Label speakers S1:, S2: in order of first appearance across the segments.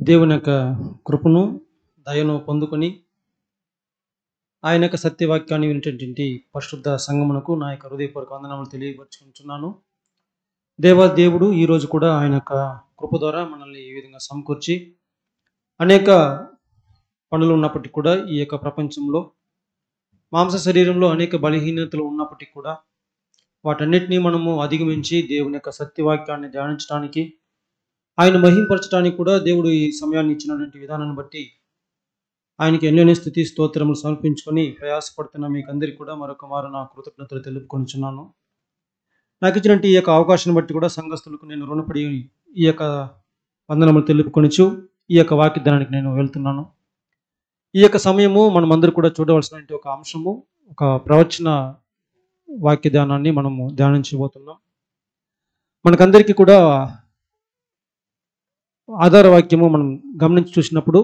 S1: దేవుని యొక్క కృపను దయను పొందుకొని ఆయన యొక్క సత్యవాక్యాన్ని వినేటటువంటి పరిశుద్ధ సంగమునకు నా యొక్క హృదయపూర్వక వందనములు తెలియపరుచుకుంటున్నాను. దేవుడు ఈరోజు కూడా ఆయన యొక్క కృప ద్వారా మనల్ని ఈ విధంగా సమకూర్చి అనేక పనులు ఉన్నప్పటికీ కూడా ఈ యొక్క ప్రపంచంలో మాంస శరీరంలో అనేక బలహీనతలు ఉన్నప్పటికీ కూడా వాటన్నిటినీ మనము అధిగమించి దేవుని యొక్క సత్యవాక్యాన్ని ధ్యానించడానికి ఆయన మహింపరచడానికి కూడా దేవుడు ఈ సమయాన్ని ఇచ్చినటువంటి విధానాన్ని బట్టి ఆయనకి ఎన్నెన్నో స్తుతి స్తోత్రములు సమర్పించుకొని ప్రయాసపడుతున్న మీకు అందరికీ కూడా మరొక మారు నా కృతజ్ఞతలు తెలుపుకొనిచున్నాను. నాకు ఇచ్చినటువంటి ఈ యొక్క అవకాశాన్ని బట్టి కూడా సంఘస్థులకు నేను రుణపడి ఈ యొక్క వందనములు తెలుపుకొనిచు ఈ యొక్క వాక్యదానానికి నేను వెళ్తున్నాను. ఈ యొక్క సమయము మనమందరూ కూడా చూడవలసినటువంటి ఒక అంశము, ఒక ప్రవచన వాక్యదానాన్ని మనము ధ్యానించబోతున్నాం. మనకందరికీ కూడా ఆధార వాక్యము మనం గమనించి చూసినప్పుడు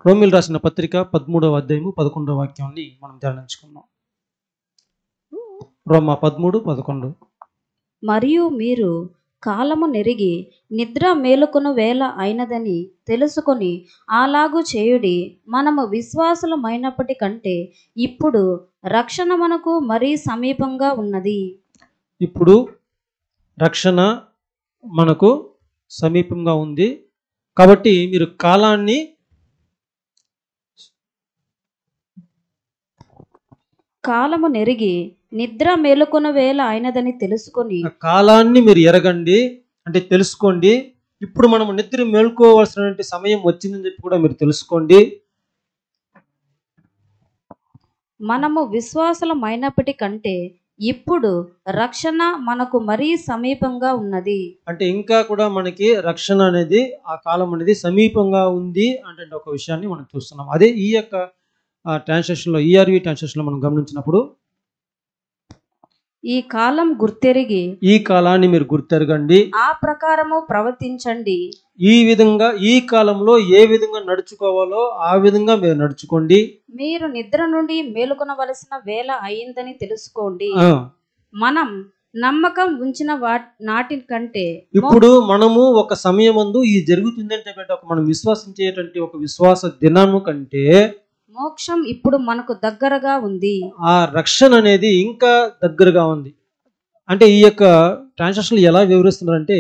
S1: రోమిల్ రాసిన పత్రిక 13వ అధ్యాయము 11వ వాక్యాన్ని మనం ధ్యానించుకున్నాం. రోమా 13:11.
S2: మరియు మీరు కాలము నెరిగి నిద్ర మేలుకొను వేళ అయినదని తెలుసుకొని అలాగు చేయుడి. మనము విశ్వాసులమైనప్పటి కంటే ఇప్పుడు రక్షణ మనకు మరీ సమీపంగా ఉన్నది.
S1: ఇప్పుడు రక్షణ మనకు సమీపంగా ఉంది కాబట్టి మీరు
S2: కాలము నెరిగి నిద్ర మేలుకొన వేళ అయినదని తెలుసుకొని
S1: కాలాన్ని మీరు ఎరగండి, అంటే తెలుసుకోండి. ఇప్పుడు మనం నిద్ర మేలుకోవాల్సినటువంటి సమయం వచ్చిందని చెప్పి కూడా మీరు తెలుసుకోండి.
S2: మనము విశ్వాసులమైనప్పటి కంటే ఇప్పుడు రక్షణ మనకు మరీ సమీపంగా ఉన్నది.
S1: అంటే ఇంకా కూడా మనకి రక్షణ అనేది, ఆ కాలం అనేది సమీపంగా ఉంది అంటే ఒక విషయాన్ని మనం చూస్తున్నాం. అదే ఈ యొక్క ట్రాన్స్లేషన్లో, ఈఆర్వి ట్రాన్స్లేషన్లో మనం గమనించినప్పుడు
S2: ఈ కాలం గుర్తెరిగి
S1: ఈ కాలాన్ని మీరు గుర్తెరగండి,
S2: ఆ ప్రకారము ప్రవర్తించండి.
S1: ఈ విధంగా ఈ కాలంలో ఏ విధంగా నడుచుకోవాలో ఆ విధంగా మీరు నడుచుకోండి.
S2: మీరు నిద్ర నుండి మేలుకొనవలసిన వేళ అయిందని తెలుసుకోండి. మనం నమ్మకం ఉంచిన నాటి కంటే
S1: ఇప్పుడు మనము ఒక సమయమందు ఇది జరుగుతుంది అంటే మనం విశ్వసించేటువంటి ఒక విశ్వాస దినము కంటే
S2: మోక్షం ఇప్పుడు మనకు దగ్గరగా ఉంది.
S1: ఆ రక్షణ అనేది ఇంకా దగ్గరగా ఉంది. అంటే ఈ యొక్క ట్రాన్సాక్షన్ ఎలా వివరిస్తున్నారంటే,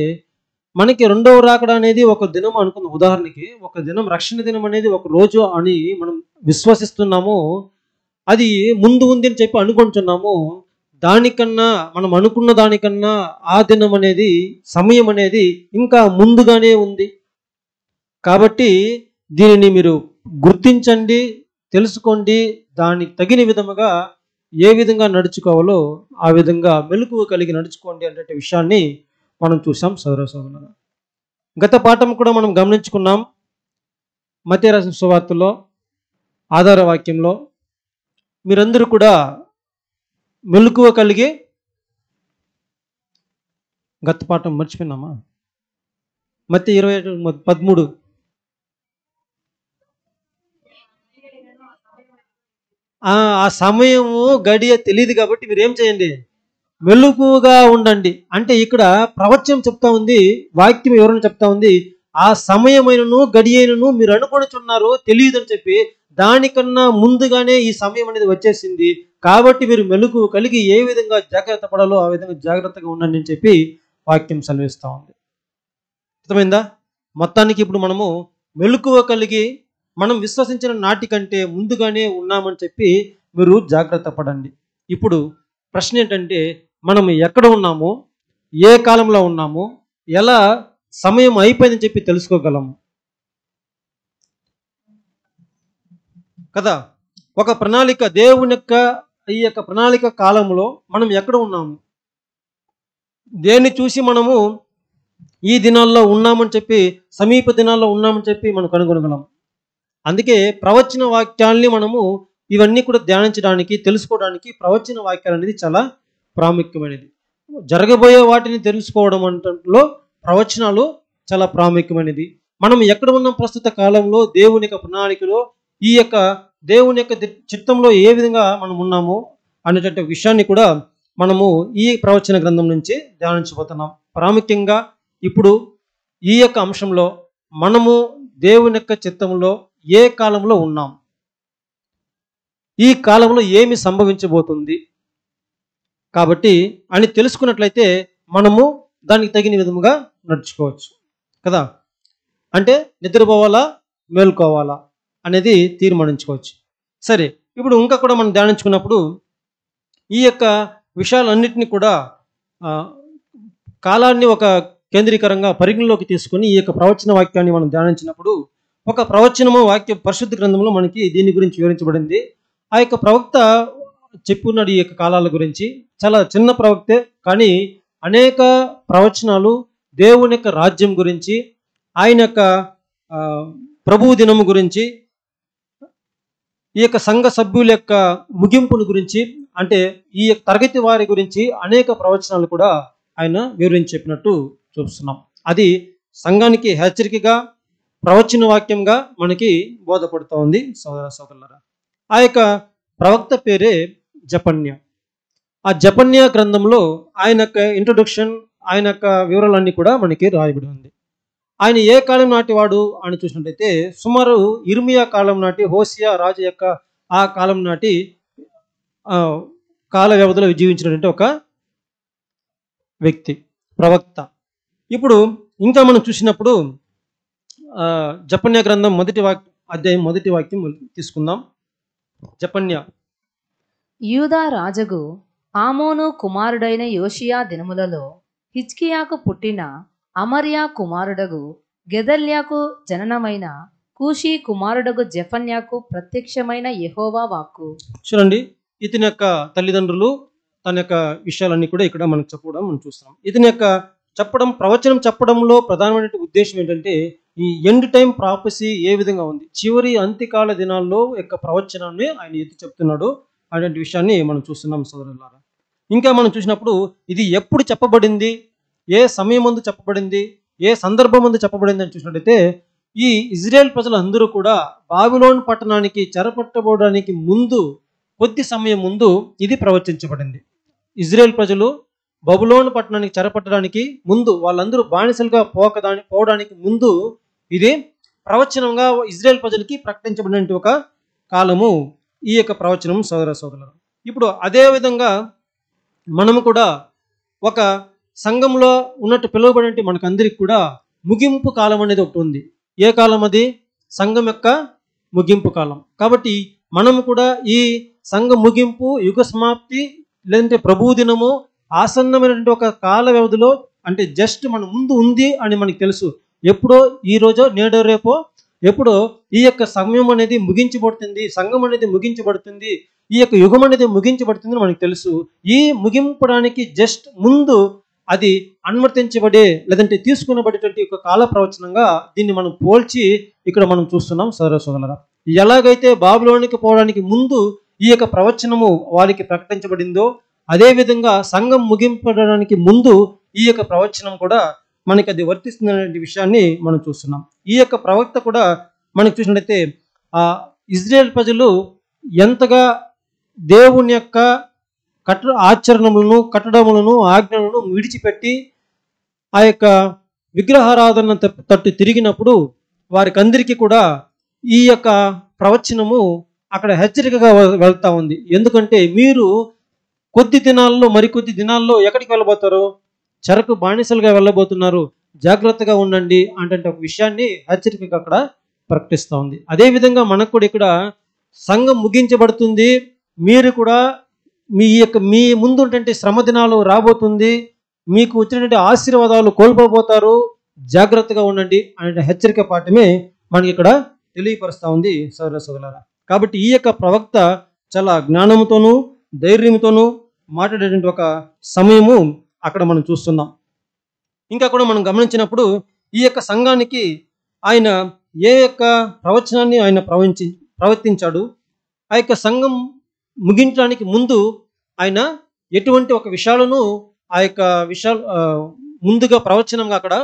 S1: మనకి రెండవ రాకడ అనేది ఒక దినం అనుకున్న, ఉదాహరణకి ఒక దినం రక్షణ దినం అనేది ఒక రోజు అని మనం విశ్వసిస్తున్నాము, అది ముందు ఉంది అని చెప్పి అనుకుంటున్నాము. దానికన్నా మనం అనుకున్న దానికన్నా ఆ దినం అనేది, సమయం అనేది ఇంకా ముందుగానే ఉంది. కాబట్టి దీనిని మీరు గుర్తించండి, తెలుసుకోండి. దానికి తగిన విధముగా ఏ విధంగా నడుచుకోవాలో ఆ విధంగా మెలకువ కలిగి నడుచుకోండి అనే విషయాన్ని మనం చూసాం సోదరులారా. గత పాఠం కూడా మనం గమనించుకున్నాం. మత్తయి రాసిన సువార్తలో ఆధార వాక్యంలో మీరందరూ కూడా మెలకువ కలిగి, గత పాఠం మర్చిపోయినామా? మత్తయి 27:13. ఆ సమయము గడియ తెలియదు కాబట్టి మీరు ఏం చేయండి, మెలకువగా ఉండండి. అంటే ఇక్కడ ప్రవచనం చెప్తా ఉంది, వాక్యం ఎవరైనా చెప్తా ఉంది, ఆ సమయమైనను గడియైనను మీరు అనుకొనిచున్నారు తెలియదు అని చెప్పి, దానికన్నా ముందుగానే ఈ సమయం అనేది వచ్చేసింది. కాబట్టి మీరు మెలకువ కలిగి ఏ విధంగా జాగ్రత్త పడాలో ఆ విధంగా జాగ్రత్తగా ఉండండి అని చెప్పి వాక్యం సెలవిస్తూ ఉంది. అర్థమైందా? మొత్తానికి ఇప్పుడు మనము మెలకువ కలిగి మనం విశ్వసించిన నాటికంటే ముందుగానే ఉన్నామని చెప్పి మీరు జాగ్రత్త పడండి. ఇప్పుడు ప్రశ్న ఏంటంటే, మనం ఎక్కడ ఉన్నామో, ఏ కాలంలో ఉన్నామో, ఎలా సమయం అయిపోయిందని చెప్పి తెలుసుకోగలము కదా? ఒక ప్రణాళిక, దేవుని యొక్క ఈ యొక్క ప్రణాళిక కాలంలో మనం ఎక్కడ ఉన్నాము, దేన్ని చూసి మనము ఈ దినాల్లో ఉన్నామని చెప్పి, సమీప దినాల్లో ఉన్నామని చెప్పి మనం కనుగొనగలం. అందుకే ప్రవచన వాక్యాల్ని మనము ఇవన్నీ కూడా ధ్యానించడానికి, తెలుసుకోవడానికి ప్రవచన వాక్యాలు అనేది చాలా ప్రాముఖ్యమైనది. జరగబోయే వాటిని తెలుసుకోవడం అంటలో ప్రవచనాలు చాలా ప్రాముఖ్యమైనది. మనం ఎక్కడ ఉన్న ప్రస్తుత కాలంలో దేవుని యొక్క ప్రణాళికలో, ఈ యొక్క దేవుని యొక్క చిత్తంలో ఏ విధంగా మనం ఉన్నామో అనేటువంటి విషయాన్ని కూడా మనము ఈ ప్రవచన గ్రంథం నుంచి ధ్యానించబోతున్నాం. ప్రాముఖ్యంగా ఇప్పుడు ఈ యొక్క అంశంలో మనము దేవుని యొక్క చిత్తంలో ఏ కాలంలో ఉన్నాం, ఈ కాలంలో ఏమి సంభవించబోతుంది కాబట్టి అని తెలుసుకున్నట్లయితే మనము దానికి తగిన విధముగా నడుచుకోవచ్చు కదా. అంటే నిద్రపోవాలా మేల్కోవాలా అనేది తీర్మానించుకోవచ్చు. సరే, ఇప్పుడు ఇంకా కూడా మనం ధ్యానించుకున్నప్పుడు ఈ యొక్క విషయాలన్నింటినీ కూడా ఆ, కాలాన్ని ఒక కేంద్రీకరంగా పరిగణలోకి తీసుకొని ఈ యొక్క ప్రవచన వాక్యాన్ని మనం ధ్యానించినప్పుడు ఒక ప్రవచనము వాక్య పరిశుద్ధ గ్రంథంలో మనకి దీని గురించి వివరించబడింది. ఆ యొక్క ప్రవక్త చెప్పున్నాడు ఈ యొక్క కాలాల గురించి. చాలా చిన్న ప్రవక్తే, కానీ అనేక ప్రవచనాలు దేవుని యొక్క రాజ్యం గురించి, ఆయన యొక్క ప్రభువు దినము గురించి, ఈ యొక్క సంఘ సభ్యుల యొక్క ముగింపును గురించి, అంటే ఈ యొక్క తరగతి వారి గురించి అనేక ప్రవచనాలు కూడా ఆయన వివరించి చెప్పినట్టు చూస్తున్నాం. అది సంఘానికి హెచ్చరికగా ప్రవచన వాక్యంగా మనకి బోధపడుతూ ఉంది సోదర సోదరులారా. ఆ యొక్క ప్రవక్త పేరే జపన్య. ఆ జపన్య గ్రంథంలో ఆయన యొక్క ఇంట్రొడక్షన్, ఆయన యొక్క వివరాలన్నీ కూడా మనకి రాయబడి ఉంది. ఆయన ఏ కాలం నాటి వాడు అని చూసినట్లయితే సుమారు ఇర్మియా కాలం నాటి, హోసియా రాజు యొక్క ఆ కాలం నాటి కాల వ్యవధిలో జీవించినటువంటి ఒక వ్యక్తి, ప్రవక్త. ఇప్పుడు ఇంకా మనం చూసినప్పుడు జపన్య గ్రంథం అధ్యాయం మొదటి వాక్యం తీసుకుందాం. జపన్య.
S3: యూదా రాజగు ఆమోను కుమారుడైన యోషియా దినములలో హిజ్కియాకు పుట్టిన అమర్యా కుమారుడగు గెదల్యాకు జననమైన కూషీ కుమారుడగు జెఫన్యాకు ప్రత్యక్షమైన యెహోవా వాక్కు.
S1: చూడండి, ఇతని యొక్క తల్లిదండ్రులు, తన యొక్క విషయాలన్నీ కూడా ఇక్కడ మనకు చెప్పడం మనం చూస్తాం. ఇతని యొక్క ప్రవచనం చెప్పడంలో ప్రధానమైన ఉద్దేశం ఏంటంటే ఈ ఎండ్ టైం ప్రాఫెసీ ఏ విధంగా ఉంది, చివరి అంత్యకాల దినాల్లో యొక్క ప్రవచనాన్ని ఆయన ఎత్తి చెప్తున్నాడు అనే విషయాన్ని మనం చూస్తున్నాం సోదరులారా. ఇంకా మనం చూసినప్పుడు ఇది ఎప్పుడు చెప్పబడింది, ఏ సమయం ముందు చెప్పబడింది, ఏ సందర్భం ముందు చెప్పబడింది అని చూసినట్టయితే ఈ ఇజ్రాయెల్ ప్రజలు అందరూ కూడా బాబిలోను పట్టణానికి చెరపట్టబోవడానికి ముందు, కొద్ది సమయం ముందు ఇది ప్రవచించబడింది. ఇజ్రాయెల్ ప్రజలు బబులోను పట్టణానికి చెరపట్టడానికి ముందు, వాళ్ళందరూ బానిసలుగా పోవడానికి ముందు ఇది ప్రవచనంగా ఇజ్రాయెల్ ప్రజలకి ప్రకటించబడిన ఒక కాలము ఈ యొక్క ప్రవచనం సోదర సోదరులు. ఇప్పుడు అదే విధంగా మనము కూడా ఒక సంఘంలో ఉన్నట్టు పిలువబడే మనకందరికి కూడా ముగింపు కాలం అనేది ఒకటి ఉంది. ఏ కాలం అది? సంఘం యొక్క ముగింపు కాలం. కాబట్టి మనము కూడా ఈ సంఘ ముగింపు, యుగ సమాప్తి, లేదంటే ప్రభువు దినము ఆసన్నమైనటువంటి ఒక కాల వ్యవధిలో, అంటే జస్ట్ మన ముందు ఉంది అని మనకు తెలుసు. ఎప్పుడో ఈ రోజో నేడో రేపో ఎప్పుడో ఈ యొక్క సమయం అనేది ముగించబడుతుంది, సంఘం అనేది ముగించబడుతుంది, ఈ యొక్క యుగం అనేది ముగించబడుతుంది మనకు తెలుసు. ఈ ముగింపడానికి జస్ట్ ముందు అది అనుమతించబడే లేదంటే తీసుకునబడేటువంటి ఒక కాల ప్రవచనంగా దీన్ని మనం పోల్చి ఇక్కడ మనం చూస్తున్నాం సోదర సోదరులారా. ఎలాగైతే బాబిలోనికి పోవడానికి ముందు ఈ యొక్క ప్రవచనము వారికి ప్రకటించబడిందో, అదేవిధంగా సంఘం ముగింపడానికి ముందు ఈ యొక్క ప్రవచనం కూడా మనకి అది వర్తిస్తుందనే విషయాన్ని మనం చూస్తున్నాం. ఈ యొక్క ప్రవక్త కూడా మనకు చూసినట్లయితే ఇజ్రాయెల్ ప్రజలు ఎంతగా దేవుని యొక్క ఆచరణలను, కట్టడములను, ఆజ్ఞలను విడిచిపెట్టి ఆ యొక్క విగ్రహారాధన తట్టు తిరిగినప్పుడు వారికి అందరికీ కూడా ఈ యొక్క ప్రవచనము అక్కడ హెచ్చరికగా వెళ్తా ఉంది. ఎందుకంటే మీరు కొద్ది దినాల్లో, మరికొద్ది దినాల్లో ఎక్కడికి వెళ్ళబోతారు? చెరకు బానిసలుగా వెళ్ళబోతున్నారు, జాగ్రత్తగా ఉండండి అంటే ఒక విషయాన్ని హెచ్చరికగా అక్కడ ప్రకటిస్తూ ఉంది. అదేవిధంగా మనకు కూడా ఇక్కడ సంఘం ముగించబడుతుంది, మీరు కూడా మీ ముందు ఉన్నటువంటి శ్రమ దినాలు రాబోతుంది, మీకు వచ్చినటువంటి ఆశీర్వాదాలు కోల్పోబోతారు, జాగ్రత్తగా ఉండండి అనే హెచ్చరిక పాఠమే మనకి ఇక్కడ తెలియపరుస్తూ ఉంది సోదర సోదరులారా. కాబట్టి ఈ యొక్క ప్రవక్త చాలా జ్ఞానంతోనూ ధైర్యంతోనూ మాట్లాడేటువంటి ఒక సమయము అక్కడ మనం చూస్తున్నాం. ఇంకా కూడా మనం గమనించినప్పుడు ఈ యొక్క సంఘానికి ఆయన ఏ యొక్క ప్రవచనాన్ని ఆయన ప్రవర్తించాడు, ఆ యొక్క సంఘం ముగించడానికి ముందు ఆయన ఎటువంటి ఒక విషయాలను ఆ యొక్క విషయాలు ముందుగా ప్రవచనంగా అక్కడ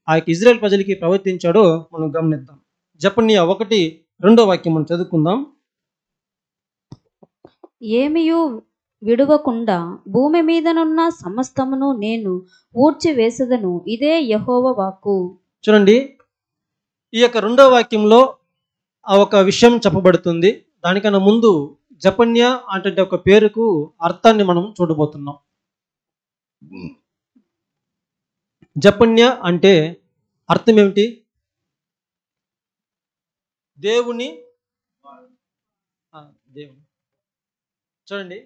S1: ఆ యొక్క ఇజ్రాయెల్ ప్రజలకి ప్రవర్తించాడో మనం గమనిద్దాం. జపన్య 1:2 వాక్యం మనం చదువుకుందాం.
S2: ఏమియు విడువకుండా భూమి మీదనున్న సమస్తమును నేను ఊడ్చి వేసదను, ఇదే యెహోవా వాక్కు.
S1: చూడండి, ఈ యొక్క రెండో వాక్యంలో ఆ ఒక విషయం చెప్పబడుతుంది. దానికన్నా ముందు జపన్య అంటే ఒక పేరుకు అర్థాన్ని మనం చూడబోతున్నాం. జపన్య అంటే అర్థం ఏమిటి? దేవుని దేవుని చూడండి,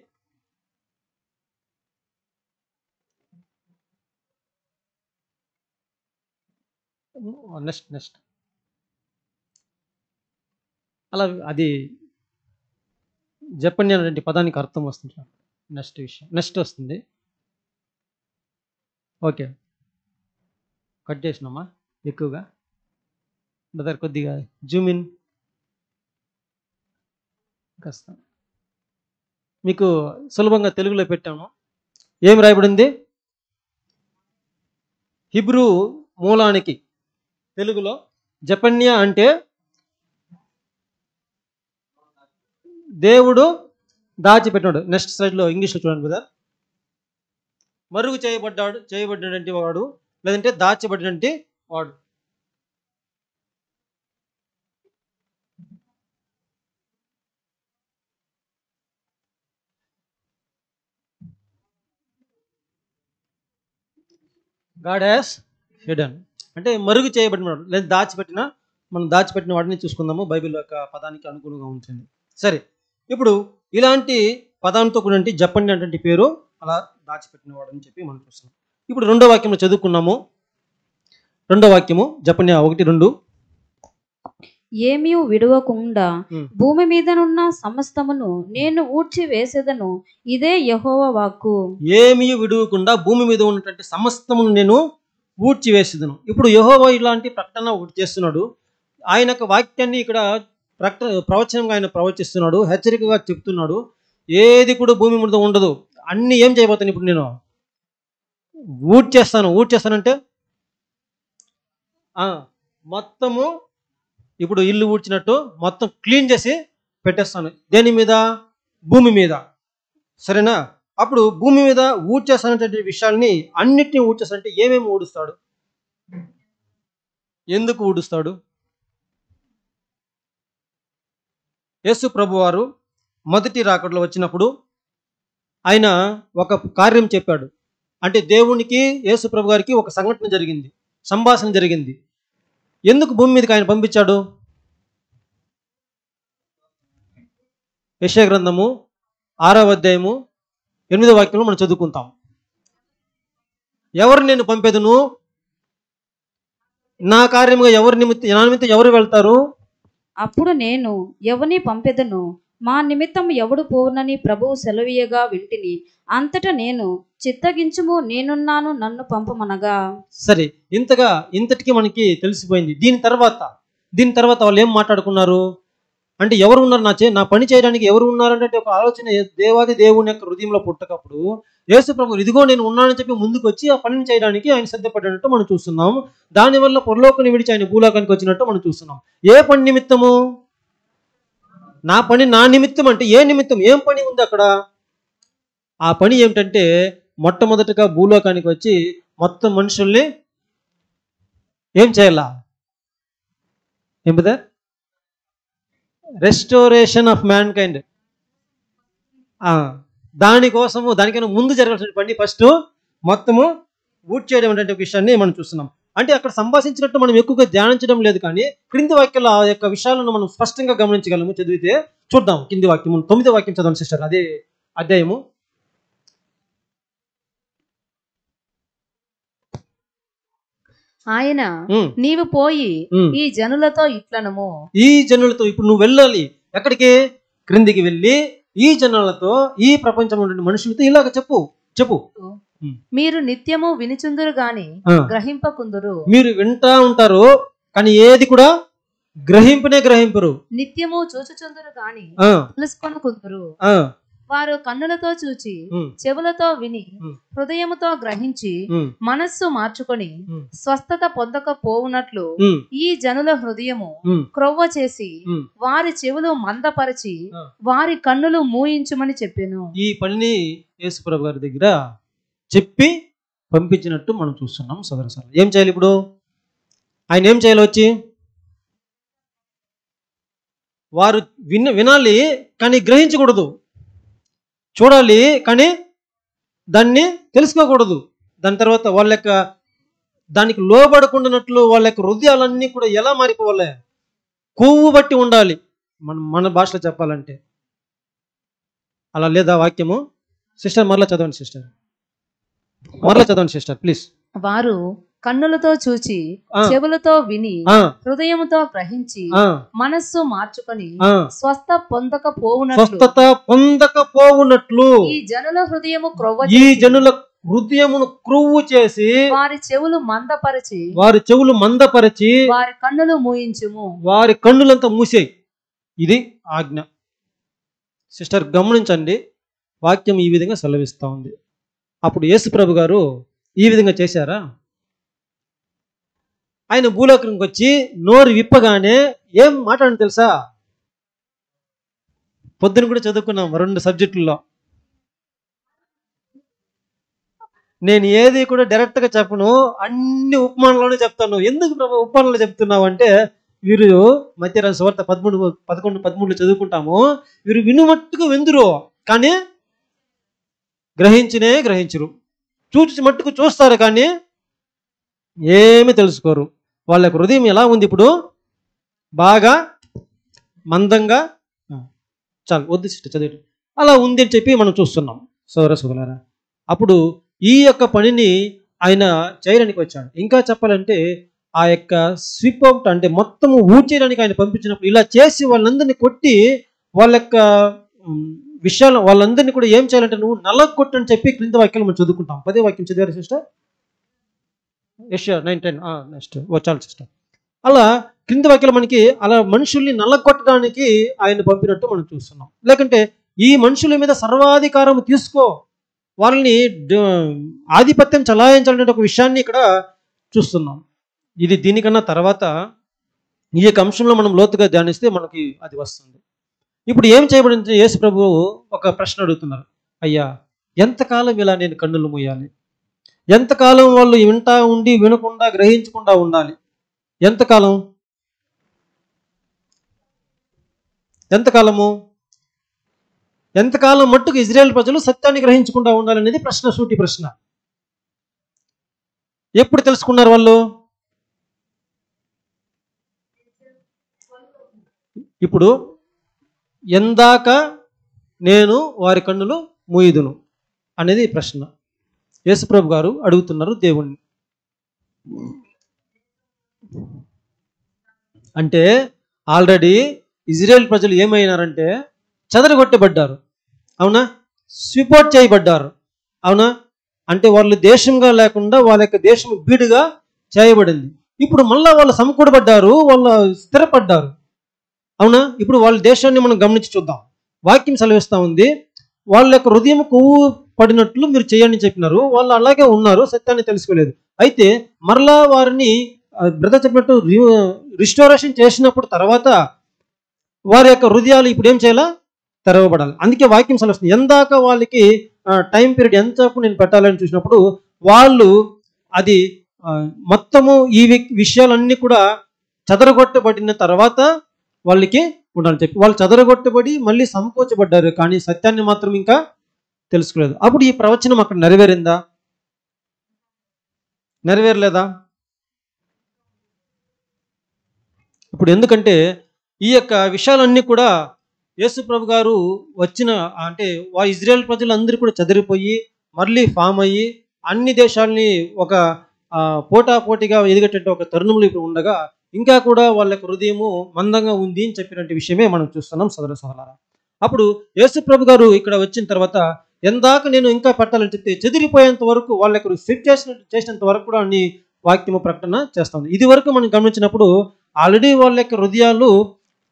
S1: నెక్స్ట్ అలా అది జపన్య అనేటువంటి పదానికి అర్థం వస్తుంది. నెక్స్ట్ వస్తుంది. ఓకే, కట్ చేసినామా ఎక్కువగా? బ్రదర్ కొద్దిగా జూమ్ ఇన్ కాస్త. మీకు సులభంగా తెలుగులో పెట్టాము. ఏం రాయబడింది? హిబ్రూ మూలానికి తెలుగులో జపన్య అంటే దేవుడు దాచిపెట్టినాడు. నెక్స్ట్ స్లైడ్లో ఇంగ్లీష్లో చూడండి బ్రదర్. మరుగు చేయబడినటువంటి వాడు, లేదంటే దాచబడినటువంటి వాడు. గాడ్ హ్యాస్ హిడెన్ అంటే మరుగు చేయబడిన వాడు, లేదా మనం దాచిపెట్టిన వాడిని చూసుకుందాము. బైబిల్ యొక్క పదానికి అనుగుణంగా ఉంటుంది. సరే, ఇప్పుడు ఇలాంటి పదాంతో కూడిన జపన్య అంటే పేరు అలా దాచిపెట్టిన వాడు అని చెప్పి మనం చూస్తున్నాం. ఇప్పుడు రెండో వాక్యంలో చదువుకున్నాము. రెండో వాక్యము జపన్య 1:2.
S2: ఏమీ విడవకుండా భూమి మీదనున్న సమస్తమును నేను ఊడ్చి వేసేదను, ఇదే యెహోవా వాక్కు.
S1: ఏమీ విడవకుండా భూమి మీద ఉన్నటువంటి సమస్తమును నేను ఊడ్చి వేసేదను. ఇప్పుడు యెహోవా ఇలాంటి ప్రకటన ఒకటి చేస్తున్నాడు. ఆయన యొక్క వాక్యాన్ని ఇక్కడ ప్రవచనంగా ఆయన ప్రవచిస్తున్నాడు, హెచ్చరికగా చెప్తున్నాడు. ఏది కూడా భూమి మీద ఉండదు, అన్ని ఏం చేయబోతాను ఇప్పుడు నేను ఊడ్చేస్తానంటే మొత్తము ఇప్పుడు ఇల్లు ఊడ్చినట్టు మొత్తం క్లీన్ చేసి పెట్టేస్తాను. దేని మీద? భూమి మీద. సరేనా? అప్పుడు భూమి మీద ఊడ్చేస్తానంటే విషయాల్ని అన్నిటినీ ఊడ్చేస్తానంటే ఏమేమి ఊడుస్తాడు? ఎందుకు ఊడుస్తాడు? యేసు ప్రభు వారు మొదటి రాకడలో వచ్చినప్పుడు ఆయన ఒక కార్యం చెప్పాడు. అంటే దేవునికి, యేసు ప్రభు గారికి ఒక సంఘటన జరిగింది, సంభాషణ జరిగింది. ఎందుకు భూమి మీదకి ఆయన పంపించాడు? యెషయా గ్రంథము 6వ అధ్యాయము 8వ వాక్యంలో మనం చదువుకుంటాం. ఎవరు నేను పంపేదును? నా కార్యముగా నా నిమిత్తం ఎవరు వెళ్తారు?
S2: అప్పుడు నేను ఎవని పంపెదను, మా నిమిత్తం ఎవడు పోవునని ప్రభువు సెలవీయగా వింటిని. అంతటా నేను చిత్తగించుము, నేనున్నాను, నన్ను పంపమనగా. సరే, ఇంతటికి మనకి తెలిసిపోయింది. దీని తర్వాత వాళ్ళు ఏం మాట్లాడుకున్నారు అంటే, ఎవరు ఉన్నారు నా పని చేయడానికి ఎవరు ఉన్నారంటే ఒక ఆలోచన దేవాది దేవుని యొక్క హృదయంలో పుట్టకప్పుడు యేసు ప్రభు ఇదిగో నేను ఉన్నానని చెప్పి ముందుకు వచ్చి ఆ పనిని చేయడానికి ఆయన సిద్ధపడినట్టు మనం చూస్తున్నాం. దానివల్ల పరలోకాన్ని విడిచి ఆయన భూలోకానికి వచ్చినట్టు మనం చూస్తున్నాం. ఏ పని నిమిత్తము? నా పని నా నిమిత్తం. అంటే ఏ నిమిత్తం? ఏం పని ఉంది అక్కడ? ఆ పని ఏమిటంటే మొట్టమొదటిగా భూలోకానికి వచ్చి మొత్తం మనుషుల్ని ఏం చేయాలా? ఏం brother? Restoration of man kind. దానికైనా ముందు జరగాల్సిన పని ఫస్ట్ మొత్తము ఊడ్చేయడం అనేటువంటి విషయాన్ని మనం చూస్తున్నాం. అంటే అక్కడ సంభాషించినట్టు మనం ఎక్కువగా ధ్యానించడం లేదు, కానీ క్రింది వాక్యాల ఆ యొక్క విషయాలను మనం స్పష్టంగా గమనించగలము. చదివితే చూద్దాం. కింది వాక్యం 9వ వాక్యం చదవండి సిస్టర్, అదే అధ్యాయము.
S3: ఆయన నీవు పోయి ఈ జనులతో ఇట్లనము.
S1: ఈ జనులతో ఇప్పుడు నువ్వు వెళ్ళాలి. ఎక్కడికి? క్రిందికి వెళ్ళి ఈ జనులతో, ఈ ప్రపంచంలో ఉండే మనుషులతో ఇలాగ చెప్పు.
S3: మీరు నిత్యము వినిచుందురు గాని గ్రహింపకుందురు.
S1: మీరు వింటా ఉంటారు కానీ ఏది కూడా గ్రహింపరు.
S3: నిత్యము చూచుచుందురు గాని తెలుసుకొనకుందురు. వారు కన్నులతో చూచి, చెవులతో విని, హృదయముతో గ్రహించి, మనస్సు మార్చుకొని స్వస్థత పొందకపోవునట్లు ఈ జనుల హృదయము క్రొవ్వ చేసి వారి చెవులు మందపరిచి వారి కన్నులు మూయించుమని చెప్పాను.
S1: ఈ పనిని యేసుప్రభు గారి దగ్గర చెప్పి పంపించినట్టు మనం చూస్తున్నాం. సోదర ఏం చేయాలి ఇప్పుడు? ఆయన ఏం చేయాలి వచ్చి? వారు వినాలి కానీ గ్రహించకూడదు, చూడాలి కానీ దాన్ని తెలుసుకోకూడదు. దాని తర్వాత వాళ్ళ యొక్క దానికి లోబడకుండానట్లు వాళ్ళ యొక్క హృదయాలన్నీ కూడా ఎలా మారిపోవాలి? కొవ్వు బట్టి ఉండాలి. మన భాషలో చెప్పాలంటే అలా లేదా వాక్యము? సిస్టర్ మరలా చదవండి సిస్టర్, మరలా చదవండి సిస్టర్ ప్లీజ్.
S3: వారు కన్నులతో చూచి, చెవులతో విని, హృదయముతో గ్రహించి, మనస్సు మార్చుకొని స్వస్థత పొందకపోవునట్లు ఈ జనుల హృదయమును క్రొవ్వు చేసి వారి చెవులు మందపరచి వారి కన్నులు మూయించుము.
S1: వారి కన్నులంతా మూసేయి. ఇది ఆజ్ఞ. సిస్టర్ గమనించండి, వాక్యం ఈ విధంగా సెలవిస్తూ ఉంది. అప్పుడు యేసు ప్రభు గారు ఈ విధంగా చేశారా? ఆయన భూలోకానికి వచ్చి నోరు విప్పగానే ఏం మాట్లాడని తెలుసా? పొద్దున కూడా చదువుకున్నాం 2 సబ్జెక్టుల్లో. నేను ఏది కూడా డైరెక్ట్గా చెప్పను, అన్ని ఉపమానంలోనే చెప్తాను. ఎందుకు ప్రభు ఉపమానంలో చెప్తున్నావు అంటే, వీరు మధ్యాహ్నం సువార్త 11-13 చదువుకుంటాము. వీరు వినుమట్టుకు వెందురు కానీ గ్రహించరు, చూచి మట్టుకు చూస్తారు కానీ ఏమి తెలుసుకోరు. వాళ్ళ యొక్క హృదయం ఎలా ఉంది ఇప్పుడు? బాగా మందంగా, చాలు వద్దు సిస్టర్ చదివి, అలా ఉంది అని చెప్పి మనం చూస్తున్నాం సోదరులారా. అప్పుడు ఈ యొక్క పనిని ఆయన చేయడానికి వచ్చాడు. ఇంకా చెప్పాలంటే ఆ యొక్క స్వీప్ అవుట్ అంటే మొత్తము ఊడ్చేయడానికి ఆయన పంపించినప్పుడు ఇలా చేసి వాళ్ళందరినీ కొట్టి వాళ్ళ యొక్క విషయాలు వాళ్ళందరినీ కూడా ఏం చేయాలంటే నువ్వు నల్లగొట్టు అని చెప్పి క్రింద వాక్యాలు మనం చదువుకుంటాం. 10వ వాక్యం చదివారు సిస్టర్? యెషయా 9:10 నెక్స్ట్ వచ్చాలి సిస్టర్. అలా క్రింద వాక్యాలు మనకి అలా మనుషుల్ని నల్లగొట్టడానికి ఆయన పంపినట్టు మనం చూస్తున్నాం. లేకంటే ఈ మనుషుల మీద సర్వాధికారం తీసుకో, వాళ్ళని ఆధిపత్యం చలాయించాలనే ఒక విషయాన్ని ఇక్కడ చూస్తున్నాం. ఇది దీనికన్నా తర్వాత ఈ యొక్క అంశంలో మనం లోతుగా ధ్యానిస్తే మనకి అది వస్తుంది. ఇప్పుడు ఏం చేయబడింది? యేసు ప్రభు ఒక ప్రశ్న అడుగుతున్నారు. అయ్యా, ఎంతకాలం ఇలా నేను కన్నులు మూయాలి? ఎంతకాలం వాళ్ళు వింటా ఉండి వినకుండా గ్రహించకుండా ఉండాలి? ఎంతకాలం మట్టుకు ఇజ్రాయేల్ ప్రజలు సత్యాన్ని గ్రహించకుండా ఉండాలనేది ప్రశ్న, సూటి ప్రశ్న. ఎప్పుడు తెలుసుకున్నారు వాళ్ళు? ఇప్పుడు ఎందాక నేను వారి కన్నులు మూయుదును అనేది ప్రశ్న. యేసుప్రభు గారు అడుగుతున్నారు దేవుణ్ణి. అంటే ఆల్రెడీ ఇజ్రాయేల్ ప్రజలు ఏమైనారంటే చెదరగొట్టబడ్డారు, అవునా? స్వీపోట్ చేయబడ్డారు, అవునా? అంటే వాళ్ళు దేశంగా లేకుండా వాళ్ళ యొక్క దేశం బీడుగా చేయబడింది. ఇప్పుడు మళ్ళా వాళ్ళు సమకూడబడ్డారు, వాళ్ళు స్థిరపడ్డారు, అవునా? ఇప్పుడు వాళ్ళ దేశాన్ని మనం గమనించి చూద్దాం. వాక్యం సెలవిస్తూ ఉంది, వాళ్ళ యొక్క హృదయం కొవ్వు పడినట్లు మీరు చేయండి చెప్పినారు. వాళ్ళు అలాగే ఉన్నారు, సత్యాన్ని తెలుసుకోలేదు. అయితే మరలా వారిని బ్రదర్ చెప్పినట్టు రిస్టోరేషన్ చేసినప్పుడు తర్వాత వారి యొక్క హృదయాలు ఇప్పుడు ఏం చేయాలా? తెరవబడాలి. అందుకే వాక్యం సెలవిస్తుంది, ఎందాక వాళ్ళకి టైం పీరియడ్ ఎంతకు నేను పెట్టాలని చూసినప్పుడు వాళ్ళు అది మొత్తము ఈ విషయాలన్నీ కూడా చెదరగొట్టబడిన తర్వాత వాళ్ళకి ఉండాలని చెప్పి వాళ్ళు చెదరగొట్టబడి మళ్ళీ సమకూర్చబడ్డారు, కానీ సత్యాన్ని మాత్రం ఇంకా తెలుసుకోలేదు. అప్పుడు ఈ ప్రవచనం అక్కడ నెరవేరిందా? నెరవేరలేదా? ఇప్పుడు ఎందుకంటే ఈ యొక్క విషయాలన్నీ కూడా యేసు ప్రభు గారు వచ్చిన అంటే ఇజ్రాయేల్ ప్రజలందరూ కూడా చెదిరిపోయి మళ్ళీ ఫామ్ అయ్యి అన్ని దేశాలని ఒక పోటాపోటీగా ఎదిగేటట్టు ఒక తరుణంలో ఇప్పుడు ఉండగా ఇంకా కూడా వాళ్ళ యొక్క హృదయము మందంగా ఉంది అని చెప్పినట్టు విషయమే మనం చూస్తున్నాం సోదర సోదరులారా. అప్పుడు యేసు ప్రభు గారు ఇక్కడ వచ్చిన తర్వాత ఎందాక నేను ఇంకా పెట్టాలని చెప్తే చెదిరిపోయేంత వరకు వాళ్ళ యొక్క సెట్ చేసినంత వరకు కూడా అన్ని వాక్యము ప్రకటన చేస్తాం. ఇది వరకు మనం గమనించినప్పుడు ఆల్రెడీ వాళ్ళ యొక్క హృదయాలు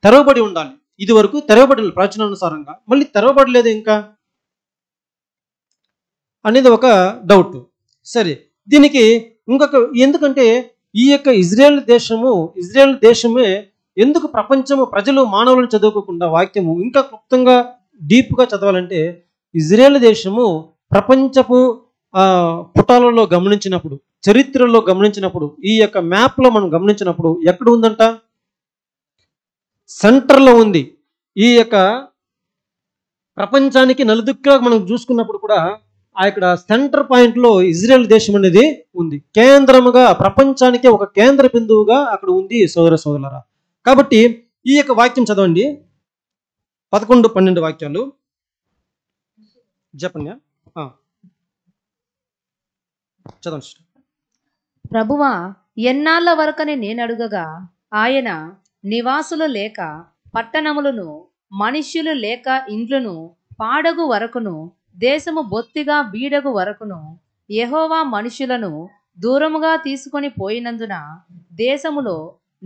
S1: తెరవబడి ఉండాలి. ఇది వరకు తెరవబడి ప్రవచనానుసారంగా, మళ్ళీ తెరవబడలేదు ఇంకా అనేది ఒక డౌట్. సరే, దీనికి ఇంకొక ఎందుకంటే ఈ యొక్క ఇజ్రాయేల్ దేశమే ఎందుకు ప్రపంచము ప్రజలు మానవులను చదువుకోకుండా వాక్యము ఇంకా క్లుప్తంగా డీప్గా చదవాలంటే ఇజ్రాయేల్ దేశము ప్రపంచపు పుటాలలో గమనించినప్పుడు చరిత్రలో గమనించినప్పుడు, ఈ యొక్క మ్యాప్లో మనం గమనించినప్పుడు ఎక్కడ ఉందంట? సెంటర్లో ఉంది. ఈ యొక్క ప్రపంచానికి నలుదిక్కులా మనం చూసుకున్నప్పుడు కూడా ఆ ఇక్కడ సెంటర్ పాయింట్లో ఇజ్రాయెల్ దేశం అనేది ఉంది. కేంద్రముగా, ప్రపంచానికి ఒక కేంద్ర బిందువుగా అక్కడ ఉంది సోదర సోదరులారా. కాబట్టి ఈ యొక్క వాక్యం చదవండి, 11-12 వాక్యాలు చెప్పండి. చదవండి.
S3: ప్రభువా, ఎన్నాళ్ళ వరకని నేనడుగగా ఆయన నివాసులు లేక పట్టణములను, మనుష్యులు లేక ఇండ్లను పాడగు వరకును, దేశము బొత్తిగా బీడగు వరకును యెహోవా మనుషులను దూరముగా తీసుకొని పోయినందున దేశములో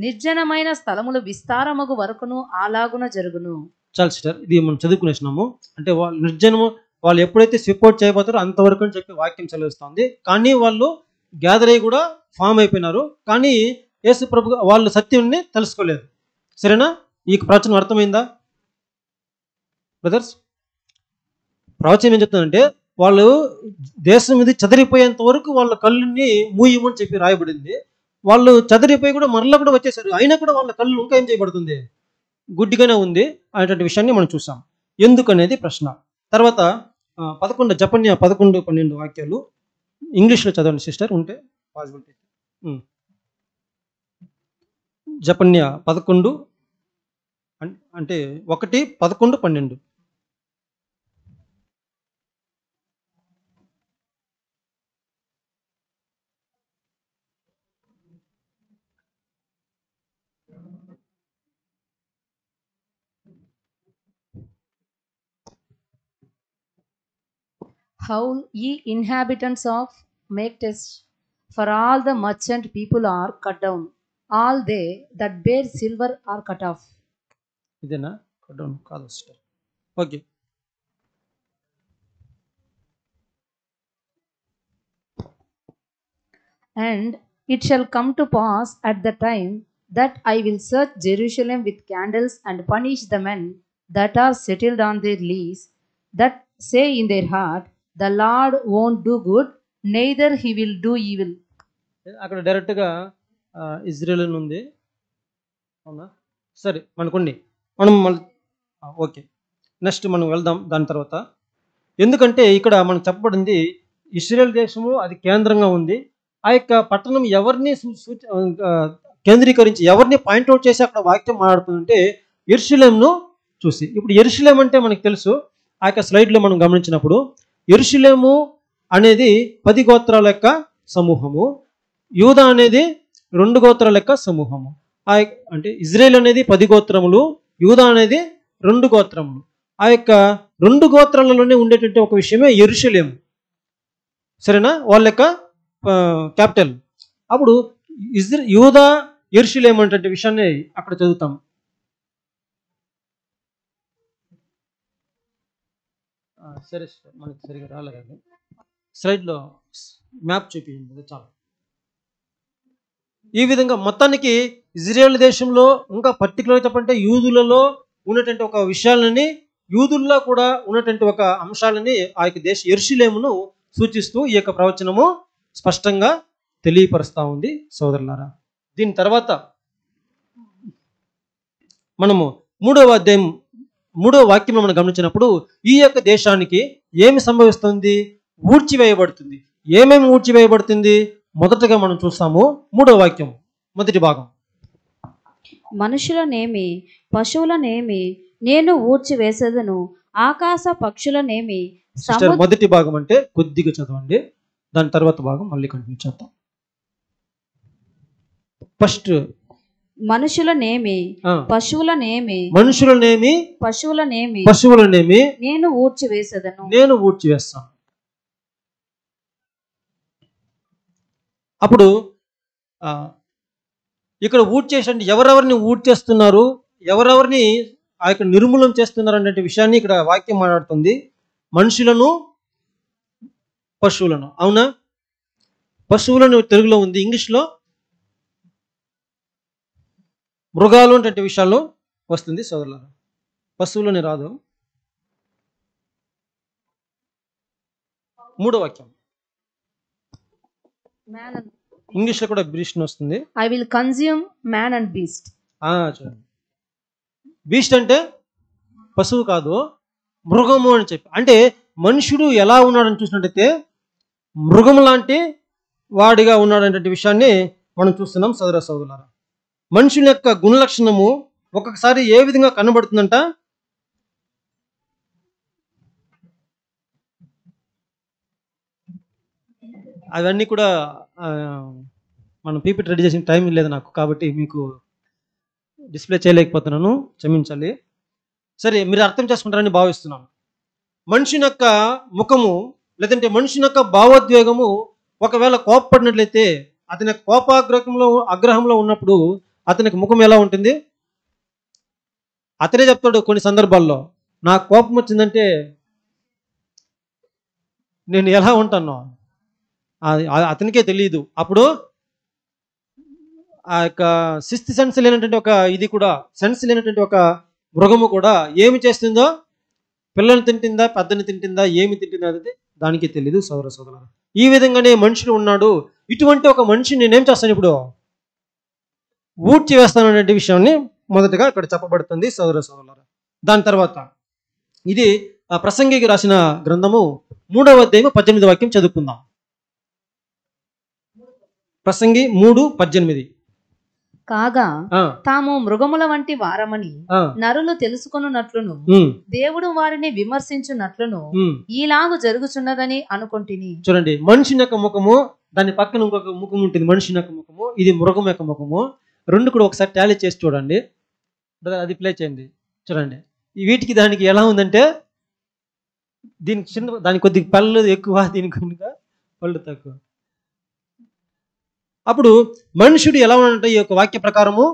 S3: నిర్జనమైన స్థలములు విస్తారమగు వరకును అలాగున జరుగును.
S1: చాలు సిస్టర్, ఇది మనం చదువుకునేసినాము. అంటే వాళ్ళు నిర్జనము, వాళ్ళు ఎప్పుడైతే స్విప్అవుట్ చేయబోతారో అంతవరకు అని చెప్పి వాక్యం చదివిస్తుంది. కానీ వాళ్ళు గ్యాదర్ అయ్యి కూడా ఫామ్ అయిపోయినారు. కానీ యేసు ప్రభు వాళ్ళు సత్యాన్ని తెలుసుకోలేదు. సరేనా? ఈ ప్రవచనం అర్థమైందా బ్రదర్స్? ప్రవచనం ఏం చెప్తుందంటే, వాళ్ళు దేశం మీద చదిరిపోయేంత వరకు వాళ్ళ కళ్ళుని మూయమని చెప్పి రాయబడింది. వాళ్ళు చదిరిపోయి కూడా మరలా కూడా వచ్చేసారు. అయినా కూడా వాళ్ళ కళ్ళు ఇంకా ఏం చేయబడుతుంది? గుడ్డిగానే ఉంది అనేటువంటి విషయాన్ని మనం చూసాం. ఎందుకనేది ప్రశ్న. తర్వాత 11 జపన్య 11-12 వాక్యాలు ఇంగ్లీష్లో చదవండి సిస్టర్, ఉంటే పాసిబిలిటీ. జపన్య 11 అంటే 1, 11, 12.
S3: Howl, ye inhabitants of Maktesh, for all the merchant people are cut down, all they that bear silver are cut off.
S1: ఇదేనా? కాదు sister. Okay.
S3: And it shall come to pass at the time that I will search Jerusalem with candles and punish the men that are settled on their lease, that say in their heart, the Lord won't do good, neither he will do evil.
S1: అక్కడ డైరెక్ట్గా Israel అని ఉంది. అవునా? సరే, మనకుండి మనం మళ్ళీ okay, next మనం వెళ్దాం దాని తర్వాత. ఎందుకంటే ఇక్కడ మనకు చెప్పబడింది ఇజ్రాయెల్ దేశము అది కేంద్రంగా ఉంది. ఆ యొక్క పట్టణం ఎవరిని కేంద్రీకరించి, ఎవరిని పాయింట్అవుట్ చేసి అక్కడ వాక్యం మాట్లాడుతుందంటే యెరూషలేమును చూసి. ఇప్పుడు యెరూషలేం అంటే మనకు తెలుసు. ఆ యొక్క స్లైడ్లో మనం గమనించినప్పుడు యెరూషలేము అనేది 10 గోత్రాల యొక్క సమూహము, యూదా అనేది 2 గోత్రాల యొక్క సమూహము. అంటే ఇజ్రాయెల్ అనేది 10 గోత్రములు, యూదా అనేది 2 గోత్రములు. ఆ యొక్క 2 గోత్రాలలోనే ఉండేటువంటి ఒక విషయమే యెరూషలేము. సరేనా? వాళ్ళ యొక్క క్యాపిటల్. అప్పుడు యూదా యెరూషలేము అంటే విషయాన్ని అక్కడ చదువుతాం. సరే, మనకి సరిగా రాలేదు. స్లైడ్లో మ్యాప్ చూపించింది చాలు. ఈ విధంగా మొత్తానికి ఇజ్రాయెల్ దేశంలో ఇంకా పర్టికులర్ చెప్పంటే యూదులలో ఉన్నటువంటి ఒక విషయాలని, యూదుల్లో కూడా ఉన్నటువంటి ఒక అంశాలని ఆ యొక్క దేశ యెరూషలేమును సూచిస్తూ ఈ యొక్క ప్రవచనము స్పష్టంగా తెలియపరుస్తూ ఉంది సోదరులారా. దీని తర్వాత మనము 3వ అధ్యాయం 3వ వాక్యం మనం గమనించినప్పుడు ఈ యొక్క దేశానికి ఏమి సంభవిస్తుంది? ఊడ్చివేయబడుతుంది. ఏమేమి ఊడ్చివేయబడుతుంది? మొదటగా మనం చూస్తాము 3వ వాక్యం మొదటి భాగం.
S2: మనుషులనేమి పశువులనేమి నేను ఊడ్చివేసేదను, ఆకాశ పక్షులనేమి
S1: మొదటి భాగం అంటే కొద్దిగా చదవండి, దాని తర్వాత భాగం మళ్ళీ కంటిన్యూ చేద్దాం. ఫస్ట్
S2: మనుషులనేమి పశువులనేమి
S1: పశువులనేమి
S2: నేను ఊడ్చివేసేదను.
S1: నేను ఊడ్చివేస్తాను. అప్పుడు ఇక్కడ ఊడ్చేసండి, ఎవరెవరిని ఊడ్చేస్తున్నారు, ఎవరెవరిని ఆ యొక్క నిర్మూలన చేస్తున్నారు అనే విషయాన్ని ఇక్కడ వాక్యం మాట్లాడుతుంది. మనుషులను, పశువులను. అవునా? పశువులను తెలుగులో ఉంది, ఇంగ్లీష్లో మృగాలు అంటే విషయాలు వస్తుంది సోదరులారా. పశువులని రాదు. 3వ వాక్యం
S3: Man and
S1: ఇంగ్లీష్లో కూడా బీస్ట్ వస్తుంది.
S3: I will consume man and beast.
S1: చూడండి, బీస్ట్ అంటే పశువు కాదు, మృగము అని చెప్పి. అంటే మనుషుడు ఎలా ఉన్నాడని చూసినట్టయితే మృగము లాంటి వాడిగా ఉన్నాడనే విషయాన్ని మనం చూస్తున్నాం సోదరులారా. మనుషుని యొక్క గుణలక్షణము ఒక్కొక్కసారి ఏ విధంగా కనబడుతుందంట, అవన్నీ కూడా మనం పీపీటీ రెడీ చేసిన టైం లేదు నాకు, కాబట్టి మీకు డిస్ప్లే చేయలేకపోతున్నాను, క్షమించాలి. సరే, మీరు అర్థం చేసుకుంటారని భావిస్తున్నాను. మనిషిని యొక్క ముఖము లేదంటే మనిషిని యొక్క భావోద్వేగము ఒకవేళ కోపపడినట్లయితే అతని అగ్రహంలో ఉన్నప్పుడు అతనికి ముఖం ఎలా ఉంటుంది? అతనే చెప్తాడు కొన్ని సందర్భాల్లో, నాకు కోపం వచ్చిందంటే నేను ఎలా ఉంటానో అతనికే తెలియదు. అప్పుడు ఆ యొక్క సిక్స్త్ సెన్స్ లేనటువంటి ఒక ఇది కూడా, సెన్స్ లేనటువంటి ఒక మృగము కూడా ఏమి చేస్తుందో, పిల్లల్ని తింటుందా పెద్దని తింటుందా ఏమి తింటుందా అనేది దానికి తెలియదు సోదరులారా. ఈ విధంగానే మనుషుడు ఉన్నాడు. ఇటువంటి ఒక మనిషిని నేనేం చేస్తాను, ఇప్పుడు ఊడ్చి వేస్తాను అనే విషయాన్ని మొదటగా ఇక్కడ చెప్పబడుతుంది సోదరులారా. దాని తర్వాత ఇది ప్రసంగికి రాసిన గ్రంథము 3వ అధ్యాయము 18వ వాక్యం చదువుకుందాం. ప్రసంగి 3:18.
S3: కాగా తాము మృగముల వంటి వారమని నరులు తెలుసుకొనున్నట్లును దేవుడు వారిని విమర్శించున్నట్లును ఈలాగు జరుగుచున్నదని అనుకుంటుని.
S1: చూడండి, మనిషి యొక్క ముఖము, దాని పక్కన ఇంకొక ముఖం ఉంటుంది, మనిషి యొక్క ముఖము, ఇది మృగం యొక్క ముఖము. రెండు కూడా ఒకసారి టాలీ చేసి చూడండి. అది ప్లే చేయండి. చూడండి, వీటికి దానికి ఎలా ఉందంటే, దీనికి చిన్న, దానికి కొద్దిగా పళ్ళు ఎక్కువ, దీనికి పళ్ళు తక్కువ. అప్పుడు మనుషుడు ఎలా ఉన్నాడంటే ఈ యొక్క వాక్య ప్రకారము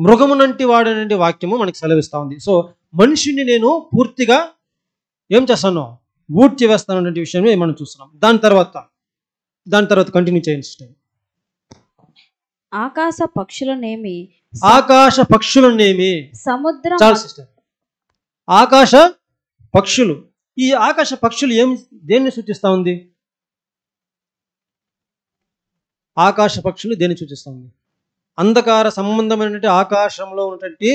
S1: మృగమునంటి వాడనంటి వాక్యము మనకి సెలవిస్తా ఉంది. సో మనుషుని నేను పూర్తిగా ఏం చేస్తాను, ఊడ్చి వేస్తాను అనే విషయాన్ని మనం చూస్తున్నాం. దాని తర్వాత కంటిన్యూ చేయండి సిస్టర్.
S2: ఆకాశ పక్షులనేమి సముద్రం.
S1: చాలు సిస్టర్. ఆకాశ పక్షులు, ఈ ఆకాశ పక్షులు దేన్ని సూచిస్తా ఉంది? ఆకాశ పక్షులు దేన్ని సూచిస్తా ఉంది? అంధకార సంబంధమైనటువంటి ఆకాశంలో ఉన్నటువంటి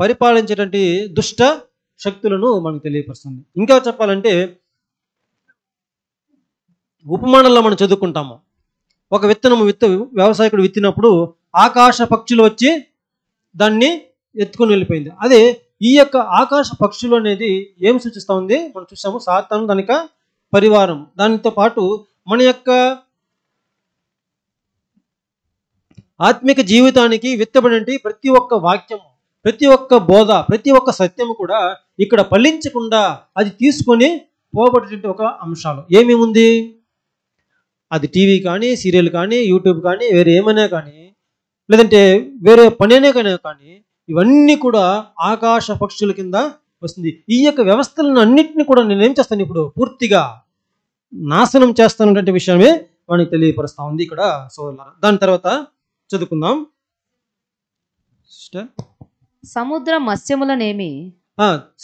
S1: పరిపాలించేటువంటి దుష్ట శక్తులను మనకు తెలియపరుస్తుంది. ఇంకా చెప్పాలంటే ఉపమానంలో మనం చదువుకుంటాము, ఒక వ్యవసాయకుడు విత్తినప్పుడు ఆకాశ పక్షులు వచ్చి దాన్ని ఎత్తుకొని వెళ్ళిపోయింది. అదే ఈ యొక్క ఆకాశ పక్షులు అనేది ఏం సూచిస్తా ఉంది? మనం చూసాము, సాతాను దానిక పరివారం. దానితో పాటు మన యొక్క ఆత్మిక జీవితానికి విత్తబడినటువంటి ప్రతి ఒక్క వాక్యము, ప్రతి ఒక్క బోధ, ప్రతి ఒక్క సత్యము కూడా ఇక్కడ ఫలించకుండా అది తీసుకొని పోబడేటువంటి ఒక అంశాలు ఏమేముంది? అది టీవీ కానీ, సీరియల్ కానీ, యూట్యూబ్ కానీ, వేరే ఏమైనా కానీ, లేదంటే వేరే పనైనా కానీ ఇవన్నీ కూడా ఆకాశ పక్షుల కింద వస్తుంది. ఈ యొక్క వ్యవస్థలను అన్నింటినీ కూడా నేనేం చేస్తాను, ఇప్పుడు పూర్తిగా నాశనం చేస్తానటువంటి విషయమే మనకి తెలియపరుస్తా ఉంది ఇక్కడ సోదరులారా. దాని తర్వాత చదువుకుందాం.
S3: సముద్ర మత్స్యములనేమి,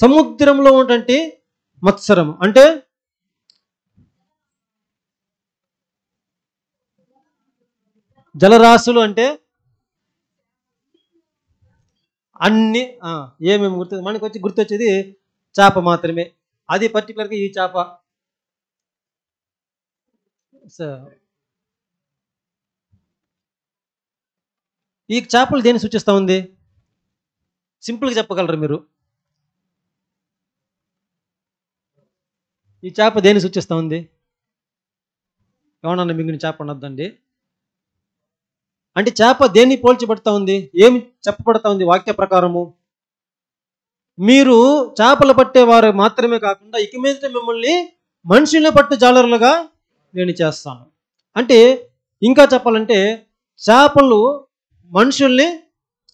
S1: సముద్రంలో ఉన్నటువంటి మత్సరం అంటే జలరాశులు, అంటే అన్ని ఏమేమి మనకి గుర్తొచ్చేది చేప మాత్రమే. అది పర్టికులర్గా ఈ చేప. ఈ చేపలు దేన్ని సూచిస్తా ఉంది? సింపుల్గా చెప్పగలరు మీరు? ఈ చేప దేన్ని సూచిస్తా ఉంది? ఏమన్నా మిగిలిన చేప ఉండద్దండి. అంటే చేప దేన్ని పోల్చబడతా ఉంది? ఏమి చెప్పబడతా ఉంది వాక్య ప్రకారము? మీరు చేపలు పట్టేవారు మాత్రమే కాకుండా ఇక మీద మిమ్మల్ని మనుషుల్ని పట్టు జాలరులుగా నేను చేస్తాను. అంటే ఇంకా చెప్పాలంటే చేపలు మనుషుల్ని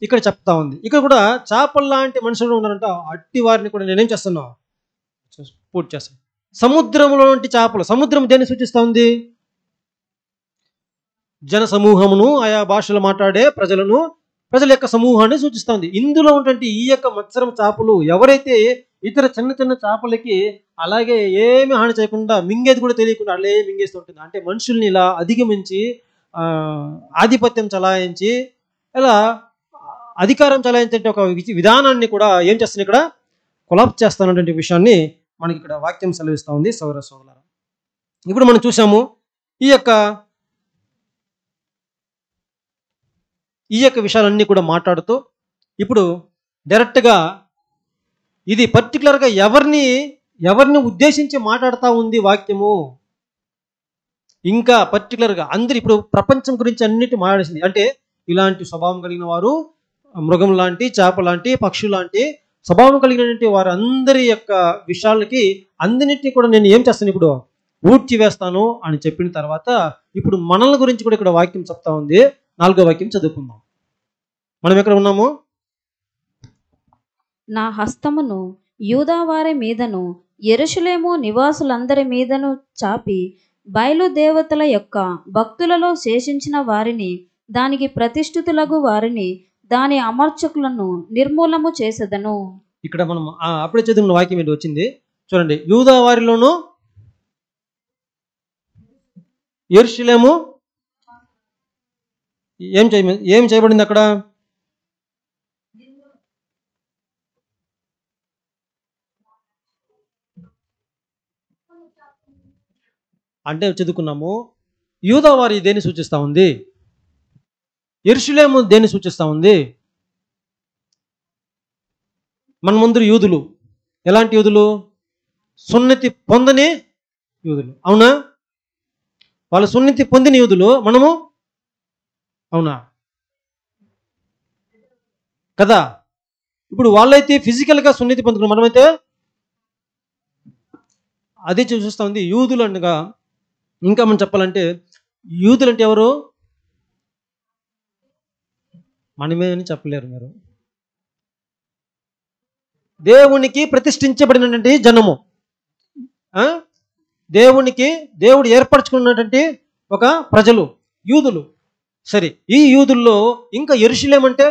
S1: ఇక్కడ చెప్తా ఉంది. ఇక్కడ కూడా చేపలు లాంటి మనుషులు ఉన్నారంట, అట్టి వారిని కూడా నేనేం చేస్తాను, పూర్తి చేస్తాను. సముద్రంలో వంటి చేపలు, సముద్రం దేన్ని సూచిస్తా ఉంది? జన సమూహమును, ఆయా భాషలు మాట్లాడే ప్రజలను ప్రజల యొక్క సమూహాన్ని సూచిస్తుంది. ఇందులో ఉన్నటువంటి ఈ యొక్క మత్స్యరం చేపలు ఎవరైతే ఇతర చిన్న చిన్న చేపలకి అలాగే ఏమి హాని చేయకుండా మింగేది కూడా తెలియకుండా అలా మింగేస్తూ ఉంటుంది. అంటే మనుషుల్ని ఇలా అధిగమించి ఆధిపత్యం చలాయించి ఇలా అధికారం చలాయించే ఒక విధానాన్ని కూడా ఏం చేస్తుంది, ఇక్కడ కొలాప్స్ చేస్తానటువంటి విషయాన్ని మనకి ఇక్కడ వాక్యం సెలవిస్తూ ఉంది. సౌర సోదరులారా, ఇప్పుడు మనం చూసాము ఈ యొక్క విషయాలన్నీ కూడా మాట్లాడుతూ ఇప్పుడు డైరెక్ట్గా ఇది పర్టికులర్గా ఎవరిని ఉద్దేశించి మాట్లాడుతూ ఉంది వాక్యము. ఇంకా పర్టికులర్గా అందరు ఇప్పుడు ప్రపంచం గురించి అన్నిటి మాట్లాడేసింది. అంటే ఇలాంటి స్వభావం కలిగిన వారు, మృగం లాంటి, చేప లాంటి, పక్షులు లాంటి స్వభావం కలిగినటువంటి వారు అందరి యొక్క విషయాలకి అందరినీ కూడా నేను ఏం చేస్తాను, ఇప్పుడు ఊడ్చి వేస్తాను అని చెప్పిన తర్వాత ఇప్పుడు మనల గురించి కూడా ఇక్కడ వాక్యం చెప్తా ఉంది. 4వ వాక్యం చదువుకుందాం. మనం ఎక్కడ ఉన్నాము?
S2: నా హస్తమును యూదావారి మీదను యెరూషలేము నివాసులందరి మీదను చాపి బయలుదేవతల యొక్క భక్తులలో శేషించిన వారిని, దానికి ప్రతిష్ఠితులగు వారిని, దాని అమర్చకులను నిర్మూలము చేసేదను.
S1: ఇక్కడ మనం అప్పుడే చదివిన వాక్యం ఏంటి వచ్చింది చూడండి. యూదావారిలోను యెరూషలేము ఏం చేయబడింది అక్కడ? అంటే చదువుకున్నాము, యూదావారి దేన్ని సూచిస్తూ ఉంది, యెరూషలేము దేన్ని సూచిస్తూ ఉంది. మన ముందు యూదులు ఎలాంటి యూదులు? సున్నతి పొందని యూదులు, అవునా? వాళ్ళు సున్నతి పొందిన యూదులు, మనము అవునా కదా? ఇప్పుడు వాళ్ళైతే ఫిజికల్గా సున్నతి పొందుకున్నాం, మనమైతే అదే చూస్తూ ఉంది. యూదులు అనగా ఇంకా మనం చెప్పాలంటే యూదులు అంటే ఎవరు? మనమే అని చెప్పలేరు మీరు. దేవునికి ప్రతిష్ఠించబడినటువంటి జనము, దేవుడు ఏర్పరచుకున్నటువంటి ఒక ప్రజలు యూదులు. సరే, ఈ యూదుల్లో ఇంకా యెరూషలేం అంటే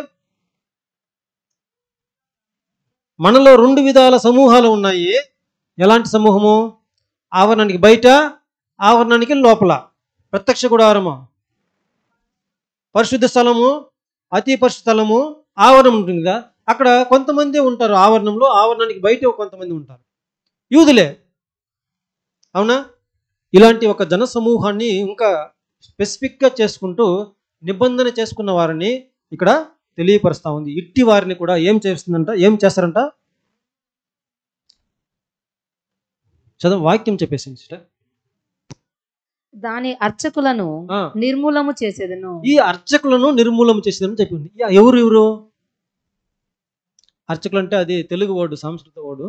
S1: మనలో 2 విధాల సమూహాలు ఉన్నాయి. ఎలాంటి సమూహము? ఆవరణానికి బయట, ఆవరణానికి లోపల. ప్రత్యక్ష గుడారము, పరిశుద్ధ స్థలము, అతి పరిశుద్ధ స్థలము, ఆవరణం ఉంటుంది కదా. అక్కడ కొంతమంది ఉంటారు ఆవరణంలో, ఆవరణానికి బయట కొంతమంది ఉంటారు, యూదులే, అవునా? ఇలాంటి ఒక జన సమూహాన్ని ఇంకా స్పెసిఫిక్గా చేసుకుంటూ నిబంధన చేసుకున్న వారిని ఇక్కడ తెలియపరుస్తూ ఉంది. ఇట్టి వారిని కూడా ఏం చేస్తారంట? చదువు, వాక్యం చెప్పేసింది సిస్టర్.
S3: దాని అర్చకులను నిర్మూలము చేసేదను. ఈ
S1: అర్చకులను నిర్మూలము చేసేదని చెప్పింది. ఎవరు అర్చకులు అంటే అది తెలుగు వర్డు, సంస్కృత వర్డు.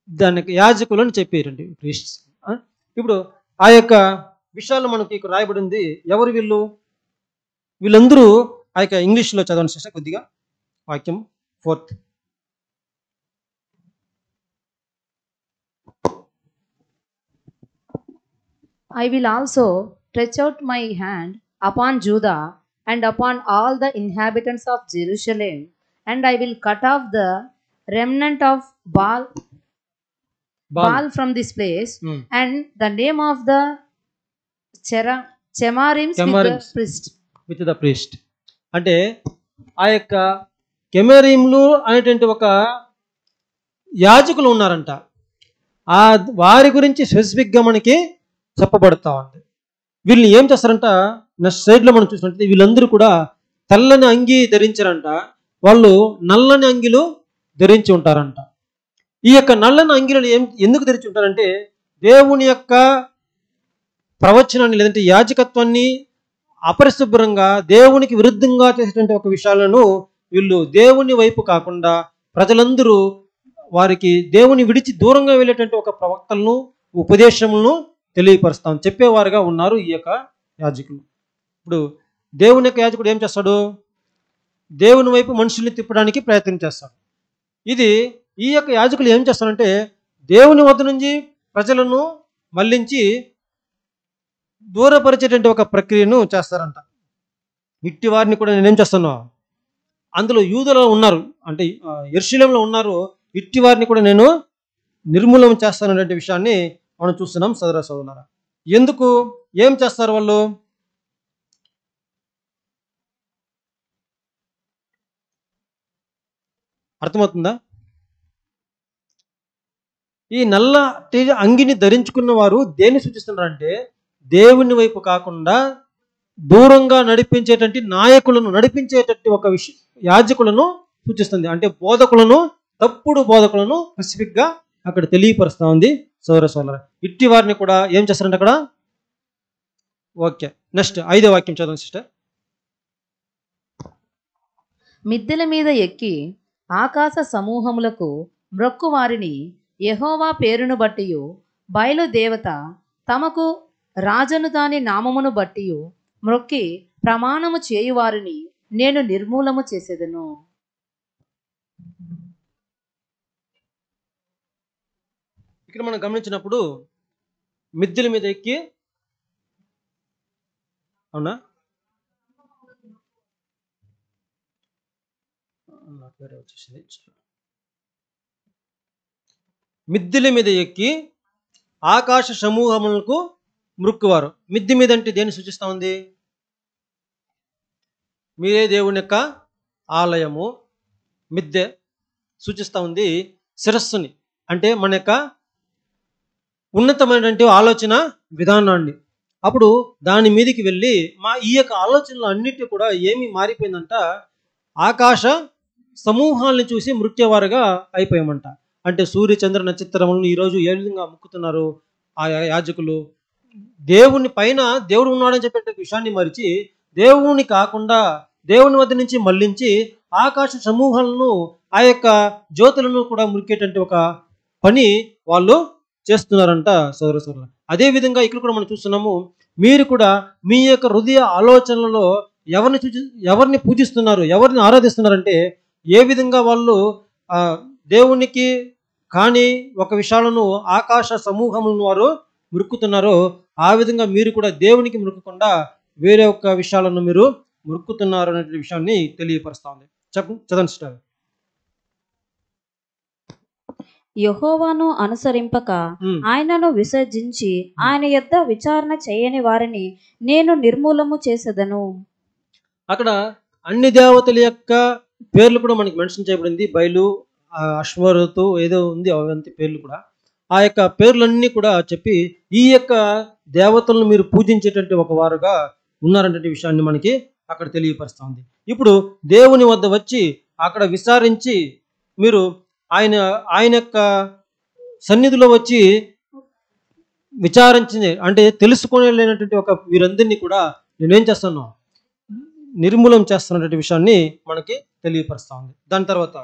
S1: దానికి యాజకులు అని చెప్పారండి, ప్రీస్ట్స్. ఇప్పుడు ఆ యొక్క విషయాలు మనకి ఇక్కడ రాయబడి ఉంది. ఎవరు వీళ్ళందరూ ఆ యొక్క ఇంగ్లీష్లో చదవండి సిస్టర్ కొద్దిగా. వాక్యం 4th.
S3: I will also stretch out my hand upon Judah and upon all the inhabitants of Jerusalem, and I will cut off the remnant of Baal from this place, and the name of the Chemarims
S1: with the priest. అంటే ఆ యొక్క కెమెరీంలు అనేటువంటి ఒక యాజకులు ఉన్నారంట. వారి గురించి స్పెసిఫిక్గా మనకి చెప్పబడతా ఉంది. వీళ్ళని ఏం చేస్తారంట? నెక్స్ట్ సైడ్లో మనం చూసినట్టు వీళ్ళందరూ కూడా తెల్లని అంగి ధరించారంట, వాళ్ళు నల్లని అంగిలు ధరించి ఉంటారంట. ఈ యొక్క నల్లని అంగిలను ఎందుకు ధరించి ఉంటారంటే దేవుని యొక్క ప్రవచనాన్ని లేదంటే యాజకత్వాన్ని అపరిశుభ్రంగా దేవునికి విరుద్ధంగా చేసేటువంటి ఒక విషయాలను వీళ్ళు దేవుని వైపు కాకుండా ప్రజలందరూ వారికి దేవుని విడిచి దూరంగా వెళ్ళేటువంటి ఒక ప్రవక్తలను, ఉపదేశములను తెలియపరుస్తాం చెప్పేవారుగా ఉన్నారు ఈ యొక్క యాజకులు. ఇప్పుడు దేవుని యొక్క యాజకుడు ఏం చేస్తాడు? దేవుని వైపు మనుషుల్ని తిప్పడానికి ప్రయత్నం చేస్తాడు. ఈ యొక్క యాజకులు ఏం చేస్తారంటే దేవుని వద్ద నుంచి ప్రజలను మళ్లించి దూరపరిచేటువంటి ఒక ప్రక్రియను చేస్తారంట. ఇట్టి వారిని కూడా నేనేం చేస్తాను, అందులో యూదులు ఉన్నారు, అంటే యెరూషలేములో ఉన్నారు, ఇట్టి వారిని కూడా నేను నిర్మూలన చేస్తాననే విషయాన్ని మనం చూస్తున్నాం సోదరులారా. ఎందుకు, ఏం చేస్తారు వాళ్ళు? అర్థమవుతుందా? ఈ నల్ల అంగిని ధరించుకున్న వారు దేన్ని సూచిస్తున్నారంటే దేవుని వైపు కాకుండా దూరంగా నడిపించేటువంటి నాయకులను, నడిపించేటటువంటి ఒక యాజకులను సూచిస్తుంది. అంటే బోధకులను, తప్పుడు బోధకులను స్పెసిఫిక్గా అక్కడ తెలియపరుస్తూ ఉంది సోదరులారా. ఇట్టి వారిని కూడా ఏం చేస్తారంటే అక్కడ. ఓకే, నెక్స్ట్ 5వ వాక్యం చదవండి సిస్టర్.
S3: మిద్దెల మీద ఎక్కి ఆకాశ సమూహములకు మ్రొక్కు వారిని యెహోవా పేరును బట్టియు బయలుదేవత తమకు రాజను దాని నామమును బట్టియు మ్రొక్కి ప్రమాణము చేయువారిని నేను నిర్మూలము చేసేదను.
S1: ఇక్కడ మనం గమనించినప్పుడు మిద్దెల మీద ఎక్కి, అవునా, మిద్దెల మీద ఎక్కి ఆకాశ సమూహములకు మ్రొక్కువారు. మిద్దె మీద అంటే దేన్ని సూచిస్తూ ఉంది? మీరే దేవుని యొక్క ఆలయము. మిద్దె సూచిస్తూ ఉంది శిరస్సుని, అంటే మన యొక్క ఉన్నతమైనటువంటి ఆలోచన విధానాన్ని. అప్పుడు దాని మీదకి వెళ్ళి ఈ యొక్క ఆలోచనలు అన్నిటి కూడా ఏమి మారిపోయిందంట, ఆకాశ సమూహాలను చూసి మృత్యవారుగా అయిపోయామంట. అంటే సూర్య చంద్ర నక్షత్రములను ఈరోజు ఏ విధంగా ముక్కుతున్నారు ఆ యాజకులు, దేవుని పైన దేవుడు ఉన్నాడని చెప్పే విషయాన్ని మరిచి దేవుని కాకుండా దేవుని వద్ద నుంచి మళ్లించి ఆకాశ సమూహాలను, ఆ యొక్క జ్యోతులను కూడా మురికేటువంటి ఒక పని వాళ్ళు చేస్తున్నారంట సోదరులు. అదే విధంగా ఇక్కడ కూడా మనం చూస్తున్నాము, మీరు కూడా మీ యొక్క హృదయ ఆలోచనలలో ఎవరిని పూజిస్తున్నారు, ఎవరిని ఆరాధిస్తున్నారంటే ఏ విధంగా వాళ్ళు దేవునికి కానీ ఒక విషయాలను ఆకాశ సమూహములను వారు మురుక్కుతున్నారో ఆ విధంగా మీరు కూడా దేవునికి మురుక్కకుండా వేరే ఒక విషయాలను మీరు మురుక్కుతున్నారు అనే విషయాన్ని తెలియపరుస్తా ఉంది. చదవండి సిస్టర్.
S2: యెహోవాను అనుసరింపక ఆయనను విసర్జించి ఆయన యొద్ద విచారణ చేయని వారిని నేను నిర్మూలము చేసేదను.
S1: అక్కడ అన్ని దేవతల యొక్క పేర్లు కూడా మనకి మెన్షన్ చేయబడింది. బయలు, అశ్వరతు ఏదో ఉంది, అవంతి పేర్లు కూడా. ఆ యొక్క పేర్లన్నీ కూడా చెప్పి ఈ యొక్క దేవతలను మీరు పూజించేటువంటి ఒక వారుగా ఉన్నారనే విషయాన్ని మనకి అక్కడ తెలియపరుస్తూ ఉంది. ఇప్పుడు దేవుని వద్ద వచ్చి అక్కడ విచారించి మీరు ఆయన యొక్క సన్నిధిలో వచ్చి విచారించింది అంటే తెలుసుకోలేనటువంటి ఒక వీరందరినీ కూడా నేనేం చేస్తాను, నిర్మూలం చేస్తున్నటువంటి విషయాన్ని మనకి తెలియపరుస్తా ఉంది. దాని తర్వాత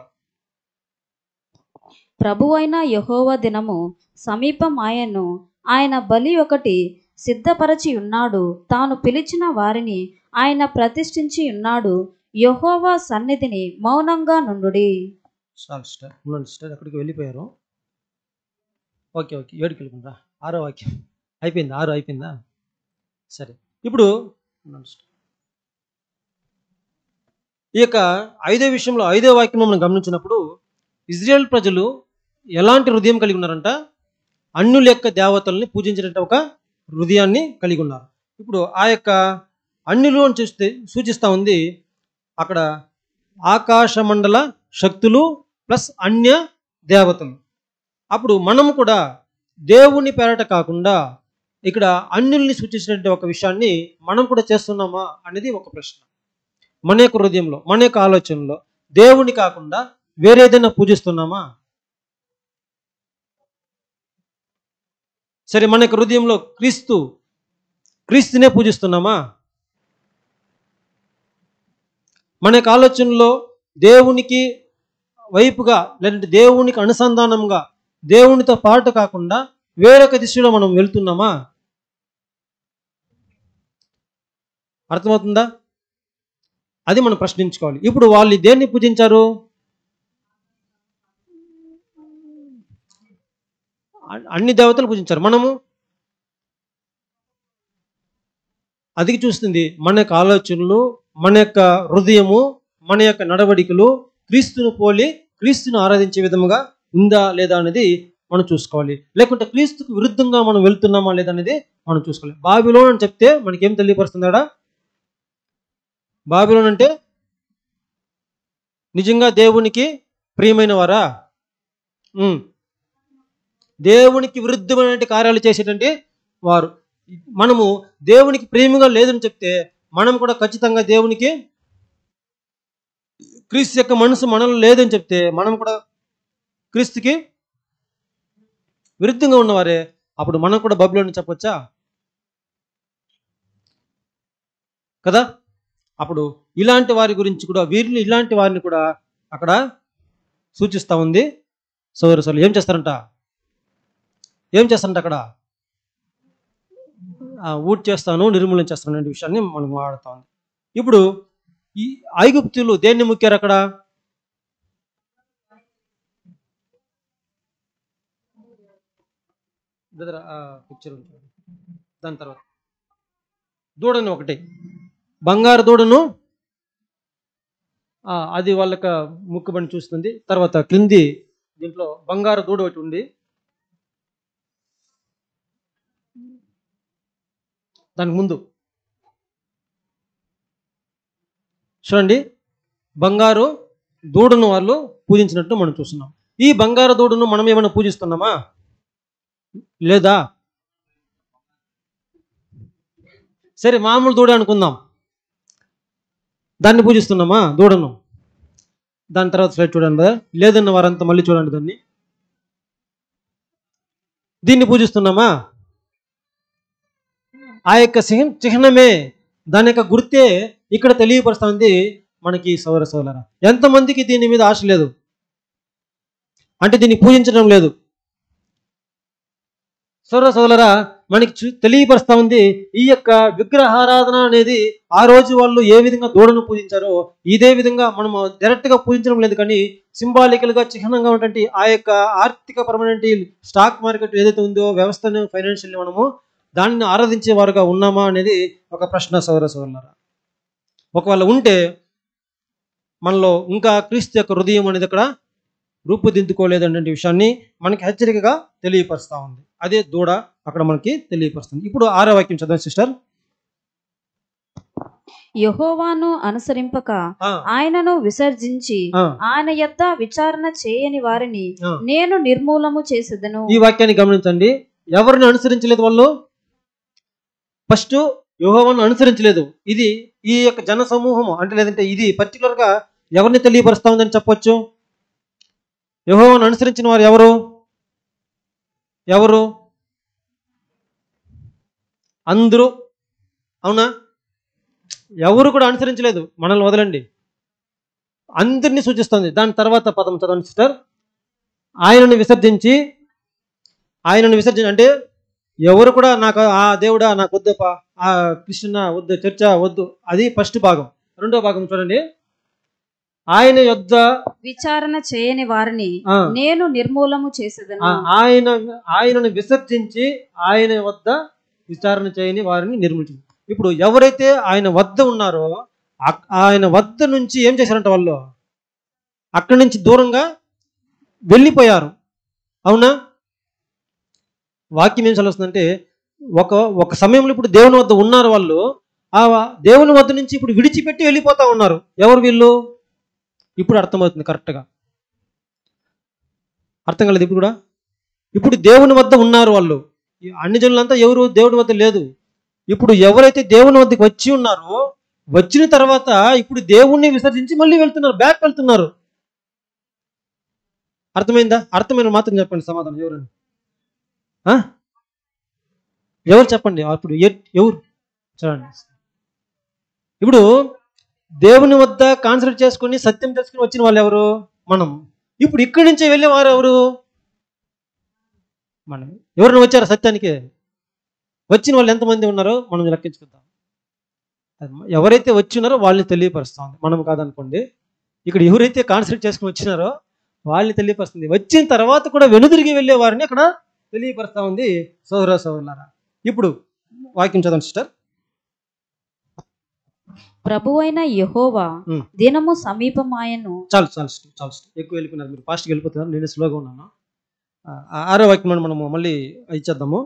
S2: ప్రభువైన యెహోవా దినము సమీపం ఆయను, ఆయన బలి ఒకటి సిద్ధపరచి ఉన్నాడు, తాను పిలిచిన వారిని ఆయన ప్రతిష్ఠించి ఉన్నాడు, యెహోవా సన్నిధిని మౌనంగా నుండుడి.
S1: చాలు సిస్టర్, ఉన్నాను సిస్టర్, అక్కడికి వెళ్ళిపోయారు. ఓకే 7కి వెళ్ళిపోయిందా? 6వ వాక్యం అయిపోయిందా? 6 అయిపోయిందా? సరే, ఇప్పుడు ఈ యొక్క 5వ విషయంలో 5వ వాక్యం మనం గమనించినప్పుడు ఇజ్రాయేల్ ప్రజలు ఎలాంటి హృదయం కలిగి ఉన్నారంట, అన్యుల యొక్క దేవతల్ని పూజించినట్టు ఒక హృదయాన్ని కలిగి ఉన్నారు. ఇప్పుడు ఆ యొక్క అన్యులు అని చూస్తే సూచిస్తూ ఉంది అక్కడ ఆకాశ మండల శక్తులు ప్లస్ అన్య దేవతలు. అప్పుడు మనము కూడా దేవుని పేరట కాకుండా ఇక్కడ అన్యుల్ని సూచించినటువంటి ఒక విషయాన్ని మనం కూడా చేస్తున్నామా అనేది ఒక ప్రశ్న. మన యొక్క హృదయంలో, మన యొక్క ఆలోచనలో దేవుని కాకుండా వేరేదైనా పూజిస్తున్నామా? సరే, మన యొక్క హృదయంలో క్రీస్తునే పూజిస్తున్నామా? మన యొక్క ఆలోచనలో దేవునికి వైపుగా లేదంటే దేవునికి అనుసంధానంగా దేవునితో పాటు కాకుండా వేరొక దిశలో మనం వెళ్తున్నామా? అర్థమవుతుందా? అది మనం ప్రశ్నించుకోవాలి. ఇప్పుడు వాళ్ళు దేన్ని పూజించారు? అన్ని దేవతలు పూజించారు. మనము అది చూస్తుంది మన యొక్క ఆలోచనలు, మన యొక్క హృదయము, మన యొక్క నడవడికలు క్రీస్తును పోలి క్రీస్తును ఆరాధించే విధముగా ఉందా లేదా అనేది మనం చూసుకోవాలి. లేకుంటే క్రీస్తుకు విరుద్ధంగా మనం వెళ్తున్నామా లేదా అనేది మనం చూసుకోవాలి. బాబిలోన్ అని చెప్తే మనకేం తెలియపరుస్తుందా? బాబిలోన్ అంటే నిజంగా దేవునికి ప్రియమైన వారా? దేవునికి విరుద్ధమైన కార్యాలు చేసేటంటే వారు. మనము దేవునికి ప్రేమగా లేదని చెప్తే మనం కూడా ఖచ్చితంగా దేవునికి, క్రీస్తు యొక్క మనసు మనలో లేదని చెప్తే మనం కూడా క్రీస్తుకి విరుద్ధంగా ఉన్నవారే. అప్పుడు మనం కూడా బబిలోని చెప్పొచ్చా కదా? అప్పుడు ఇలాంటి వారి గురించి కూడా, వీరిని ఇలాంటి వారిని కూడా అక్కడ సూచిస్తూ ఉంది. సోదరులు ఏం చేస్తారంట అక్కడ? ఊట్ చేస్తాను, నిర్మూలన చేస్తాను అనే విషయాన్ని మనం మాట్లాడుతూ ఉంది. ఇప్పుడు ఈ ఐగుప్తులు దేన్ని ముక్కారు అక్కడ? పిక్చర్ దాని తర్వాత దూడని ఒకటి, బంగారు దూడను, అది వాళ్ళకి ముక్కుబడి చూస్తుంది. తర్వాత క్రింది దీంట్లో బంగారు దూడ ఒకటి ఉంది. దానికి ముందు చూడండి, బంగారు దూడను వాళ్ళు పూజించినట్టు మనం చూస్తున్నాం. ఈ బంగారు దూడను మనం ఏమైనా పూజిస్తున్నామా లేదా? సరే, మామూలు దూడ అనుకుందాం, దాన్ని పూజిస్తున్నామా దూడను? దాని తర్వాత స్లైడ్ చూడండి కదా, లేదన్న వారంతా మళ్ళీ చూడండి. దీన్ని పూజిస్తున్నామా? ఆ యొక్క చిహ్నమే, దాని యొక్క గుర్తే ఇక్కడ తెలియపరుస్తుంది మనకి. సోదర ఎంతమందికి దీని మీద ఆశ లేదు, అంటే దీన్ని పూజించడం లేదు? సోదరా మనకి తెలియపరుస్తా ఉంది ఈ యొక్క విగ్రహారాధన అనేది ఆ రోజు వాళ్ళు ఏ విధంగా దూడను పూజించారో ఇదే విధంగా మనం డైరెక్ట్ గా పూజించడం లేదు, కానీ సింబాలికల్ గా చిహ్నంగా ఉన్నటువంటి ఆ యొక్క ఆర్థిక పరమైనటువంటి స్టాక్ మార్కెట్ ఏదైతే ఉందో వ్యవస్థను, ఫైనాన్షియల్ మనము దానిని ఆరాధించే వారుగా ఉన్నామా అనేది ఒక ప్రశ్న. సోదరులారా, ఒకవేళ ఉంటే మనలో ఇంకా క్రీస్తు యొక్క హృదయం అనేది అక్కడ రూపుదిద్దుకోలేదనే విషయాన్ని మనకి హెచ్చరికగా తెలియపరుస్తా ఉంది. అదే దూడ అక్కడ మనకి తెలియపరుస్తుంది. ఇప్పుడు 6వ వాక్యం చదవండి సిస్టర్.
S2: యెహోవాను అనుసరింపక ఆయనను విసర్జించి ఆయన యొద్ద విచారణ చేయని వారిని నేను నిర్మూలము చేసేదను.
S1: ఈ వాక్యాన్ని గమనించండి. ఎవరిని అనుసరించలేదు వాళ్ళు? ఫస్ట్ యెహోవాను అనుసరించలేదు. ఇది ఈ యొక్క జన సమూహము అంటే, లేదంటే ఇది పర్టికులర్ గా ఎవరిని తెలియపరుస్తా ఉందని చెప్పొచ్చు? యెహోవాను అనుసరించిన వారు ఎవరు? అందరూ. అవునా? ఎవరు కూడా అనుసరించలేదు. మనల్ని వదలండి, అందరినీ సూచిస్తుంది. దాని తర్వాత పదం చదవండి సిస్టర్. ఆయనను విసర్జించి అంటే ఎవరు కూడా నాకు ఆ దేవుడా నాకు వద్దపా, ఆ క్రిస్టియన్ వద్దు, చర్చ వద్దు, అది ఫస్ట్ భాగం. రెండో భాగం చూడండి. ఆయన యొద్ద
S2: విచారణ చేయని వారిని నేను నిర్మూలము చేసేదను.
S1: ఆయనను విసర్జించి ఆయన వద్ద విచారణ చేయని వారిని నిర్మూలించు. ఇప్పుడు ఎవరైతే ఆయన వద్ద ఉన్నారో ఆయన వద్ద నుంచి ఏం చేశారంట? వాళ్ళు అక్కడి నుంచి దూరంగా వెళ్ళిపోయారు. అవునా? వాక్యం ఏం చదువుతుందంటే ఒక సమయంలో ఇప్పుడు దేవుని వద్ద ఉన్నారు వాళ్ళు, ఆ దేవుని వద్ద నుంచి ఇప్పుడు విడిచిపెట్టి వెళ్ళిపోతా ఉన్నారు. ఎవరు వీళ్ళు? ఇప్పుడు అర్థమవుతుంది కరెక్ట్గా. అర్థం కాలేదు ఇప్పుడు కూడా. ఇప్పుడు దేవుని వద్ద ఉన్నారు వాళ్ళు. అన్ని జనులంతా ఎవరు దేవుని వద్ద లేదు. ఇప్పుడు ఎవరైతే దేవుని వద్దకు వచ్చి ఉన్నారో వచ్చిన తర్వాత ఇప్పుడు దేవుణ్ణి విసర్జించి మళ్ళీ వెళ్తున్నారు, బ్యాక్ వెళ్తున్నారు. అర్థమైందా? అర్థమైన మాత్రం చెప్పండి సమాధానం. ఎవరండి? ఎవరు చెప్పండి. అప్పుడు ఎవరు చూడండి. ఇప్పుడు దేవుని వద్ద కాన్సన్ట్రేట్ చేసుకుని సత్యం తెలుసుకుని వచ్చిన వాళ్ళు ఎవరు? మనం. ఇప్పుడు ఇక్కడి నుంచి వెళ్ళేవారు ఎవరు? మనం. ఎవరైనా వచ్చారా సత్యానికి? వచ్చిన వాళ్ళు ఎంతమంది ఉన్నారో మనం లెక్కించుకుందాం. ఎవరైతే వచ్చి ఉన్నారో వాళ్ళని తెలియపరుస్తాం, మనం కాదనుకోండి. ఇక్కడ ఎవరైతే కాన్సన్ట్రేట్ చేసుకుని వచ్చినారో వాళ్ళని తెలియపరుస్తుంది. వచ్చిన తర్వాత కూడా వెనుదిరిగి వెళ్ళే వారిని అక్కడ తెలియపరుస్తా ఉంది. సోదరులారా, ఇప్పుడు వాక్యం చదవండి సిస్టర్.
S2: ప్రభువైన యెహోవా
S1: ఉమ్.
S2: దినము సమీపమాయను.
S1: చాలు చాలు చాలు ఎక్కువ వెళ్ళిపోయినారు, మీరు ఫాస్ట్గా వెళ్ళిపోతున్నారు, నేను స్లోగా ఉన్నాను. ఆరో వాక్యం మనము మళ్ళీ ఇచ్చేద్దాము.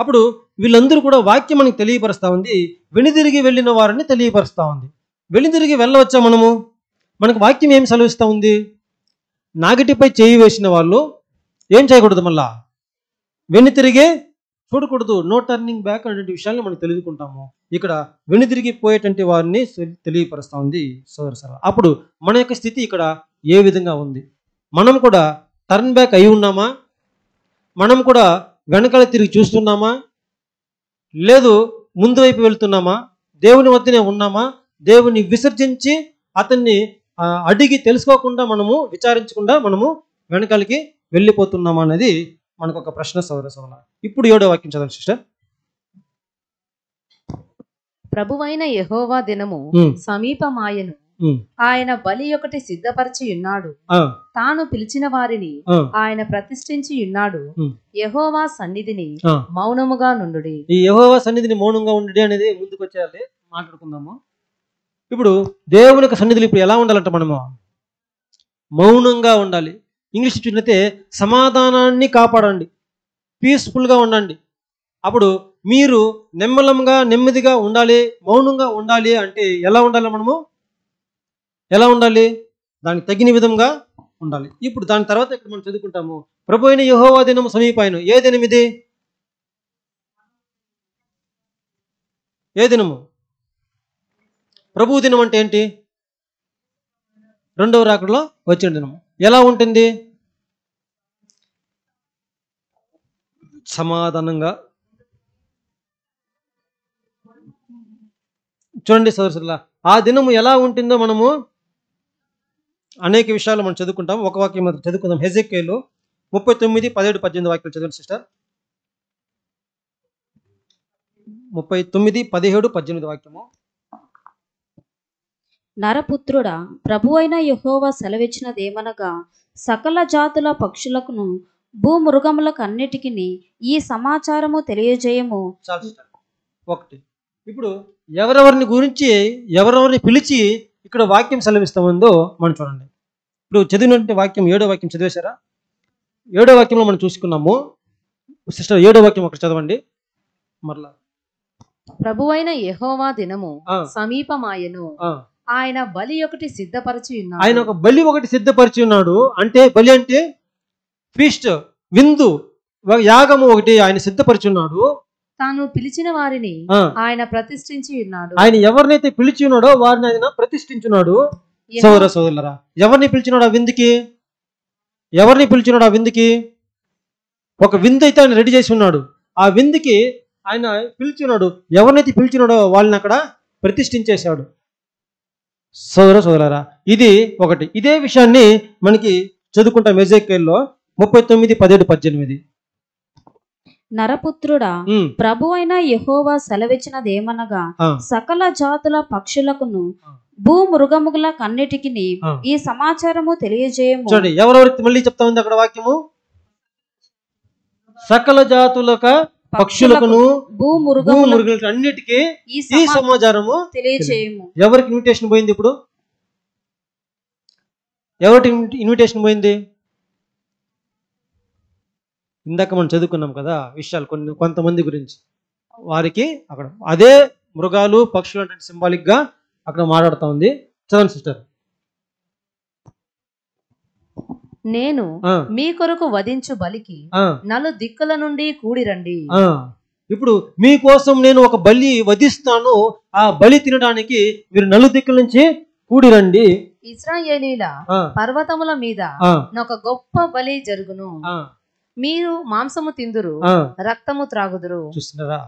S1: అప్పుడు వీళ్ళందరూ కూడా వాక్యం మనకి తెలియపరుస్తూ ఉంది, వెనుదిరిగి వెళ్ళిన వారిని తెలియపరుస్తూ ఉంది. వెనుదిరిగి వెళ్ళవచ్చా మనము? మనకు వాక్యం ఏం సెలవిస్తూ ఉంది? నాగటిపై చేయి వేసిన వాళ్ళు ఏం చేయకూడదు, మళ్ళా వెనుతిరిగే చూడకూడదు, నో టర్నింగ్ బ్యాక్ అనేటువంటి విషయాన్ని మనం తెలుసుకుంటాము. ఇక్కడ వెనుదిరిగిపోయేటువంటి వారిని తెలియపరుస్తూ ఉంది సోదర సర. అప్పుడు మన యొక్క స్థితి ఇక్కడ ఏ విధంగా ఉంది? మనం కూడా టర్న్ బ్యాక్ అయి ఉన్నామా? మనం కూడా వెనకాల తిరిగి చూస్తున్నామా? లేదు ముందు వైపు వెళ్తున్నామా? దేవుని వద్దనే ఉన్నామా? దేవుని విసర్జించి అతన్ని అడిగి తెలుసుకోకుండా మనము విచారించకుండా మనము వెనకాలకి వెళ్ళిపోతున్నామా అనేది మనకు ఒక ప్రశ్న సోదర సోదర. ఇప్పుడు 7వ వాక్యం చదవండి సిస్టర్.
S3: ప్రభువైన యెహోవా దినము సమీపమాయను, ఆయన బలి ఒకటి సిద్ధపరిచి ఉన్నాడు, తాను పిలిచిన వారిని ఆయన ప్రతిష్ఠించి ఉన్నాడు. యెహోవా సన్నిధిని మౌనముగా నుండుడి.
S1: ఈ యెహోవా సన్నిధిని మౌనంగా ఉండుడి అనేది ముందుకు వచ్చేయాలి, మాట్లాడుకుందాము. ఇప్పుడు దేవుని యొక్క సన్నిధిలో ఇప్పుడు ఎలా ఉండాలంట? మనము మౌనంగా ఉండాలి. ఇంగ్లీష్ చూసినట్లయితే సమాధానాన్ని కాపాడండి, పీస్ఫుల్గా ఉండండి. అప్పుడు మీరు నెమ్మదిగా ఉండాలి, మౌనంగా ఉండాలి అంటే ఎలా ఉండాలి? మనము ఎలా ఉండాలి? దానికి తగిన విధంగా ఉండాలి. ఇప్పుడు దాని తర్వాత ఇక్కడ మనం చదువుకుంటాము, ప్రభు అయిన యెహోవా దినము సమీపాయను. ఏ దినం ఇది? ఏ దినము? ప్రభు దినం అంటే ఏంటి? రెండవ రాకడలో వచ్చే దినము. ఎలా ఉంటుంది? సమాధానంగా. చూడండి సోదరులా, ఆ దినము ఎలా ఉంటుందో మనము అనేక విషయాలు మనం చదువుకుంటాం. ఒక వాక్యం మాత్రం చదువుకుందాం. హెజెకియేలు 39, 17, 18 వాక్యాలు చదవండి సిస్టర్. 39, 17, 18 వాక్యము.
S2: నరపుత్రుడా, ప్రభువైన యెహోవా సెలవిచ్చినదేమనగా, సకల జాతుల పక్షులకును భూమృగములకు అన్నిటికిని ఈ సమాచారము తెలియజేయము.
S1: చాలు సిస్టర్. ఒకటి, ఇప్పుడు ఎవరెవరిని గురించి ఎవరెవరిని పిలిచి ఇక్కడ వాక్యం సెలవిస్తామందో మనం చూడండి. ఇప్పుడు చదివినటువంటి వాక్యం 7వ వాక్యం చదివేశారా? 7వ వాక్యంలో మనం చూసుకున్నాము. సిస్టర్ 7వ వాక్యం ఒకటి చదవండి మరలా.
S3: ప్రభువైన యెహోవా దినము సమీపమాయను, ఆయన బలి ఒకటి సిద్ధపరిచి ఉన్నాడు.
S1: ఆయన ఒక బలి ఒకటి సిద్ధపరిచి ఉన్నాడు. అంటే బలి అంటే ఫీస్ట్, విందు, యాగము ఒకటి ఆయన సిద్ధపరిచి ఉన్నాడు.
S3: తాను పిలిచిన వారిని ఆయన ప్రతిష్ఠించి ఉన్నాడు.
S1: ఆయన ఎవరినైతే పిలిచి ఉన్నాడో వారిని ఆయన ప్రతిష్ఠించున్నాడు. సోదర సోదరులరా, ఎవరిని పిలిచినాడు ఆ విందుకి? ఎవరిని పిలిచినాడు ఆ విందుకి? ఒక విందు అయితే ఆయన రెడీ చేసి ఉన్నాడు. ఆ విందుకి ఆయన పిలిచినాడు. ఎవరినైతే పిలిచినాడో వాళ్ళని అక్కడ ప్రతిష్ఠించేశాడు. సోదర సోదరులరా, ఇది ఒకటి. ఇదే విషయాన్ని మనకి చదువుకుంటాం హెజెకియేలులో 39, 17, 18.
S2: నరపుత్రుడా, ప్రభువైన యెహోవా సెలవిచ్చినదేమనగా, సకల జాతుల పక్షులకును భూమృగములకు అన్నిటికిని ఈ సమాచారము తెలియజేయము.
S1: చూడండి, ఎవరెవరికి మళ్ళీ చెప్తా ఉంది అక్కడ వాక్యము? సకల జాతులక పక్షులకును భూమృగములకు అన్నిటికీ ఈ సమాచారము
S2: తెలియజేయము.
S1: ఎవరికి ఇన్విటేషన్ పోయింది? ఇప్పుడు ఎవరికి ఇన్విటేషన్ పోయింది? ఇందాక మనం చదువుకున్నాం కదా విషయాలు, కొంతమంది గురించి. వారికి అక్కడ అదే మృగాలు పక్షులు అంటే సింబాలిక్ గా అక్కడ మాట్లాడుతూ ఉంది. చదవండి సిస్టర్.
S3: నేను మీ కొరకు వధించు బలికి నలు దిక్కుల నుండి కూడి రండి.
S1: ఇప్పుడు మీకోసం నేను ఒక బలి వధిస్తాను, ఆ బలి తినడానికి మీరు నలు దిక్కుల నుంచి కూడి రండి.
S3: ఇశ్రాయేలీల పర్వతముల మీద ఒక గొప్ప బలి జరుగును. మీరు మాంసము తిందురు, రక్తము త్రాగుదురు.
S1: చూస్తున్నారా?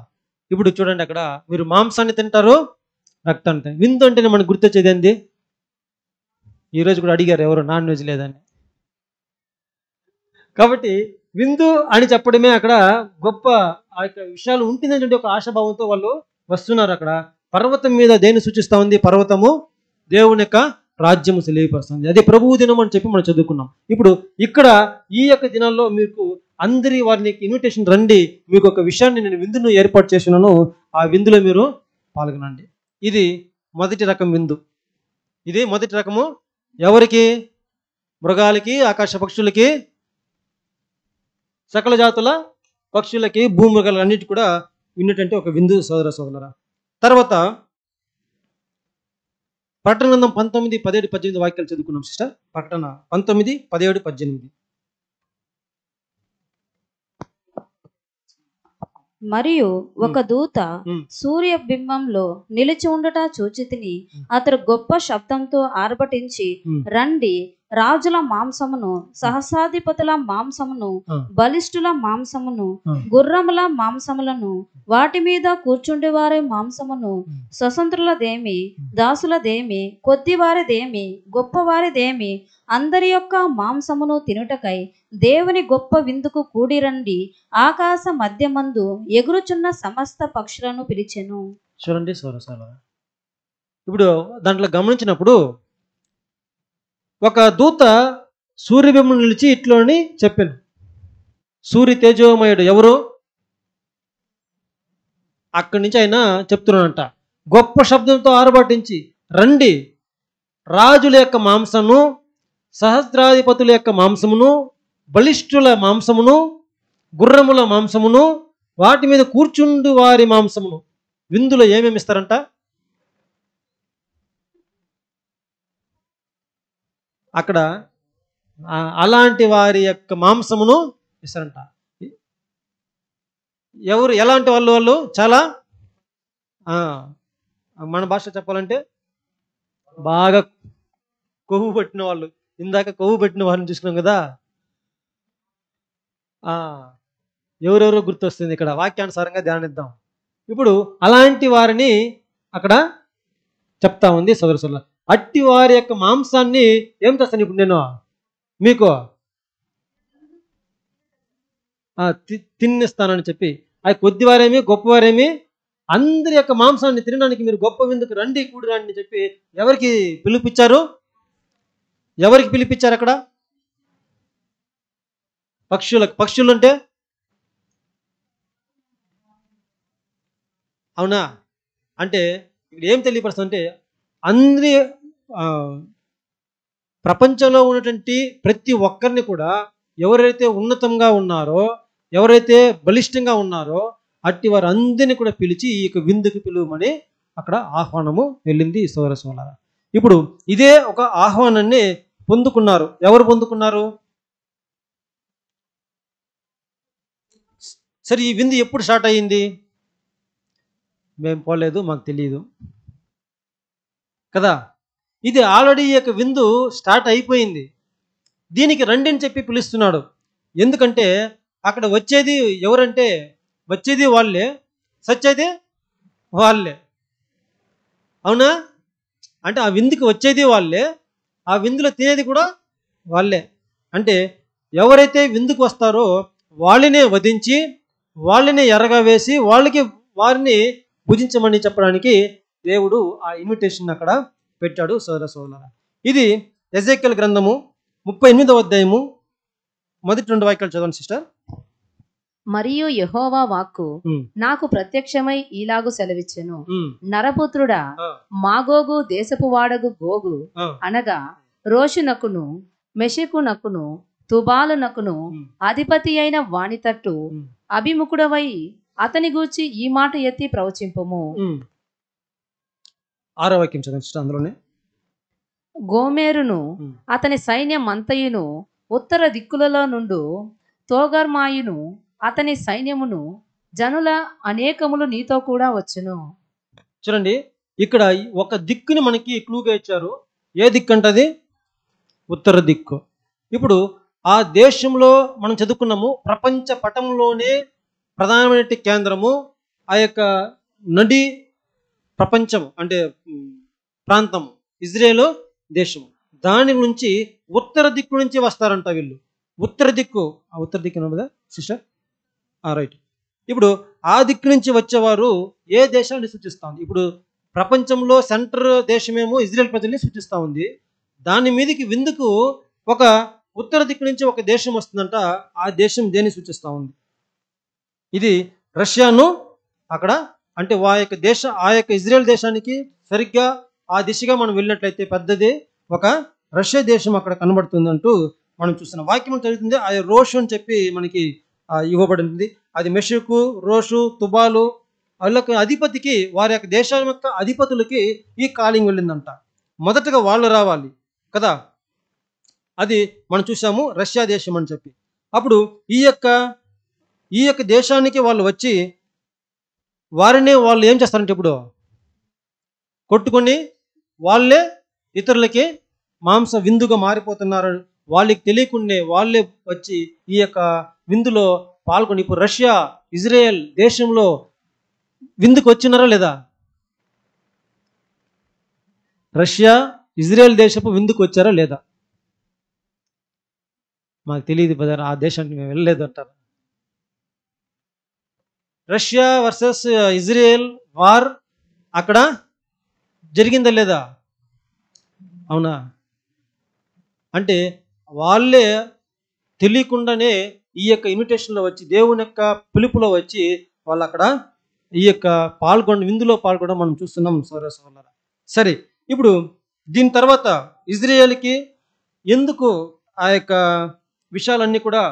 S1: ఇప్పుడు చూడండి, అక్కడ మీరు మాంసాన్ని తింటారు, రక్తాన్ని తింటారు. విందు అంటేనే మనకు గుర్తొచ్చేది ఏంది? ఈరోజు కూడా అడిగారు ఎవరు నాన్ వెజ్ లేదని. కాబట్టి విందు అని చెప్పడమే అక్కడ గొప్ప ఆ యొక్క విషయాలు ఉంటుందంటే ఒక ఆశాభావంతో వాళ్ళు వస్తున్నారు. అక్కడ పర్వతం మీద దేన్ని సూచిస్తా ఉంది? పర్వతము దేవుని యొక్క రాజ్యము తెలియపరుస్తుంది. అదే ప్రభువు దినం అని చెప్పి మనం చదువుకున్నాం. ఇప్పుడు ఇక్కడ ఈ యొక్క దినాల్లో మీకు అందరి వారిని ఇన్విటేషన్ రండి, మీకు ఒక విషయాన్ని నేను విందును ఏర్పాటు చేసినాను, ఆ విందులో మీరు పాల్గొనండి. ఇది మొదటి రకం విందు. ఇది మొదటి రకము. ఎవరికి? మృగాలకి, ఆకాశ పక్షులకి, సకల జాతుల పక్షులకి, భూమృగాలన్నిటి కూడా విన్నటువంటి ఒక విందు సోదరులారా. తర్వాత ప్రకటన గ్రంథం 19, 17, 18 వాక్యాలు చదువుకున్నాం సిస్టర్. ప్రకటన 19, 17, 18.
S2: మరియు ఒక దూత సూర్య బింబంలో నిలిచి ఉండట చూచితిని. అతడు గొప్ప శబ్దంతో ఆర్భటించి, రండి, రాజుల మాంసమును, సహస్రాధిపతుల మాంసమును, బలిష్ఠుల మాంసమును, గుర్రముల మాంసములను, వాటి మీద కూర్చుండే వారి మాంసమును, స్వతంత్రులదేమి, దాసులదేమి, కొద్దివారిదేమి, గొప్పవారిదేమి, అందరి యొక్క మాంసమును తినుటకై దేవుని గొప్ప విందుకు కూడిరండి, ఆకాశ మధ్యమందు ఎగురుచున్న సమస్త పక్షులను పిలిచెను.
S1: చూడండి సోదరులారా, ఇప్పుడు దాంట్లో గమనించినప్పుడు ఒక దూత సూర్యబింబం నిలిచి ఇట్లోని చెప్పాను. సూర్య తేజోమయుడు ఎవరు? అక్కడి నుంచి ఆయన చెప్తున్నాడంట, గొప్ప శబ్దంతో ఆర్భటించి, రండి, రాజుల యొక్క మాంసము, సహస్రాధిపతుల యొక్క మాంసమును, బలిష్ఠుల మాంసమును, గుర్రముల మాంసమును, వాటి మీద కూర్చుండు వారి మాంసమును. విందులో ఏమేమి ఇస్తారంట? అక్కడ అలాంటి వారి యొక్క మాంసమును ఇస్తారంట. ఎవరు? ఎలాంటి వాళ్ళు? చాలా మన భాష చెప్పాలంటే బాగా కొవ్వు పట్టిన వాళ్ళు. ఇందాక కొవ్వు పెట్టిన వారిని చూసుకున్నాం కదా. ఎవరెవరో గుర్తొస్తుంది. ఇక్కడ వాక్యానుసారంగా ధ్యానిద్దాం. ఇప్పుడు అలాంటి వారిని అక్కడ చెప్తా ఉంది సోదరుల. అట్టి వారి యొక్క మాంసాన్ని ఏం చేస్తాను ఇప్పుడు నేను మీకు తిన్నిస్తానని చెప్పి, అది కొద్దివారేమి గొప్పవారేమి అందరి యొక్క మాంసాన్ని తినడానికి మీరు గొప్ప విందుకు రండి, కూడి రండి అని చెప్పి ఎవరికి పిలిపించారు? ఎవరికి పిలిపించారు అక్కడ? పక్షులకు. పక్షులు అంటే అవునా? అంటే ఇక్కడ ఏం తెలియపరుస్తుందంటే అందరి ప్రపంచంలో ఉన్నటువంటి ప్రతి ఒక్కరిని కూడా ఎవరైతే ఉన్నతంగా ఉన్నారో, ఎవరైతే బలిష్టంగా ఉన్నారో అట్టి వారు అందరినీ కూడా పిలిచి ఈ యొక్క విందుకు పిలువమని అక్కడ ఆహ్వానము వెళ్ళింది సోదరులారా. ఇప్పుడు ఇదే ఒక ఆహ్వానాన్ని పొందుకున్నారు. ఎవరు పొందుకున్నారు? సరే, ఈ విందు ఎప్పుడు స్టార్ట్ అయ్యింది? మేము పోలేదు, మాకు తెలియదు కదా. ఇది ఆల్రెడీ ఈ యొక్క విందు స్టార్ట్ అయిపోయింది. దీనికి రండి అని చెప్పి పిలుస్తున్నాడు. ఎందుకంటే అక్కడ వచ్చేది ఎవరంటే వచ్చేది వాళ్ళే, సచ్చేది వాళ్ళే. అవునా? అంటే ఆ విందుకి వచ్చేది వాళ్ళే, ఆ విందులో తినేది కూడా వాళ్ళే. అంటే ఎవరైతే విందుకు వస్తారో వాళ్ళనే వధించి, వాళ్ళనే ఎర్రగా వేసి, వారిని భుజించమని చెప్పడానికి దేవుడు ఆ ఇన్విటేషన్ అక్కడ పెట్టాడు సోదరులారా. ఇది ఎజెకియెల్ గ్రంథము 38వ అధ్యాయము మొదటి 2 వాక్యాలు చదవండి సిస్టర్.
S3: మరియు యెహోవా వాక్కు నాకు ప్రత్యక్షమై ఈలాగు సెలవిచ్చెను, నరపుత్రుడా, మాగోగు దేశపు వాడగు గోగు అనగా రోషునకును మెషెకునకును తుబాలునకును అధిపతి అయిన వాని తట్టు అభిముఖుడవై అతని గూర్చి ఈ మాట ఎత్తి ప్రవచింపుము.
S1: 6వ వాక్యం చదవండి సిస్టర్. అందులోనే
S3: గోమేరును అతని సైన్యం అంతయును ఉత్తర దిక్కులలో నుండు తోగర్మాయును అతని సైన్యమును జనుల అనేకములు నీతో కూడా వచ్చును.
S1: చూడండి, ఇక్కడ ఒక దిక్కుని మనకి క్లూగా ఇచ్చారు. ఏ దిక్కు అంటది? ఉత్తర దిక్కు. ఇప్పుడు ఆ దేశంలో మనం చదువుకున్నాము, ప్రపంచ పటంలోనే ప్రధానమైన కేంద్రము ఆ యొక్క నడి ప్రపంచం అంటే ప్రాంతము ఇజ్రాయేలు దేశం. దాని నుంచి ఉత్తర దిక్కు నుంచి వస్తారంట వీళ్ళు. ఉత్తర దిక్కు కదా సిస్టర్? రైట్. ఇప్పుడు ఆ దిక్కు నుంచి వచ్చేవారు ఏ దేశాన్ని సూచిస్తూ ఉంది? ఇప్పుడు ప్రపంచంలో సెంటర్ దేశమేమో ఇజ్రాయెల్ ప్రజల్ని సూచిస్తూ ఉంది. దాని మీదకి విందుకు ఒక ఉత్తర దిక్కు నుంచి ఒక దేశం వస్తుందంట. ఆ దేశం దేన్ని సూచిస్తూ ఉంది? ఇది రష్యాను అక్కడ అంటే ఆ యొక్క ఇజ్రాయెల్ దేశానికి సరిగ్గా ఆ దిశగా మనం వెళ్ళినట్లయితే పెద్దది ఒక రష్యా దేశం అక్కడ కనబడుతుందంటూ మనం చూస్తున్నాం. వాక్యం చదువుతుంది ఆ రోషు అని చెప్పి మనకి ఇవ్వబడింది. అది మెషుకు, రోషు, తుబాలు వాళ్ళకి అధిపతికి, వారి యొక్క దేశాల యొక్క అధిపతులకి ఈ కాలింగ్ వెళ్ళిందంట. మొదటగా వాళ్ళు రావాలి కదా, అది మనం చూసాము రష్యా దేశం అని చెప్పి. అప్పుడు ఈ యొక్క దేశానికి వాళ్ళు వచ్చి వారిని వాళ్ళు ఏం చేస్తారంటే ఇప్పుడు కొట్టుకొని వాళ్ళే ఇతరులకి మాంస విందుగా మారిపోతున్నారు. వాళ్ళకి తెలియకుండానే వాళ్ళే వచ్చి ఈ యొక్క విందులో పాల్గొని ఇప్పుడు రష్యా ఇజ్రాయెల్ దేశంలో విందుకు వచ్చినారా లేదా? రష్యా ఇజ్రాయెల్ దేశపు విందుకు వచ్చారా లేదా? మాకు తెలియదు బ్రదర్, ఆ దేశానికి మేము వెళ్ళలేదు అంటారు. రష్యా వర్సెస్ ఇజ్రాయెల్ వార్ అక్కడ జరిగిందా లేదా? అవునా? అంటే వాళ్ళే తెలియకుండానే ఈ యొక్క ఇన్విటేషన్లో వచ్చి, దేవుని యొక్క పిలుపులో వచ్చి వాళ్ళు అక్కడ ఈ యొక్క విందులో పాల్గొనడం మనం చూస్తున్నాం సోదరులారా. సరే, ఇప్పుడు దీని తర్వాత ఇజ్రాయేల్కి ఎందుకు ఆ యొక్క విషయాలన్నీ కూడా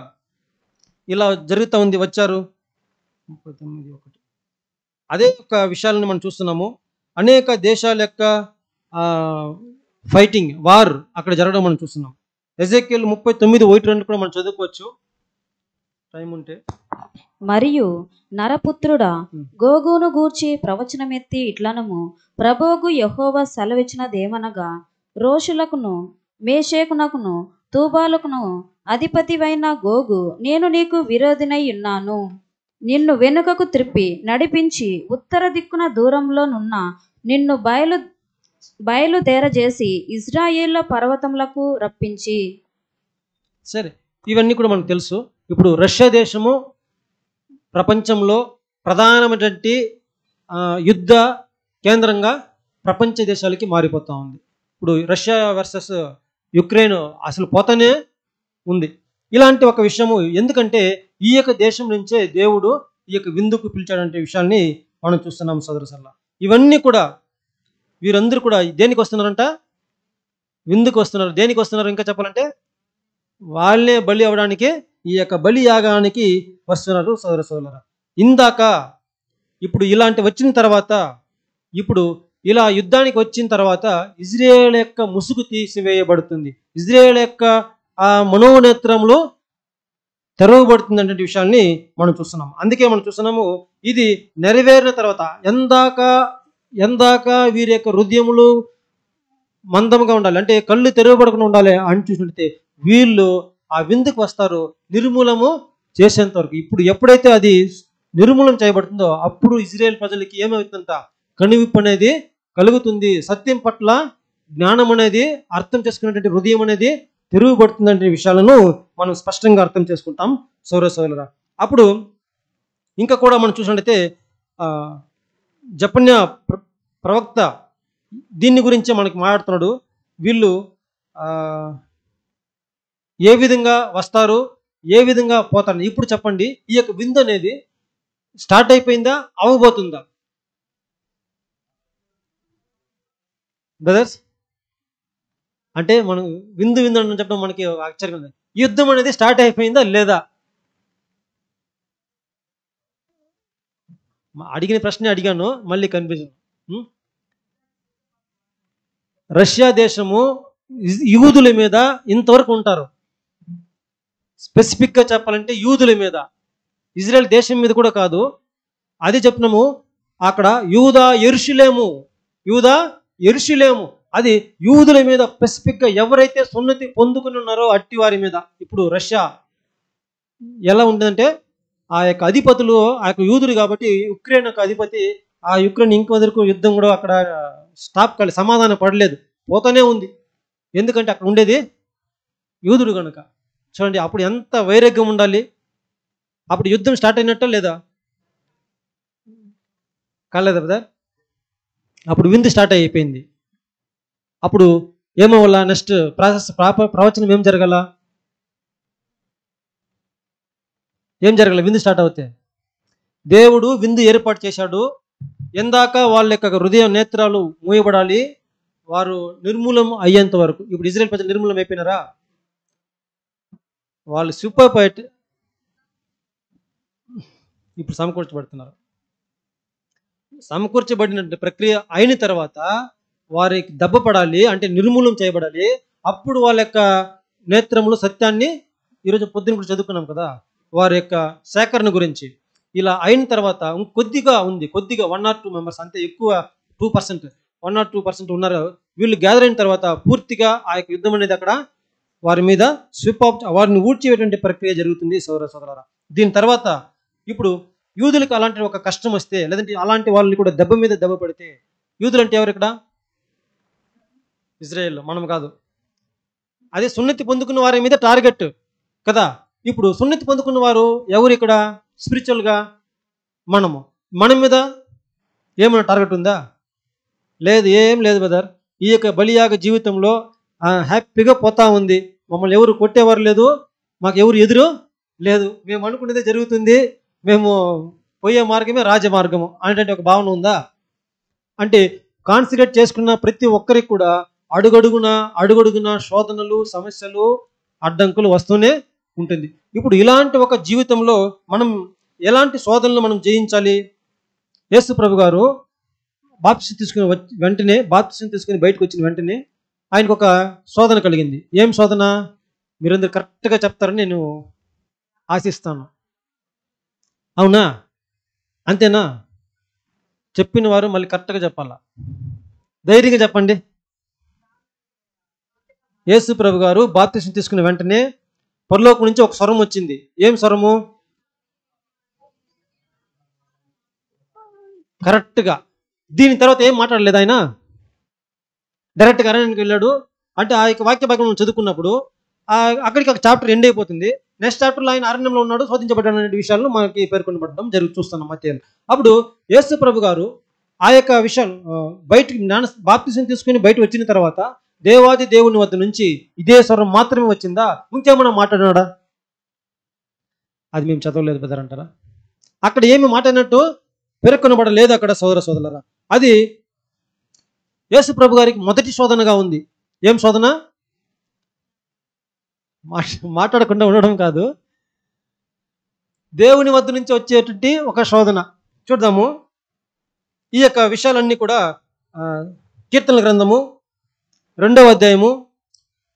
S1: ఇలా జరుగుతూ ఉంది వచ్చారు? 39:1 అదే యొక్క విషయాలను మనం చూస్తున్నాము. అనేక దేశాల యొక్క ఫైటింగ్ వార్ అక్కడ జరగడం మనం చూస్తున్నాం. ఎజెకియల్ 39:1-2 కూడా మనం చదువుకోవచ్చు టైం ఉంటే.
S2: మరియు నరపుత్రుడా, గోగును గూర్చి ప్రవచనమెత్తి ఇట్లనము, ప్రభువుకు యెహోవా సెలవిచ్చినదేమనగా, రోషులకును మేషేకునకును తూబాలకును అధిపతివైన గోగు, నేను నీకు విరోధినై ఉన్నాను. నిన్ను వెనుకకు త్రిప్పి నడిపించి ఉత్తర దిక్కున దూరంలోనున్న నిన్ను బయలుదేరజేసి ఇజ్రాయేళ్ల పర్వతములకు రప్పించి.
S1: సరే, ఇవన్నీ కూడా మనకు తెలుసు. ఇప్పుడు రష్యా దేశము ప్రపంచంలో ప్రధానమైనటువంటి యుద్ధ కేంద్రంగా ప్రపంచ దేశాలకి మారిపోతూ ఉంది. ఇప్పుడు రష్యా వర్సెస్ యుక్రెయిన్ అసలు పోతానే ఉంది. ఇలాంటి ఒక విషయము ఎందుకంటే ఈ యొక్క దేశం నుంచే దేవుడు ఈ యొక్క విందుకు పిలిచాడంటే విషయాన్ని మనం చూస్తున్నాం సోదరులారా. ఇవన్నీ కూడా వీరందరూ కూడా దేనికి వస్తున్నారంట? విందుకు వస్తున్నారు. దేనికి వస్తున్నారు ఇంకా చెప్పాలంటే వాళ్ళే బలి అవ్వడానికి, ఈ యొక్క బలి యాగానికి వస్తున్నారు సోదరులారా. ఇందాక ఇప్పుడు ఇలాంటి వచ్చిన తర్వాత, ఇప్పుడు ఇలా యుద్ధానికి వచ్చిన తర్వాత ఇజ్రాయేల్ యొక్క ముసుగు తీసివేయబడుతుంది. ఇజ్రాయేల్ యొక్క ఆ మనోనేత్రములు తెరవబడుతుంది అనే విషయాన్ని మనం చూస్తున్నాం. అందుకే మనం చూస్తున్నాము ఇది నెరవేరిన తర్వాత ఎందాక వీరి యొక్క హృదయములు మందంగా ఉండాలి, అంటే కళ్ళు తెరవబడకుండా ఉండాలి అని చూసినట్లయితే వీళ్ళు ఆ విందుకు వస్తారు నిర్మూలము చేసేంత వరకు. ఇప్పుడు ఎప్పుడైతే అది నిర్మూలన చేయబడుతుందో అప్పుడు ఇజ్రాయేల్ ప్రజలకి ఏమవుతుందంట? కనువిప్పు అనేది కలుగుతుంది. సత్యం పట్ల జ్ఞానం అనేది, అర్థం చేసుకునేటువంటి హృదయం అనేది తిరుగుబడుతుందంటే విషయాలను మనం స్పష్టంగా అర్థం చేసుకుంటాం సోదరులారా. అప్పుడు ఇంకా కూడా మనం చూసినట్లయితే జపన్య ప్రవక్త దీన్ని గురించి మనకి మాట్లాడుతున్నాడు. వీళ్ళు ఏ విధంగా వస్తారు, ఏ విధంగా పోతారు? ఇప్పుడు చెప్పండి, ఈ యొక్క విందు అనేది స్టార్ట్ అయిపోయిందా, అవబోతుందా బ్రదర్స్? అంటే మనం విందు అని చెప్పడం మనకి ఆశ్చర్యం ఉంది. యుద్ధం అనేది స్టార్ట్ అయిపోయిందా లేదా? అడిగిన ప్రశ్న అడిగాను, మళ్ళీ కన్ఫ్యూజన్. రష్యా దేశము యూదుల మీద ఇంతవరకు ఉంటారు. స్పెసిఫిక్గా చెప్పాలంటే యూదుల మీద, ఇజ్రాయెల్ దేశం మీద కూడా కాదు. అది చెప్పినాము. అక్కడ యూదా యెరూషలేము అది యూదుల మీద స్పెసిఫిక్గా ఎవరైతే సున్నతి పొందుకుని ఉన్నారో అట్టి వారి మీద. ఇప్పుడు రష్యా ఎలా ఉంటుందంటే ఆ యొక్క అధిపతులు ఆ యొక్క యూదులు కాబట్టి యుక్రెయిన్ యొక్క అధిపతి, ఆ యుక్రెయిన్ ఇంక వరకు యుద్ధం కూడా అక్కడ స్టాప్ కాలేదు, సమాధానం పడలేదు, పోతానే ఉంది. ఎందుకంటే అక్కడ ఉండేది యూదుడు కనుక. చూడండి అప్పుడు ఎంత వైరాగ్యం ఉండాలి. అప్పుడు యుద్ధం స్టార్ట్ అయినట్ట లేదా? కాలేదా బ్రదర్? అప్పుడు విందు స్టార్ట్ అయిపోయింది. అప్పుడు ఏమవ్వాల? నెక్స్ట్ ప్రాసెస్ ప్రవచనం ఏం జరగాల? విందు స్టార్ట్ అవుతే దేవుడు విందు ఏర్పాటు చేశాడు. ఎందాక వాళ్ళ యొక్క హృదయ నేత్రాలు మూయబడాలి, వారు నిర్మూలం అయ్యేంత వరకు. ఇప్పుడు ఇజ్రాయెల్ ప్రజలు నిర్మూలం అయిపోయినారా? వాళ్ళు సూపర్ పైట్ ఇప్పుడు సమకూర్చబడుతున్నారు. సమకూర్చబడిన ప్రక్రియ అయిన తర్వాత వారికి దెబ్బపడాలి, అంటే నిర్మూలం చేయబడాలి. అప్పుడు వాళ్ళ యొక్క నేత్రములు సత్యాన్ని, ఈరోజు పొద్దున కూడా చదువుకున్నాం కదా వారి యొక్క సేకరణ గురించి. ఇలా అయిన తర్వాత కొద్దిగా ఉంది, కొద్దిగా 1 or 2 మెంబర్స్, అంతే, ఎక్కువ 2%, 1 or 2% ఉన్నారు. వీళ్ళు గ్యాదర్ అయిన తర్వాత పూర్తిగా ఆ యొక్క యుద్ధం అనేది అక్కడ వారి మీద స్విప్ ఆఫ్, వారిని ఊడ్చేటువంటి ప్రక్రియ జరుగుతుంది సోదరులారా. దీని తర్వాత ఇప్పుడు యూదులకు అలాంటి ఒక కష్టం వస్తే, లేదంటే అలాంటి వాళ్ళని కూడా దెబ్బ మీద దెబ్బ పడితే, యూదులు అంటే ఎవరు ఇక్కడ? ఇజ్రాయేల్, మనం కాదు. అదే సున్నతి పొందుకున్న వారి మీద టార్గెట్ కదా. ఇప్పుడు సున్నతి పొందుకున్న వారు ఎవరు ఇక్కడ? స్పిరిచువల్గా మన మీద ఏమైనా టార్గెట్ ఉందా? లేదు, ఏం లేదు బ్రదర్. ఈ యొక్క బలియాగ జీవితంలో హ్యాపీగా పోతా ఉంది, మమ్మల్ని ఎవరు కొట్టేవారు లేదు, మాకు ఎవరు ఎదురు లేదు, మేము అనుకునేదే జరుగుతుంది, మేము పోయే మార్గమే రాజమార్గము అనేటువంటి ఒక భావన ఉందా? అంటే కాన్సన్ట్రేట్ చేసుకున్న ప్రతి ఒక్కరికి కూడా అడుగడుగున శోధనలు, సమస్యలు, అడ్డంకులు వస్తూనే ఉంటుంది. ఇప్పుడు ఇలాంటి ఒక జీవితంలో మనం ఎలాంటి శోధనలు మనం జయించాలి? యేసు ప్రభు గారు బాప్తిసం తీసుకుని బయటకు వచ్చిన వెంటనే ఆయనకు ఒక శోధన కలిగింది. ఏం శోధన? మీరందరూ కరెక్ట్గా చెప్తారని నేను ఆశిస్తాను. అవునా? అంతేనా? చెప్పిన వారు మళ్ళీ కరెక్ట్గా చెప్పాలా, ధైర్యంగా చెప్పండి. యేసు ప్రభు గారు బాప్తిసం తీసుకున్న వెంటనే పరలోకం నుంచి ఒక స్వరం వచ్చింది. ఏం స్వరము? కరెక్ట్గా. దీని తర్వాత ఏం మాట్లాడలేదు ఆయన, డైరెక్ట్గా అరణ్యానికి వెళ్ళాడు. అంటే ఆ యొక్క వాక్య భాగం చదువుకున్నప్పుడు అక్కడికి ఒక చాప్టర్ ఎండ్ అయిపోతుంది. నెక్స్ట్ చాప్టర్లో ఆయన అరణ్యంలో ఉన్నాడు, శోధించబడ్డాడు అనే విషయాలను మనకి పేర్కొనబడడం చూస్తున్నాం మత్తయిలో. అప్పుడు యేసు ప్రభు గారు ఆ యొక్క విషయాలు బయటికి బాప్తిసం తీసుకుని బయట వచ్చిన తర్వాత దేవాది దేవుని వద్ద నుంచి ఇదే స్వరం మాత్రమే వచ్చిందా? ఇంకేమన్నా మాట్లాడినాడా? అది మేము చదవలేదు బ్రదర్ అంటారా? అక్కడ ఏమి మాట్లాడినట్టు పేర్కొనబడలేదు అక్కడ సోదరులారా. అది యేసు ప్రభు గారికి మొదటి శోధనగా ఉంది. ఏం శోధన? మాట్లాడకుండా ఉండడం కాదు, దేవుని వద్ద నుంచి వచ్చేటువంటి ఒక శోధన. చూద్దాము ఈ యొక్క విషయాలన్నీ కూడా కీర్తనల గ్రంథము 2వ అధ్యాయము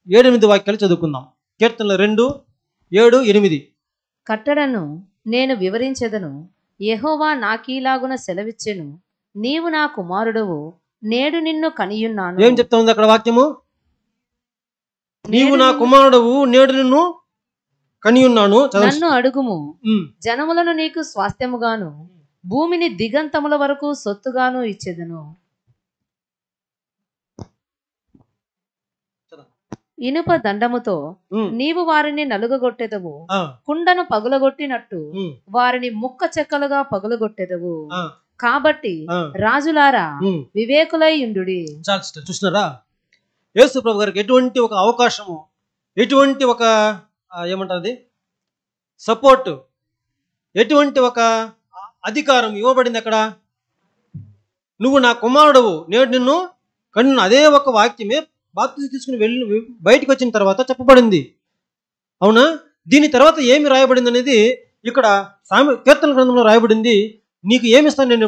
S1: 7-8 వాక్యాలు చదువుకుందాం. కీర్తనలు 2, 7, 8.
S3: కట్టడను నేను వివరించెదను, యెహోవా నాకీలాగున సెలవిచ్చెను, నీవు నా కుమారుడవు, నేడు నిన్ను కనియున్నాను.
S1: ఏం చెప్తా ఉంది అక్కడ వాక్యము? నీవు నా కుమారుడవు, నేడు నిన్ను కనియున్నాను.
S3: నన్ను అడుగుము, జనములను నీకు స్వాస్థ్యముగాను, భూమిని దిగంతముల వరకు సొత్తుగాను ఇచ్చెదను. ఇనుప దండముతో నీవు వారిని నలుగగొట్టెదవు, కుండను పగులగొట్టినట్టు వారిని ముక్క చెక్కలుగా పగులగొట్టెదవు. కాబట్టి రాజులారా వివేకులై ఉండుడి.
S1: చూసినారా యేసు ప్రభు గారికి ఎటువంటి ఒక అవకాశము, ఎటువంటి ఒక ఏమంటారు సపోర్ట్, ఎటువంటి ఒక అధికారం ఇవ్వబడింది అక్కడ? నువ్వు నా కుమారుడవు, నేడు నిన్ను కన్ను. అదే ఒక వాక్యమే బాప్తిసం తీసుకుని వెళ్ళి బయటకు వచ్చిన తర్వాత చెప్పబడింది. అవునా? దీని తర్వాత ఏమి రాయబడింది అనేది ఇక్కడ కీర్తన గ్రంథంలో రాయబడింది. నీకు ఏమిస్తాను నేను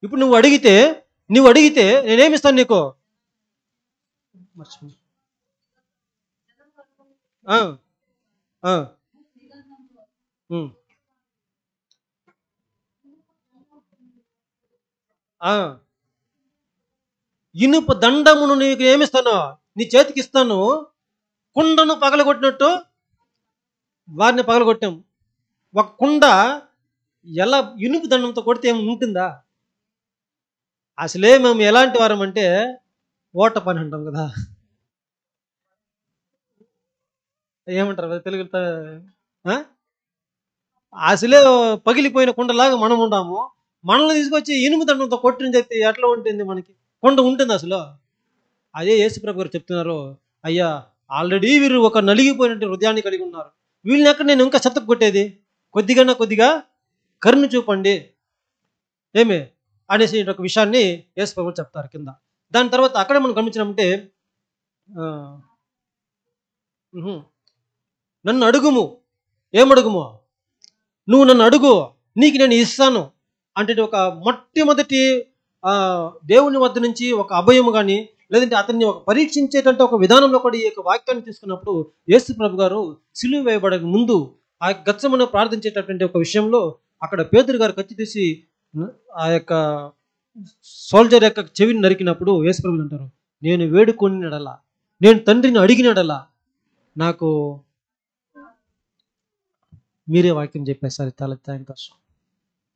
S1: ఇప్పుడు నువ్వు అడిగితే నేనేమిస్తాను నీకు? ఇనుప దండమును నీకు ఏమిస్తాను? నీ చేతికి ఇస్తాను. కుండను పగలగొట్టినట్టు వారిని పగలగొట్టాం. ఒక కుండ ఎలా ఇనుప దండంతో కొడితే ఏమి ఉంటుందా? అసలే మేము ఎలాంటి వారం అంటే ఓట పని అంటాం కదా, ఏమంటారు తెలుగు? అసలే పగిలిపోయిన కుండలాగా మనం ఉంటాము. మనల్ని తీసుకొచ్చి ఇనుము దండంతో కొట్టిన చెప్తే ఎట్లా ఉంటుంది? మనకి కొండ ఉంటుంది అసలు? అదే యేసుప్రభు గారు చెప్తున్నారు, అయ్యా ఆల్రెడీ వీరు ఒక నలిగిపోయినట్టు హృదయాన్ని కలిగి ఉన్నారు, వీళ్ళని ఎక్కడ నేను ఇంకా చెత్తకు కొట్టేది? కొద్దిగా కరుణ చూపండి. ఏమే అనేసి ఒక విషయాన్ని యేసు ప్రభువు చెప్తారు కింద. దాని తర్వాత అక్కడ మనం గమనించినామంటే నన్ను అడుగుము, ఏమడుగుము, నువ్వు నన్ను అడుగు నీకు నేను ఇస్తాను అంటే ఒక మొట్టమొదటి దేవుని వద్ద నుంచి ఒక అభయము కానీ లేదంటే అతన్ని ఒక పరీక్షించేటంటే ఒక విధానంలో కూడా ఈ యొక్క వాక్యాన్ని తీసుకున్నప్పుడు యేసు ప్రభు గారు సిలువ వేయబడక ముందు ఆ గత్సెమనే ప్రార్థించేటటువంటి ఒక విషయంలో అక్కడ పేతురు గారు కత్తి తీసి ఆ యొక్క సోల్జర్ యొక్క చెవిని నరికినప్పుడు యేసు ప్రభు అంటారు, నేను వేడుకొనినడలా, నేను తండ్రిని అడిగినడలా నాకు మీరే వాక్యం చెప్పేసారి తల థ్యాంక్స్.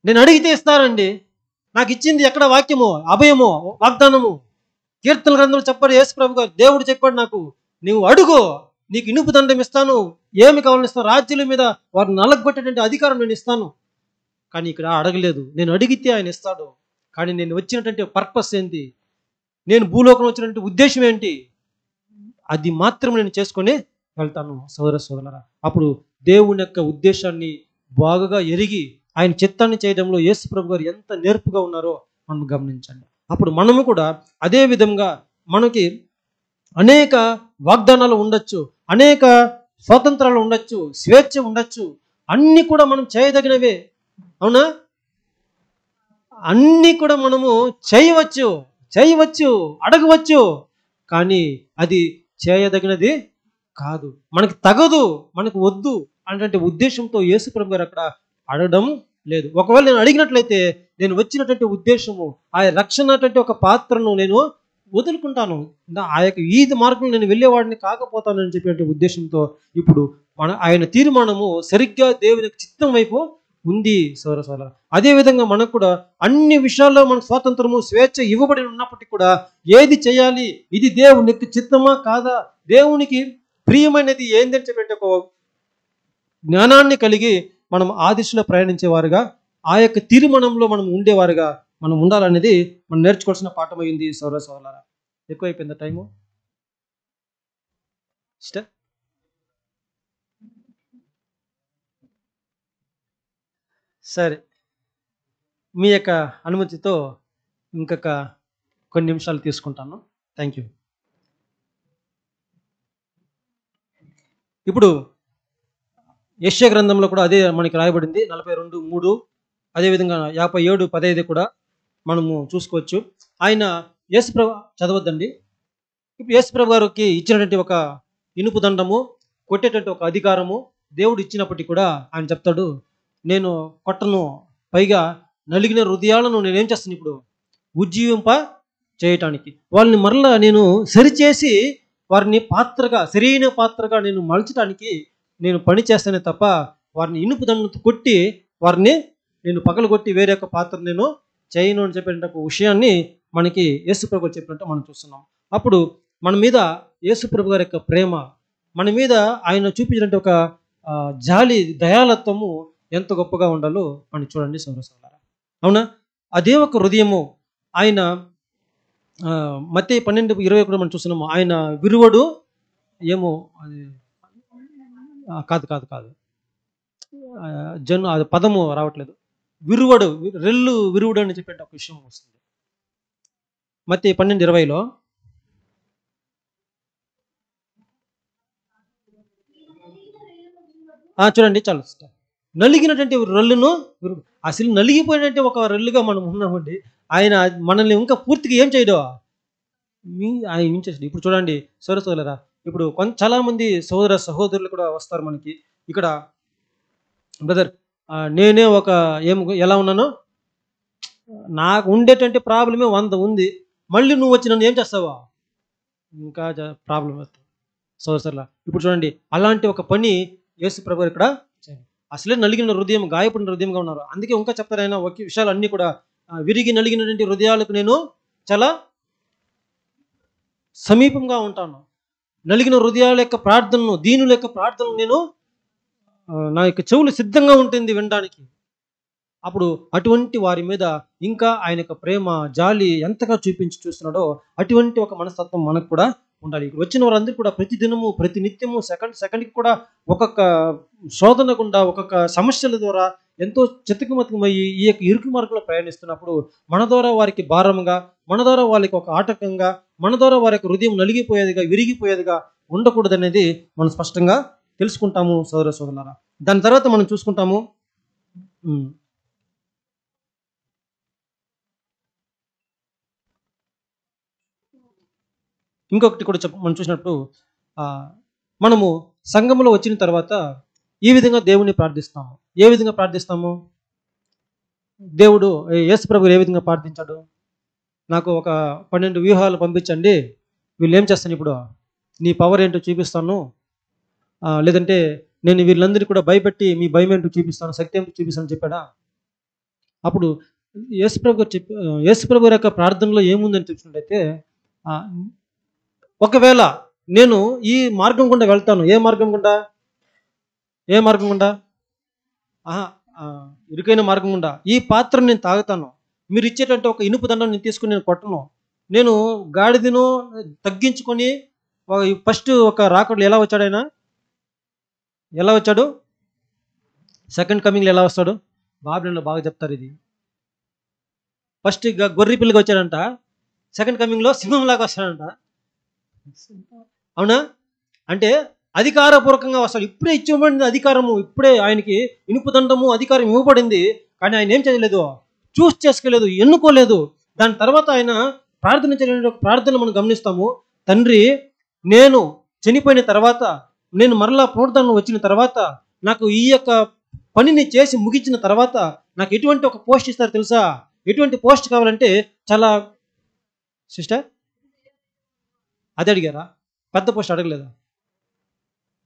S1: నేను అడిగితే ఇస్తారండి, నాకు ఇచ్చింది ఎక్కడ వాక్యము, అభయము, వాగ్దానము. కీర్తన గ్రంథంలో చెప్పాడు యేసు ప్రభు గారు, దేవుడు చెప్పాడు నాకు, నువ్వు అడుగు నీకు ఇనుపు దండం ఇస్తాను, ఏమి కావాలని ఇస్తాను, రాజ్యాల మీద వారిని నలగొట్టేటువంటి అధికారం నేను ఇస్తాను. కానీ ఇక్కడ అడగలేదు, నేను అడిగితే ఆయన ఇస్తాడు. కానీ నేను వచ్చినటువంటి పర్పస్ ఏంటి, నేను భూలోకం వచ్చినటువంటి ఉద్దేశం ఏంటి, అది మాత్రం నేను చేసుకొని వెళ్తాను సోదర సోదరులారా. అప్పుడు దేవుని యొక్క ఉద్దేశాన్ని బాగా ఎరిగి ఆయన చిత్తాన్ని చేయడంలో యేసు ప్రభు గారు ఎంత నేర్పుగా ఉన్నారో మనం గమనించండి. అప్పుడు మనము కూడా అదే విధంగా మనకి అనేక వాగ్దానాలు ఉండొచ్చు, అనేక స్వాతంత్రాలు ఉండొచ్చు, స్వేచ్ఛ ఉండొచ్చు, అన్నీ కూడా మనం చేయదగినవే, అవునా? అన్నీ కూడా మనము చేయవచ్చు, అడగవచ్చు, కానీ అది చేయదగినది కాదు, మనకి తగదు, మనకు వద్దు అనేటువంటి ఉద్దేశంతో యేసు ప్రభు గారు అక్కడ అడగడం లేదు. ఒకవేళ నేను అడిగినట్లయితే నేను వచ్చినటువంటి ఉద్దేశము ఆ రక్షణ అటువంటి ఒక పాత్రను నేను వదులుకుంటాను, ఆ యొక్క ఈ మార్గంలో నేను వెళ్ళేవాడిని కాకపోతాను అని చెప్పే ఉద్దేశంతో ఇప్పుడు ఆయన తీర్మానము సరిగ్గా దేవుని చిత్తం వైపు ఉంది సోదర సోదరులారా. అదేవిధంగా మనకు కూడా అన్ని విషయాల్లో మనకు స్వాతంత్రము, స్వేచ్ఛ ఇవ్వబడి ఉన్నప్పటికీ కూడా ఏది చేయాలి, ఇది దేవునికి చిత్తమా కాదా, దేవునికి ప్రియమైనది ఏందని చెప్పే ఒక జ్ఞానాన్ని కలిగి మనం ఆ దిశలో ప్రయాణించేవారుగా, ఆ యొక్క తీర్మానంలో మనం ఉండేవారుగా మనం ఉండాలనేది మనం నేర్చుకోవాల్సిన పాఠమైంది సోదర సోదరులారా. ఎక్కువైపోయిందా టైము? సరే, మీ యొక్క అనుమతితో ఇంకొక కొన్ని నిమిషాలు తీసుకుంటాను. Thank you. ఇప్పుడు యెషయా గ్రంథంలో కూడా అదే మనకి రాయబడింది 42:3, అదేవిధంగా 57:15 కూడా మనము చూసుకోవచ్చు. ఆయన యేసుప్రభు చదవద్దండి. ఇప్పుడు యేసుప్రభు గారికి ఇచ్చినటువంటి ఒక ఇనుపు దండము, కొట్టేటువంటి ఒక అధికారము దేవుడు ఇచ్చినప్పటికీ కూడా ఆయన చెప్తాడు, నేను కొట్టను, పైగా నలిగిన హృదయాలను నేనేం చేస్తాను ఇప్పుడు ఉజ్జీవింప చేయటానికి, వాళ్ళని మరలా నేను సరిచేసి వారిని పాత్రగా, సరైన పాత్రగా నేను మలచడానికి నేను పని చేస్తానే తప్ప వారిని ఇనుపు దండంతో కొట్టి వారిని నేను పగలగొట్టి వేరే ఒక పాత్ర నేను చేయను అని చెప్పిన ఒక విషయాన్ని మనకి యేసుప్రభు చెప్పినట్టు మనం చూస్తున్నాం. అప్పుడు మన మీద యేసుప్రభు గారి యొక్క ప్రేమ, మన మీద ఆయన చూపించినట్టు ఒక జాలి, దయాలత్వము ఎంత గొప్పగా ఉండాలో మనం చూడండి సోదర సోదరులారా. అవునా? అదే ఒక హృదయము. ఆయన మత్తయి 12:20 కూడా మనం చూస్తున్నాము. ఆయన విరువడు ఏమో కాదు అది పదము రావట్లేదు, విరువడు, రెల్లు విరువుడు అని చెప్పే ఒక విషయం వస్తుంది మత్తయి 12:20లో. చూడండి, చాలు. నలిగినటువంటి రెల్లును, అసలు నలిగిపోయినట్టు ఒక రెల్లుగా మనం ఉన్నామండి. ఆయన మనల్ని ఇంకా పూర్తిగా ఏం చేయడు, ఆయన చేసి. ఇప్పుడు చూడండి సోదర సోదరులారా, ఇప్పుడు చాలా మంది సోదర సహోదరులు కూడా వస్తారు మనకి ఇక్కడ, బ్రదర్ నేనే ఒక ఎలా ఉన్నానో, నాకు ఉండేటువంటి ప్రాబ్లమే 100 ఉంది, మళ్ళీ నువ్వు వచ్చి నన్ను ఏం చేస్తావా, ఇంకా ప్రాబ్లం వస్తుంది సోదర సోదరులారా. ఇప్పుడు చూడండి, అలాంటి ఒక పని యేసు ప్రభు ఇక్కడ అసలే నలిగిన హృదయం, గాయపడిన హృదయంగా ఉన్నారు. అందుకే ఇంకా చెప్తారు ఆయన ఒక విషయాలు అన్నీ కూడా, విరిగి నలిగినటువంటి హృదయాలకు నేను చాలా సమీపంగా ఉంటాను, నలిగిన హృదయాల యొక్క ప్రార్థనను, దీనుల యొక్క ప్రార్థనను నేను, నా యొక్క చెవులు సిద్ధంగా ఉంటుంది వినడానికి. అప్పుడు అటువంటి వారి మీద ఇంకా ఆయన యొక్క ప్రేమ, జాలి ఎంతగా చూపించి చూస్తున్నాడో అటువంటి ఒక మనస్తత్వం మనకు కూడా ఉండాలి. ఇక్కడ వచ్చిన వారందరూ కూడా ప్రతి దినము, ప్రతి నిత్యము, సెకండ్కి కూడా ఒక్కొక్క శోధన గుండా, ఒక్కొక్క సమస్యల ద్వారా ఎంతో చిత్తకమతకమయ్యి ఈ యొక్క ఇరుకు మార్గంలో ప్రయాణిస్తున్నప్పుడు మన ద్వారా వారికి భారంగా, మన ద్వారా వాళ్ళకి ఒక ఆటంకంగా, మన ద్వారా వారి యొక్క హృదయం నలిగిపోయేదిగా, విరిగిపోయేదిగా ఉండకూడదనేది మనం స్పష్టంగా తెలుసుకుంటాము సోదర సోదరులారా. దాని తర్వాత మనం చూసుకుంటాము ఇంకొకటి కూడా మనం చూసినప్పుడు మనము సంఘంలో వచ్చిన తర్వాత ఈ విధంగా దేవుణ్ణి ప్రార్థిస్తాము. ఏ విధంగా ప్రార్థిస్తాము? దేవుడు యేసు ప్రభువు ఏ విధంగా ప్రార్థించాడు? నాకు ఒక 12 వ్యూహాలు పంపించండి, వీళ్ళు ఏం చేస్తాను, ఇప్పుడు నీ పవర్ ఏంటో చూపిస్తాను, లేదంటే నేను వీళ్ళందరినీ కూడా భయపెట్టి మీ భయం ఏంటో చూపిస్తాను, శక్తి ఏంటో చూపిస్తాను చెప్పాడా? అప్పుడు యేసు ప్రభు యొక్క ప్రార్థనలో ఏముందని చూసినట్టయితే, ఒకవేళ నేను ఈ మార్గం గుండా వెళ్తాను, ఏ మార్గం గుండా? ఇరుకైన మార్గం గుండా ఈ పాత్రను నేను తాగుతాను, మీరు ఇచ్చేటట్టు ఒక ఇనుపు దండం నేను తీసుకుని నేను కొట్టను, నేను గాడిదను తగ్గించుకొని ఫస్ట్ ఒక రాకడలు ఎలా వచ్చాడు ఆయన? ఎలా వచ్చాడు? సెకండ్ కమింగ్లో ఎలా వస్తాడు? బాబిలోనులో బాగా చెప్తారు ఇది. ఫస్ట్ గొర్రె పిల్లగా వచ్చాడంట, సెకండ్ కమింగ్లో సింహంలాగా వస్తాడంట. అవునా? అంటే అధికారపూర్వకంగా వస్తాడు. ఇప్పుడే ఇవ్వబడింది అధికారము, ఇప్పుడే ఆయనకి ఇనుపు దండము అధికారం ఇవ్వబడింది, కానీ ఆయన ఏం చేయలేదు, చూస్ చేసుకోలేదు, ఎన్నుకోలేదు. దాని తర్వాత ఆయన ప్రార్థన చేయడం, ప్రార్థన మనం గమనిస్తాము. తండ్రి, నేను చనిపోయిన తర్వాత, నేను మరలా పునరుద్ధరణ వచ్చిన తర్వాత, నాకు ఈ యొక్క పనిని చేసి ముగించిన తర్వాత నాకు ఎటువంటి ఒక పోస్ట్ ఇస్తారు తెలుసా? ఎటువంటి పోస్ట్ కావాలంటే చాలా సిస్టర్ అది అడిగారా? పెద్ద పోస్ట్ అడగలేదా?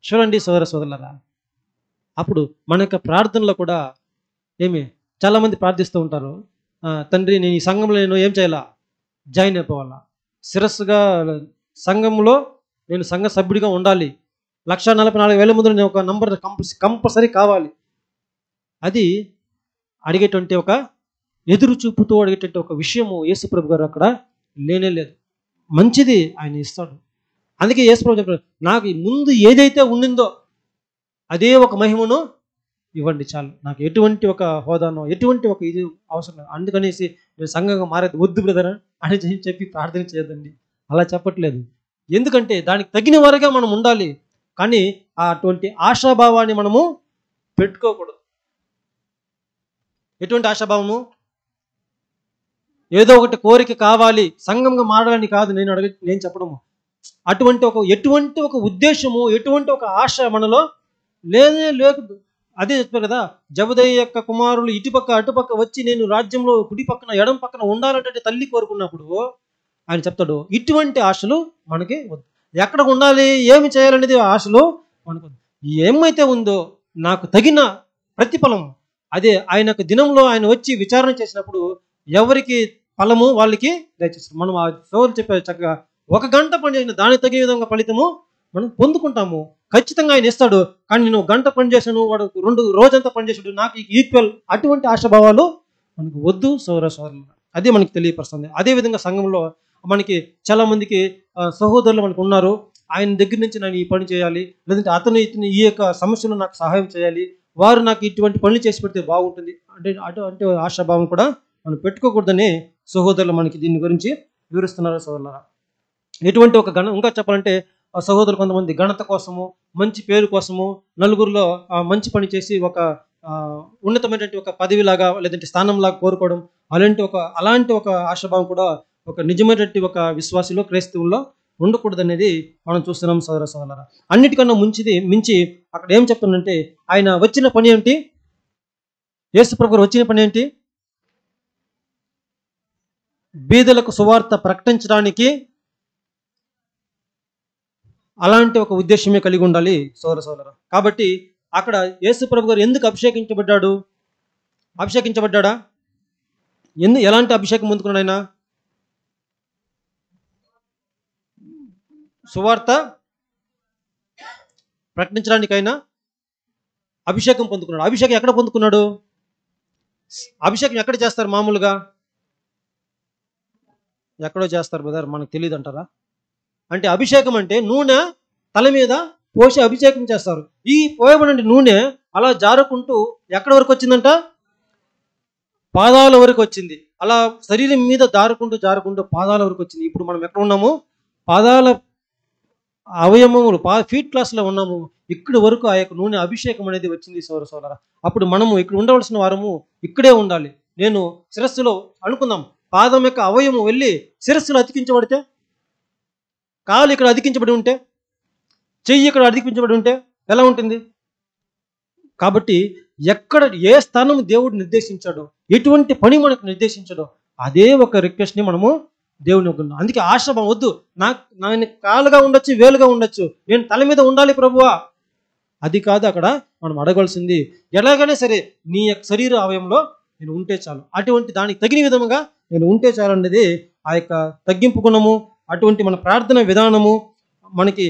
S1: చూడండి సోదర సోదరులారా, అప్పుడు మన యొక్క ప్రార్థనలో కూడా చాలామంది ప్రార్థిస్తూ ఉంటారు, తండ్రి నేను ఈ సంఘంలో నేను ఏం చేయాలా? జాయిన్ అయిపోవాలా, శిరస్సుగా సంఘంలో నేను సంఘ సభ్యుడిగా ఉండాలి, 1,44,000 మంది నేను ఒక నంబర్ కంపల్సరీ కావాలి. అది అడిగేటువంటి ఒక ఎదురు చూపుతూ అడిగేటువంటి ఒక విషయము యేసుప్రభు గారు అక్కడ లేనే లేదు. మంచిది, ఆయన ఇస్తాడు. అందుకే యేసుప్రభు చెప్పారు, నాకు ముందు ఏదైతే ఉండిందో అదే ఒక మహిమను ఇవ్వండి చాలు, నాకు ఎటువంటి ఒక హోదానో ఎటువంటి ఒక ఇది అవసరం లేదు. అందుకనేసి నేను సంఘంగా మారేది వద్దు బ్రదర్ అని చెప్పి ప్రార్థన చేయొద్దండి, అలా చెప్పట్లేదు. ఎందుకంటే దానికి తగిన వారుగా మనం ఉండాలి, కానీ అటువంటి ఆశాభావాన్ని మనము పెట్టుకోకూడదు. ఎటువంటి ఆశాభావము? ఏదో ఒకటి కోరిక కావాలి, సంఘంగా మారాలని కాదు నేను చెప్పడము. ఎటువంటి ఒక ఉద్దేశము, ఎటువంటి ఒక ఆశ మనలో లేదు. అదే చెప్పారు కదా, జబదయి యొక్క కుమారులు ఇటుపక్క అటుపక్క వచ్చి నేను రాజ్యంలో కుడి పక్కన ఎడం పక్కన ఉండాలంటే తల్లి కోరుకున్నప్పుడు ఆయన చెప్తాడు, ఇటువంటి ఆశలు మనకి వద్దు. ఎక్కడ ఉండాలి, ఏమి చేయాలనేది ఆశలు మనకు ఏమైతే ఉందో నాకు తగిన ప్రతిఫలం అదే ఆయన యొక్క దినంలో ఆయన వచ్చి విచారణ చేసినప్పుడు ఎవరికి ఫలము వాళ్ళకి దయచేస్తారు. మనం ఆ సోదరులు చెప్పారు చక్కగా, 1 గంట పనిచేసిన దానికి తగిన విధంగా ఫలితము మనం పొందుకుంటాము. ఖచ్చితంగా ఆయన ఇస్తాడు. కానీ నేను 1 గంట పనిచేసాను, వాడు 2 రోజంతా పనిచేసాడు, నాకు ఈక్వల్, అటువంటి ఆశాభావాలు మనకు వద్దు సోదర సోదరులు. అదే మనకి తెలియపరుస్తుంది. అదేవిధంగా సంఘంలో మనకి చాలా మందికి సహోదరులు మనకు ఉన్నారు, ఆయన దగ్గర నుంచి నేను ఈ పని చేయాలి, లేదంటే ఇతను ఈ యొక్క సమస్యలో నాకు సహాయం చేయాలి, వారు నాకు ఇటువంటి పనులు చేసి పెడితే బాగుంటుంది అంటే ఆశాభావం కూడా మనం పెట్టుకోకూడదని సహోదరులు మనకి దీని గురించి వివరిస్తున్నారు సోదరులారా. ఎటువంటి ఒక ఇంకా చెప్పాలంటే సహోదరులు కొంతమంది ఘనత కోసము, మంచి పేరు కోసము, నలుగురిలో మంచి పని చేసి ఒక ఉన్నతమైనటువంటి ఒక పదవిలాగా లేదంటే స్థానంలాగా కోరుకోవడం, అలాంటి ఒక ఆశాభావం కూడా ఒక నిజమైనటువంటి ఒక విశ్వాసిలో, క్రైస్తవుల్లో ఉండకూడదనేది మనం చూస్తున్నాం సోదర సోదరులారా. అన్నిటికన్నా మించి అక్కడ ఏం చెప్తుందంటే, ఆయన వచ్చిన పని ఏంటి? యేసుప్రభు గారు వచ్చిన పని ఏంటి? బీదలకు సువార్త ప్రకటించడానికి అలాంటి ఒక ఉద్దేశమే కలిగి ఉండాలి సోదర సోదరులారా. కాబట్టి అక్కడ యేసుప్రభు గారు ఎందుకు అభిషేకించబడ్డా? ఎలాంటి అభిషేకం పొందుకున్నాడు ఆయన? సువార్త ప్రకటించడానికైనా అభిషేకం పొందుకున్నాడు. అభిషేకం ఎక్కడ పొందుకున్నాడు? అభిషేకం ఎక్కడ చేస్తారు? మామూలుగా ఎక్కడో చేస్తారు బ్రదర్, మనకు తెలియదు అంటారా? అంటే అభిషేకం అంటే నూనె తల మీద పోసి అభిషేకం చేస్తారు. ఈ పోయబడిన నూనె అలా జారుకుంటూ ఎక్కడి వరకు వచ్చిందంట? పాదాల వరకు వచ్చింది. అలా శరీరం మీద జారుకుంటూ పాదాల వరకు వచ్చింది. ఇప్పుడు మనం ఎక్కడ ఉన్నాము? పాదాల అవయవములు ఫీట్ క్లాస్లో ఉన్నాము. ఇక్కడి వరకు ఆ యొక్క నూనె అభిషేకం అనేది వచ్చింది సోదర. అప్పుడు మనము ఇక్కడ ఉండవలసిన వారము ఇక్కడే ఉండాలి. నేను శిరస్సులో అనుకుందాం, పాదం యొక్క అవయవం వెళ్ళి శిరస్సులో అతికించబడితే, కాలు ఇక్కడ అతికించబడి ఉంటే, చెయ్యి ఇక్కడ అతికించబడి ఉంటే ఎలా ఉంటుంది? కాబట్టి ఎక్కడ ఏ స్థానం దేవుడు నిర్దేశించాడో, ఎటువంటి పని మనకు నిర్దేశించాడో అదే ఒక రిక్వెస్ట్ని మనము దేవుని వద్దు. అందుకే ఆశ వద్దు. నేను కాలుగా ఉండొచ్చు, వేలుగా ఉండొచ్చు, నేను తల మీద ఉండాలి ప్రభువా, అది కాదు అక్కడ మనం అడగాల్సింది. ఎలాగైనా సరే నీ యొక్క శరీర అవయంలో నేను ఉంటే చాలు, అటువంటి దానికి తగిన విధముగా నేను ఉంటే చాలు అనేది ఆ యొక్క తగ్గింపు గుణము, అటువంటి మన ప్రార్థన విధానము మనకి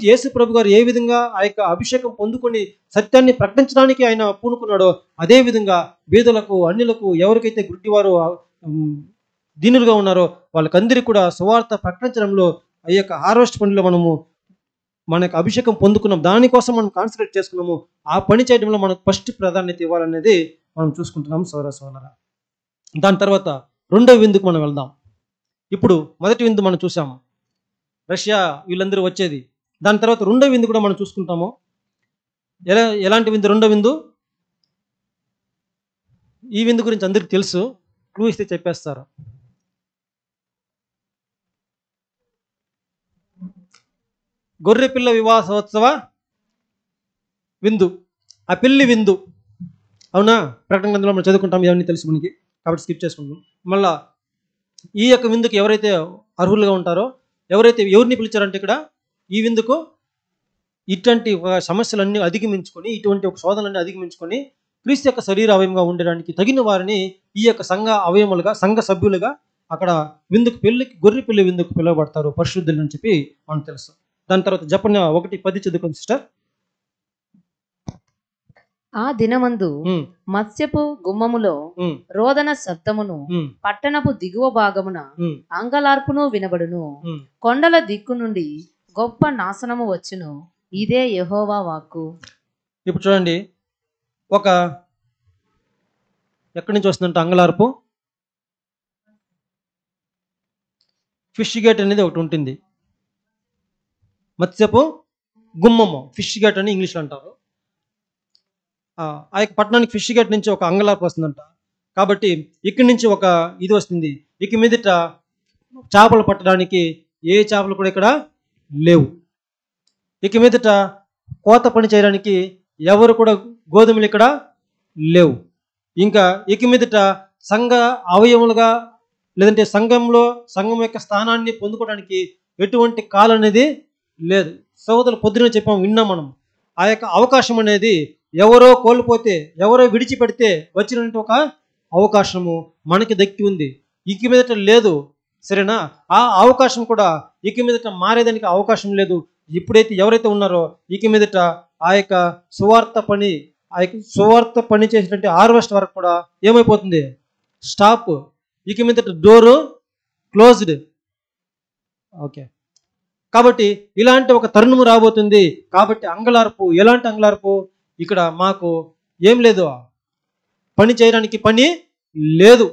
S1: యేసు ప్రభు గారు ఏ విధంగా ఆ యొక్క అభిషేకం పొందుకొని సత్యాన్ని ప్రకటించడానికి ఆయన పూనుకున్నాడో అదే విధంగా బీదలకు, అన్యులకు, ఎవరికైతే గుడ్డివారు దీనులుగా ఉన్నారో వాళ్ళకందరికీ కూడా సువార్త ప్రకటించడంలో ఆ యొక్క హార్వెస్ట్ పనిలో మనకు అభిషేకం పొందుకున్నాం, దానికోసం మనం కాన్సన్ట్రేట్ చేసుకున్నాము. ఆ పని చేయడంలో మనకు ఫస్ట్ ప్రాధాన్యత ఇవ్వాలనేది మనం చూసుకుంటున్నాం సోదర. దాని తర్వాత రెండవ విందుకు మనం వెళ్దాం. ఇప్పుడు మొదటి విందు మనం చూసాము, రష్యా వీళ్ళందరూ వచ్చేది. దాని తర్వాత రెండవ విందు కూడా మనం చూసుకుంటాము. ఎలాంటి విందు? రెండవ విందు. ఈ విందు గురించి అందరికీ తెలుసు, క్లూ ఇస్తే చెప్పేస్తారు. గొర్రెపిల్ల వివాహోత్సవ విందు, ఆ పెళ్లి విందు. అవునా? ప్రకటన గ్రంథంలో మనం చదువుకుంటాం, ఇవన్నీ తెలుసు మనకి, కాబట్టి స్కిప్ చేసుకుంటాం. మళ్ళా ఈ యొక్క విందుకు ఎవరైతే అర్హులుగా ఉంటారో, ఎవరిని పిలిచారంటే ఇక్కడ ఈ విందుకు ఇటువంటి సమస్యలన్నీ అధిగమించుకొని, ఇటువంటి ఒక శోధనలన్నీ అధిగమించుకొని క్రీస్తు యొక్క శరీర అవయవంగా ఉండడానికి తగిన వారిని ఈ యొక్క సంఘ అవయములుగా, సంఘ సభ్యులుగా అక్కడ గొర్రె పిల్లి విందుకు పిలువబడతారు పరిశుద్ధులు అని చెప్పి మనకు తెలుసు. దాని తర్వాత జపన్య 1:10 చదువుకోండి సిస్టర్.
S3: ఆ దినమందు మత్స్యపు గుమ్మములో రోదన శబ్దమును, పట్టణపు దిగువ భాగమున అంగలార్పును వినబడును. కొండల దిక్కు నుండి గొప్ప నాశనము వచ్చును. ఇదే యెహోవా వాక్కు.
S1: ఇప్పుడు చూడండి, ఎక్కడి నుంచి వస్తుందంటే అంగలార్పు. ఫిష్ గేట్ అనేది ఒకటి ఉంటుంది, మత్స్యపు గుమ్మము, ఫిష్ గేట్ అని ఇంగ్లీష్లో అంటారు. ఆ యొక్క పట్టణానికి ఫిష్ గేట్ నుంచి ఒక అంగలార్పు వస్తుందంట. కాబట్టి ఇక్కడి నుంచి ఒక ఇది వస్తుంది, ఇక మీదట చేపలు పట్టడానికి ఏ చేపలు కూడా ఇక్కడ లేవు. ఇక మీదట కోత పని చేయడానికి ఎవరు కూడా గోధుమలు ఇక్కడ లేవు. ఇంకా ఇక మీదట సంఘ అవయములుగా లేదంటే సంఘం యొక్క స్థానాన్ని పొందుకోవడానికి ఎటువంటి కాలం అనేది లేదు. సోదరులు పొద్దున చెప్పాం, విన్నాం మనం. ఆ యొక్క అవకాశం అనేది ఎవరో కోల్పోతే, ఎవరో విడిచిపెడితే వచ్చినట్టు ఒక అవకాశము మనకి దక్కి ఉంది, ఇక మీదట లేదు. సరేనా? ఆ అవకాశం కూడా ఇక మీదట మారేదానికి అవకాశం లేదు. ఇప్పుడైతే ఎవరైతే ఉన్నారో ఇక మీదట ఆ యొక్క సువార్త పని చేసినట్టు హార్వెస్ట్ వరకు కూడా ఏమైపోతుంది? స్టాప్. ఇక మీదట డోరు క్లోజ్డ్. ఓకే, కాబట్టి ఇలాంటి ఒక తరుణము రాబోతుంది. కాబట్టి అంగలార్పు, ఎలాంటి అంగలార్పు? ఇక్కడ మాకు ఏం లేదు, పని చేయడానికి పని లేదు.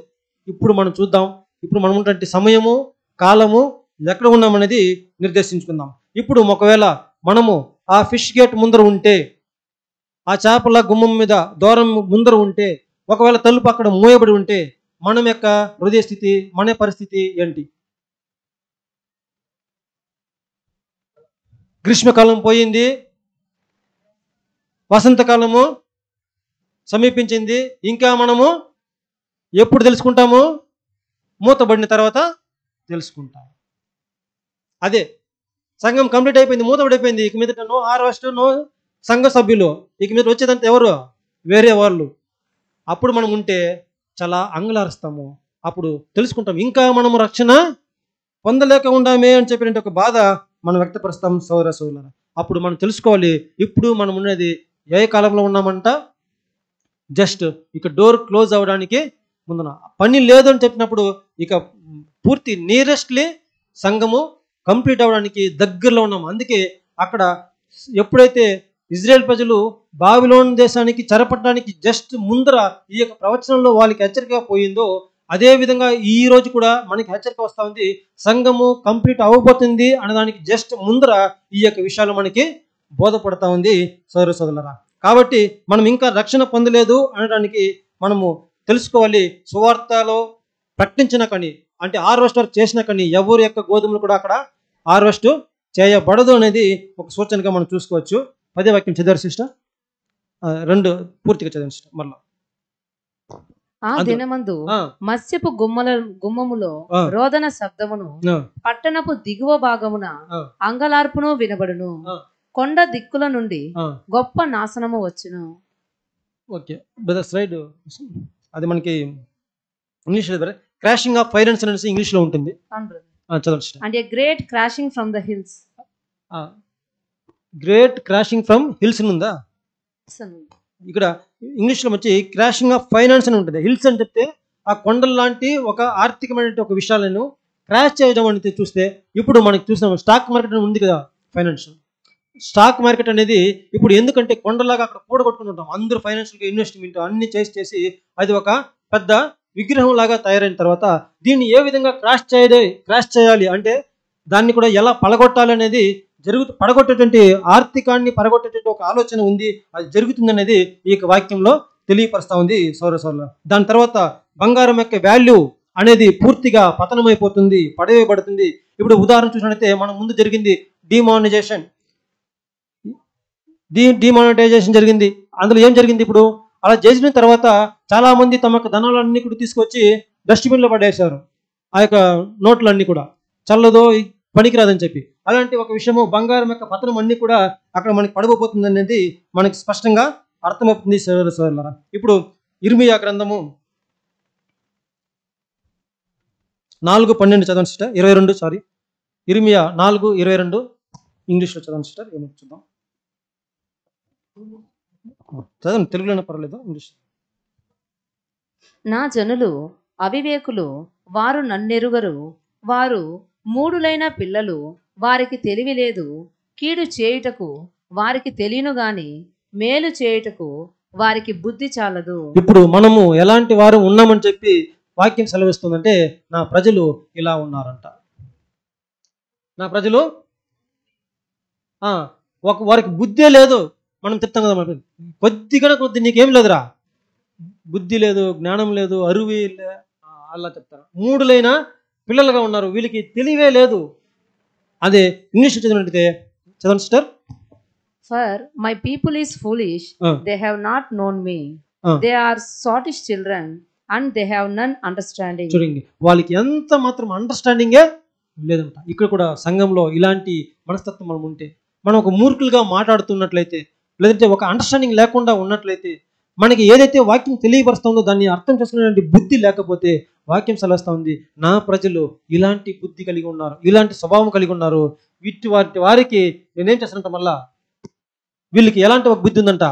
S1: ఇప్పుడు మనం చూద్దాం, ఇప్పుడు మనం ఉన్నటువంటి సమయము, కాలము, ఎక్కడ ఉన్నామనేది నిర్దేశించుకుందాం. ఇప్పుడు ఒకవేళ మనము ఆ ఫిష్ గేట్ ముందర ఉంటే, ఆ చేపల గుమ్మం మీద దూరం ముందర ఉంటే, ఒకవేళ తలుపు అక్కడ మూయబడి ఉంటే మనం యొక్క హృదయ స్థితి, మన పరిస్థితి ఏంటి? గ్రీష్మకాలం పోయింది, వసంతకాలము సమీపించింది. ఇంకా మనము ఎప్పుడు తెలుసుకుంటాము? మూతబడిన తర్వాత తెలుసుకుంటాం. అదే సంఘం కంప్లీట్ అయిపోయింది, మూతబడిపోయింది. ఇక మీదట నో హార్వెస్ట్, నో సంఘ సభ్యులు. ఇక మీద వచ్చేదంతా ఎవరు? వేరే వాళ్ళు. అప్పుడు మనం ఉంటే చాలా అంగలారుస్తాము. అప్పుడు తెలుసుకుంటాం, ఇంకా మనము రక్షణ పొందలేక ఉండామే అని చెప్పినట్టు ఒక బాధ మనం వ్యక్తపరుస్తాం సోదరులారా. అప్పుడు మనం తెలుసుకోవాలి, ఇప్పుడు మనం ఉన్నది ఏ కాలంలో ఉన్నామంట? జస్ట్ ఇక డోర్ క్లోజ్ అవ్వడానికి ముందున పని లేదు అని చెప్పినప్పుడు ఇక పూర్తి నియరెస్ట్లీ సంఘము కంప్లీట్ అవ్వడానికి దగ్గరలో ఉన్నాము. అందుకే అక్కడ ఎప్పుడైతే ఇజ్రాయెల్ ప్రజలు బాబిలోన్ దేశానికి చెరపట్టడానికి జస్ట్ ముందర ఈ యొక్క ప్రవచనంలో వాళ్ళకి హెచ్చరిక పోయిందో, అదే విధంగా ఈ రోజు కూడా మనకి హెచ్చరిక వస్తూ ఉంది. సంఘము కంప్లీట్ అవ్వబోతుంది అనడానికి జస్ట్ ముందర ఈ యొక్క విషయాలు మనకి బోధపడతా ఉంది సోదర సోదరులారా. కాబట్టి మనం ఇంకా రక్షణ పొందలేదు అనడానికి మనము తెలుసుకోవాలి. సువార్తలో ప్రకటించిన కానీ అంటే హార్వెస్ట్ చేసిన కానీ ఎవరి యొక్క గోధుమలు కూడా అక్కడ హార్వెస్ట్ చేయబడదు అనేది ఒక సూచనగా మనం చూసుకోవచ్చు. 10వ వాక్యం చదివారు సిస్టర్, 2 పూర్తిగా చదివాను సిస్టర్ మళ్ళా.
S3: ఆ దినమందు మత్స్యపు గుమ్మములో రోదన శబ్దమును, పట్టణపు దిగువ భాగమున అంగలార్పును వినబడును. కొండ దిక్కుల నుండి గొప్ప నాశనము వచ్చును.
S1: ఓకే బ్రదర్ స్లైడ్ అది మనకి ఇంగ్లీష్ లో క్రాషింగ్ ఆఫ్ ఫైనాన్స్ అనేసి ఇంగ్లీష్ లో ఉంటుంది. చదవండి.
S3: And a great crashing from the hills.
S1: Great crashing from hills ఉందా? ఇక్కడ ఇంగ్లీష్ లో వచ్చి క్రాషింగ్ ఆఫ్ ఫైనాన్స్ అని ఉంటుంది. హిల్స్ అని చెప్తే ఆ కొండల లాంటి ఒక ఆర్థికమైన ఒక విషయాలను క్రాష్ చేయడం అనేది చూస్తే, ఇప్పుడు మనకి చూసినాం స్టాక్ మార్కెట్ ఉంది కదా, ఫైనాన్స్ స్టాక్ మార్కెట్ అనేది ఇప్పుడు ఎందుకంటే కొండలాగా అక్కడ కూడగొట్టుకుని ఉంటాం. అందరూ ఫైనాన్షియల్గా ఇన్వెస్ట్మెంట్ అన్ని చేసి అది ఒక పెద్ద విగ్రహం లాగా తయారైన తర్వాత దీన్ని ఏ విధంగా క్రాష్ చేయాలి అంటే దాన్ని కూడా ఎలా పడగొట్టాలి అనేది పడగొట్టేటువంటి ఆర్థికాన్ని పడగొట్టేటువంటి ఒక ఆలోచన ఉంది. అది జరుగుతుంది అనేది ఈ వాక్యంలో తెలియపరుస్తా ఉంది సౌర సౌర. దాని తర్వాత బంగారం యొక్క వాల్యూ అనేది పూర్తిగా పతనమైపోతుంది, పడవేయబడుతుంది. ఇప్పుడు ఉదాహరణ చూసినట్లయితే మనం ముందు జరిగింది డిమానిటైజేషన్ జరిగింది. అందులో ఏం జరిగింది? ఇప్పుడు అలా చేసిన తర్వాత చాలా మంది తమ యొక్క ధనాలన్నీ కూడా తీసుకొచ్చి డస్ట్బిన్లో పడేశారు. ఆ యొక్క నోట్లన్నీ కూడా చల్లదో పనికిరాదని చెప్పి. అలాంటి ఒక విషయము బంగారం యొక్క పతనం అన్ని కూడా అక్కడ మనకి పడబోతుంది అనేది మనకి స్పష్టంగా అర్థమవుతుంది సోదరులారా. ఇప్పుడు ఇర్మియా గ్రంథము 4:12 చదవండి సిస్టర్. 22 ఇర్మియా 4:22 ఇంగ్లీష్లో చదవండి సిస్టర్. ఏమో చూద్దాం, చదవండి, తెలుగులోనే పర్వాలేదు, ఇంగ్లీష్.
S3: నా జనులు అవివేకులు, వారు నన్నెరుగరు. వారు మూఢులైన పిల్లలు, వారికి తెలివి లేదు. కీడు చేయుటకు వారికి తెలియను గాని మేలు చేయుటకు వారికి బుద్ధి చాలదు.
S1: ఇప్పుడు మనము ఎలాంటి వారు ఉన్నామని చెప్పి వాక్యం సెలవిస్తుందంటే, నా ప్రజలు ఇలా ఉన్నారంట. నా ప్రజలు వారికి బుద్ధే లేదు. మనం చెప్తాం కదా, మన కొద్ది నీకేం లేదురా, బుద్ధి లేదు, జ్ఞానం లేదు, అరువి అలా చెప్తారు. మూఢులైన పిల్లలుగా ఉన్నారు, వీళ్ళకి తెలివే లేదు. అదే ఇంగ్లీష్ చదివినట్టయితే చదవండి sister.
S3: For my people is foolish, they have not known me, they are sottish children and they have none understanding.
S1: చూడండి, వాళ్ళకి ఎంత మాత్రం అండర్స్టాండింగే లేదంట. ఇక్కడ కూడా సంఘంలో ఇలాంటి మనస్తత్వం మనం ఉంటే, మనం ఒక మూర్ఖులుగా మాట్లాడుతున్నట్లయితే, లేదంటే ఒక అండర్స్టాండింగ్ లేకుండా ఉన్నట్లయితే, మనకి ఏదైతే వాక్యం తెలియపరుస్తుందో దాన్ని అర్థం చేసుకునే బుద్ధి లేకపోతే, వాక్యం సెలవుస్తూ ఉంది, నా ప్రజలు ఇలాంటి బుద్ధి కలిగి ఉన్నారు, ఇలాంటి స్వభావం కలిగి ఉన్నారు. వారికి నేనేం చేస్తానంట, మళ్ళా వీళ్ళకి ఎలాంటి ఒక బుద్ధి ఉందంట,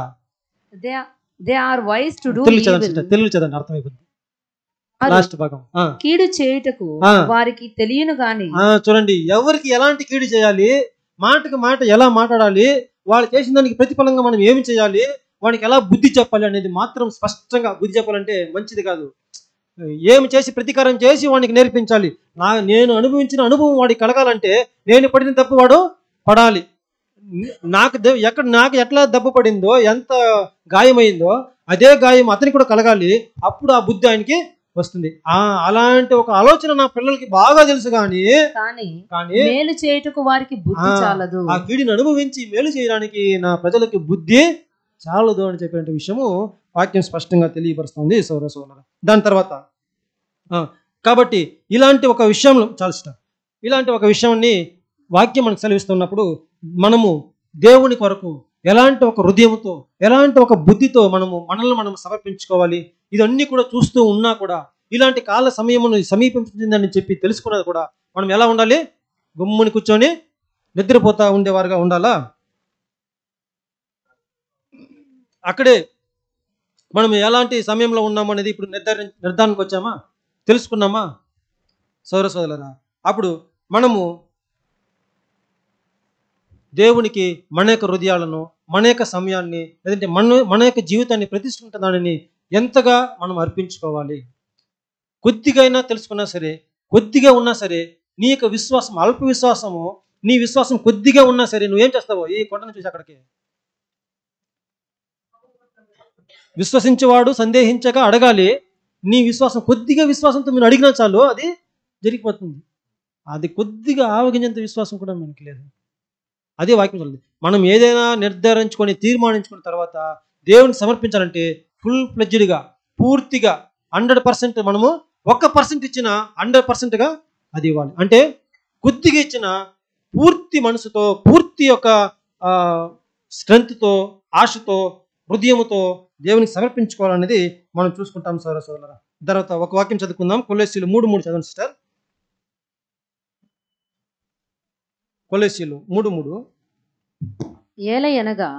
S3: they are wise to do
S1: Telugu చదండి, అర్థమైపోతుంది. లాస్ట్ భాగం,
S3: కీడు చేయుటకు వారికి తెలియను గాని.
S1: చూడండి, ఎవరికి ఎలాంటి కీడు చేయాలి, మాటకు మాట ఎలా మాట్లాడాలి, వాళ్ళు చేసిన దానికి ప్రతిఫలంగా మనం ఏమి చేయాలి, వానికి ఎలా బుద్ధి చెప్పాలి అనేది మాత్రం స్పష్టంగా బుద్ధి చెప్పాలంటే మంచిది కాదు. ఏమి చేసి ప్రతీకారం చేసి వాడికి నేర్పించాలి. నేను అనుభవించిన అనుభవం వాడికి కలగాలంటే నేను పడిన తప్పు వాడు పడాలి. నాకు ఎట్లా దెబ్బ పడిందో, ఎంత గాయమైందో అదే గాయం అతనికి కూడా కలగాలి. అప్పుడు ఆ బుద్ధి ఆయనకి వస్తుంది. అలాంటి ఒక ఆలోచన నా పిల్లలకి బాగా తెలుసు, కానీ
S3: మేలు చేయుటకు వారికి బుద్ధి చాలదు.
S1: ఆ కీడిని అనుభవించి మేలు చేయడానికి నా ప్రజలకి బుద్ధి చాలదు అని చెప్పే విషయము వాక్యం స్పష్టంగా తెలియపరుస్తుంది సోదర సోదర. దాని తర్వాత కాబట్టి ఇలాంటి ఒక విషయంలో ఇలాంటి ఒక విషయాన్ని వాక్యం మనకు సెలవిస్తున్నప్పుడు మనము దేవుని కొరకు ఎలాంటి ఒక హృదయంతో, ఎలాంటి ఒక బుద్ధితో మనల్ని మనం సమర్పించుకోవాలి. ఇదన్నీ కూడా చూస్తూ ఉన్నా కూడా ఇలాంటి కాల సమయమును సమీపించిందని చెప్పి తెలుసుకున్నది కూడా మనం ఎలా ఉండాలి? గుమ్ముని కూర్చొని నిద్రపోతా ఉండేవారుగా ఉండాలా? అక్కడే మనం ఎలాంటి సమయంలో ఉన్నామనేది ఇప్పుడు నిర్ధారణకు వచ్చామా, తెలుసుకున్నామా సోదర సోదరులారా? అప్పుడు మనము దేవునికి మన యొక్క హృదయాలను, మన యొక్క సమయాన్ని లేదంటే మన యొక్క జీవితాన్ని ప్రతిష్ఠించిన దానిని ఎంతగా మనం అర్పించుకోవాలి. కొద్దిగా అయినా తెలుసుకున్నా సరే, కొద్దిగా ఉన్నా సరే, నీ యొక్క విశ్వాసం అల్ప విశ్వాసము, నీ విశ్వాసం కొద్దిగా ఉన్నా సరే నువ్వేం చేస్తావో ఈ కొండను చూసి అక్కడికి విశ్వసించేవాడు సందేహించగా అడగాలి. నీ విశ్వాసం కొద్దిగా విశ్వాసంతో మీరు అడిగినా చాలు అది జరిగిపోతుంది. అది కొద్దిగా ఆవగించేంత విశ్వాసం కూడా మనకి లేదు. అదే వాక్యం చదువుతుంది. మనం ఏదైనా నిర్ధారించుకొని తీర్మానించుకున్న తర్వాత దేవునికి సమర్పించాలంటే ఫుల్ ఫ్లెడ్జ్డ్గా పూర్తిగా 100% మనము 1% ఇచ్చిన 100%గా అది ఇవ్వాలి. అంటే కొద్దిగా ఇచ్చిన పూర్తి మనసుతో, పూర్తి యొక్క స్ట్రెంగ్త్తో, ఆశతో, హృదయముతో దేవునికి సమర్పించుకోవాలనేది మనం చూసుకుంటాం సోదరులారా. తర్వాత ఒక వాక్యం చదువుకుందాం. కొలొస్సీలు 3:3 చదవండి సిస్టర్. కొలొస్సీలు 3:3.
S3: ఏలయనగా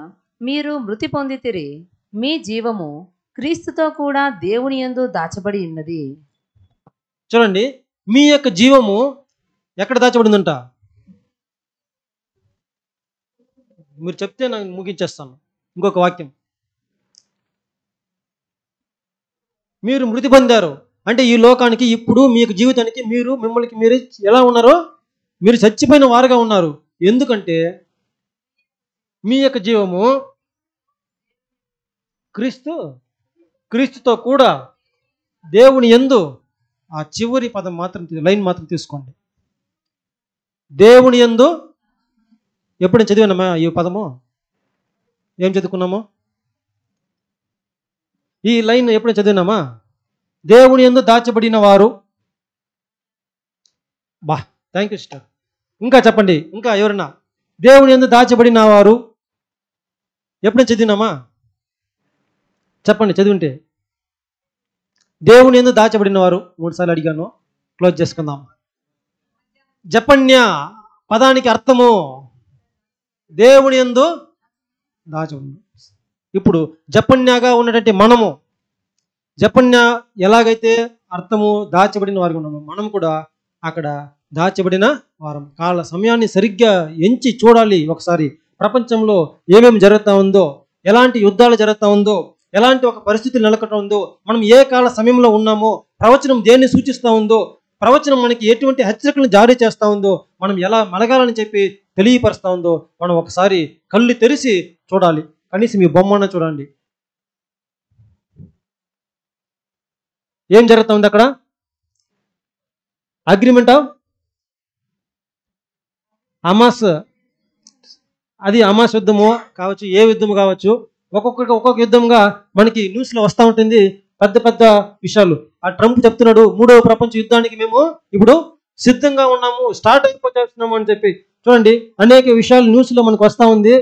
S3: మీరు మృతి పొందితిరి, మీ జీవము క్రీస్తుతో కూడా దేవుని యందు దాచబడి ఉన్నది.
S1: చూడండి, మీ యొక్క జీవము ఎక్కడ దాచబడిందంట? మీరు చెప్తే నేను ముగించేస్తాను. ఇంకొక వాక్యం, మీరు మృతి పొందారు అంటే ఈ లోకానికి, ఇప్పుడు మీ యొక్క జీవితానికి మిమ్మల్ని మీరు ఎలా ఉన్నారో మీరు చచ్చిపోయిన వారుగా ఉన్నారు. ఎందుకంటే మీ యొక్క జీవము క్రీస్తుతో కూడా దేవుని యందు, ఆ చివరి పదం మాత్రం లైన్ మాత్రం తీసుకోండి. దేవుని యందు ఎప్పుడు చదివినామా ఈ పదము? ఏం చదువుకున్నాము? ఈ లైన్ ఎప్పుడు చదివినామా? దేవుని యందు దాచబడిన వారు. బా, థ్యాంక్ యూ సిస్టర్. ఇంకా చెప్పండి, ఇంకా ఎవరన్నా దేవుని యందు దాచబడిన వారు ఎప్పుడు చదివినామా? చెప్పండి చదివింటే. దేవుని యందు దాచబడిన వారు 3 సార్లు అడిగాను. క్లోజ్ చేసుకుందాం. జపన్య పదానికి అర్థము దేవుని యందు దాచబడి. ఇప్పుడు జపన్యగా ఉన్నటువంటి మనము, జపన్య ఎలాగైతే అర్థము దాచబడిన వారికి ఉన్నాము, మనం కూడా అక్కడ దాచబడిన వారం. కాల సమయాన్ని సరిగ్గా ఎంచి చూడాలి. ఒకసారి ప్రపంచంలో ఏమేమి జరుగుతూ ఉందో, ఎలాంటి యుద్ధాలు జరుగుతూ ఉందో, ఎలాంటి ఒక పరిస్థితులు నెలకొంటూ ఉందో, మనం ఏ కాల సమయంలో ఉన్నామో, ప్రవచనం దేన్ని సూచిస్తూ ఉందో, ప్రవచనం మనకి ఎటువంటి హెచ్చరికలను జారీ చేస్తూ ఉందో, మనం ఎలా మెలగాలని చెప్పి తెలియపరుస్తూ ఉందో, మనం ఒకసారి కళ్ళు తెరిచి చూడాలి. కనీసం మీ బొమ్మను చూడండి. ఏం జరుగుతూ ఉంది అక్కడ? Agreement of Hamas. అది హమాస్ యుద్ధము కావచ్చు, ఏ యుద్ధము కావచ్చు, ఒక్కొక్క యుద్ధంగా మనకి న్యూస్లో వస్తూ ఉంటుంది. పెద్ద పెద్ద విషయాలు. ఆ ట్రంప్ చెప్తున్నాడు 3వ ప్రపంచ యుద్ధానికి మేము ఇప్పుడు సిద్ధంగా ఉన్నాము, స్టార్ట్ అయిపోతున్నాము అని చెప్పి. చూడండి, అనేక విషయాలు న్యూస్లో మనకు వస్తూ ఉంది.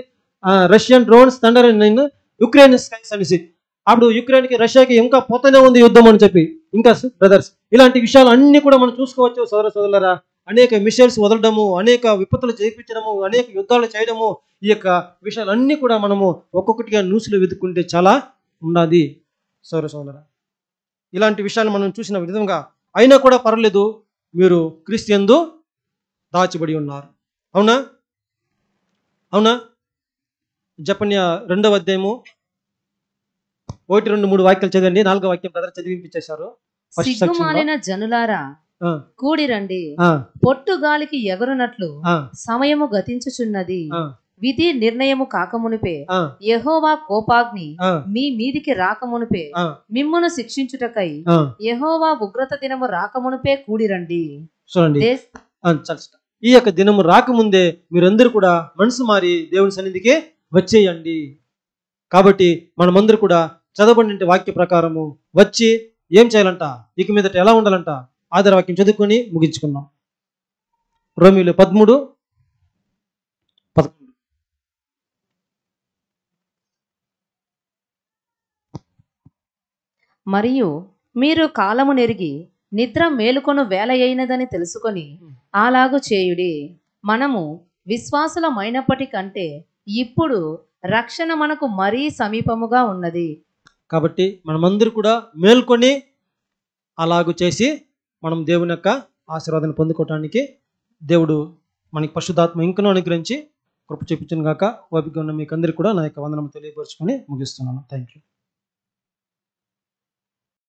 S1: Russian drones thunder in Ukraine skies అనేసి. అప్పుడు యుక్రెయిన్కి రష్యాకి ఇంకా పోతూనే ఉంది యుద్ధం అని చెప్పి. ఇంకా బ్రదర్స్, ఇలాంటి విషయాలు అన్నీ కూడా మనం చూసుకోవచ్చు సోదరులారా. అనేక మిసైల్స్ వదలడము, అనేక విపత్తులు చేయించడము, అనేక యుద్ధాలు చేయడము, ఈ యొక్క విషయాలన్నీ కూడా మనము ఒక్కొక్కటిగా న్యూస్లో వెతుక్కుంటే చాలా ఉన్నది సోదరులారా. ఇలాంటి విషయాలు మనం చూసిన విధంగా అయినా కూడా పర్వాలేదు, మీరు క్రీస్తు యందు దాచబడి ఉన్నారు. అవునా? అవునా? జపన్య 2వ అధ్యాయము 1, 2, 3 వాక్యాలు చదవండి. 4వ వాక్యం బ్రదర్ చదివించేశారు.
S3: సిగ్గుమాలిన జనులారా కూడి రండి, పొట్టు గాలికి ఎగరునట్లు సమయము గతించుచున్నది. విధి నిర్ణయము కాకమునిపే యెహోవా కోపాగ్ని మీ మీదికి రాకమునిపే మిమ్మును శిక్షించుటకై యెహోవా ఉగ్రత దినము రాకమునిపే కూడిరండి.
S1: చూడండి, ఈ యొక్క దినము రాకముందే మీరందరూ కూడా మనసు మారి దేవుని సన్నిధికి వచ్చేయండి. కాబట్టి మనమందరూ కూడా చదవబడిన వాక్య ప్రకారము వచ్చి ఏం చేయాలంట, ఇక మీదట ఎలా ఉండాలంట, ఆధార వాక్యం చదువుకొని ముగించుకున్నాం. రోమీయులు 13:11.
S3: మరియు మీరు కాలము నెరిగి నిద్ర మేలుకొను వేల అయినదని తెలుసుకొని అలాగు చేయుడి. మనము విశ్వాసులమైనప్పటికంటే ఇప్పుడు రక్షణ మనకు మరీ సమీపముగా ఉన్నది.
S1: కాబట్టి మనమందరూ కూడా మేల్కొని అలాగు చేసి మనం దేవుని యొక్క ఆశీర్వాదాన్ని పొందుకోవటానికి దేవుడు మనకి పరిశుద్ధాత్మ ఇంకనూ అనుగ్రహించి కృప చూపించను గాక. ఓపిక ఉన్న మీకు అందరికీ కూడా నా యొక్క వందనము తెలియపరుచుకొని ముగిస్తున్నాను. Thank you.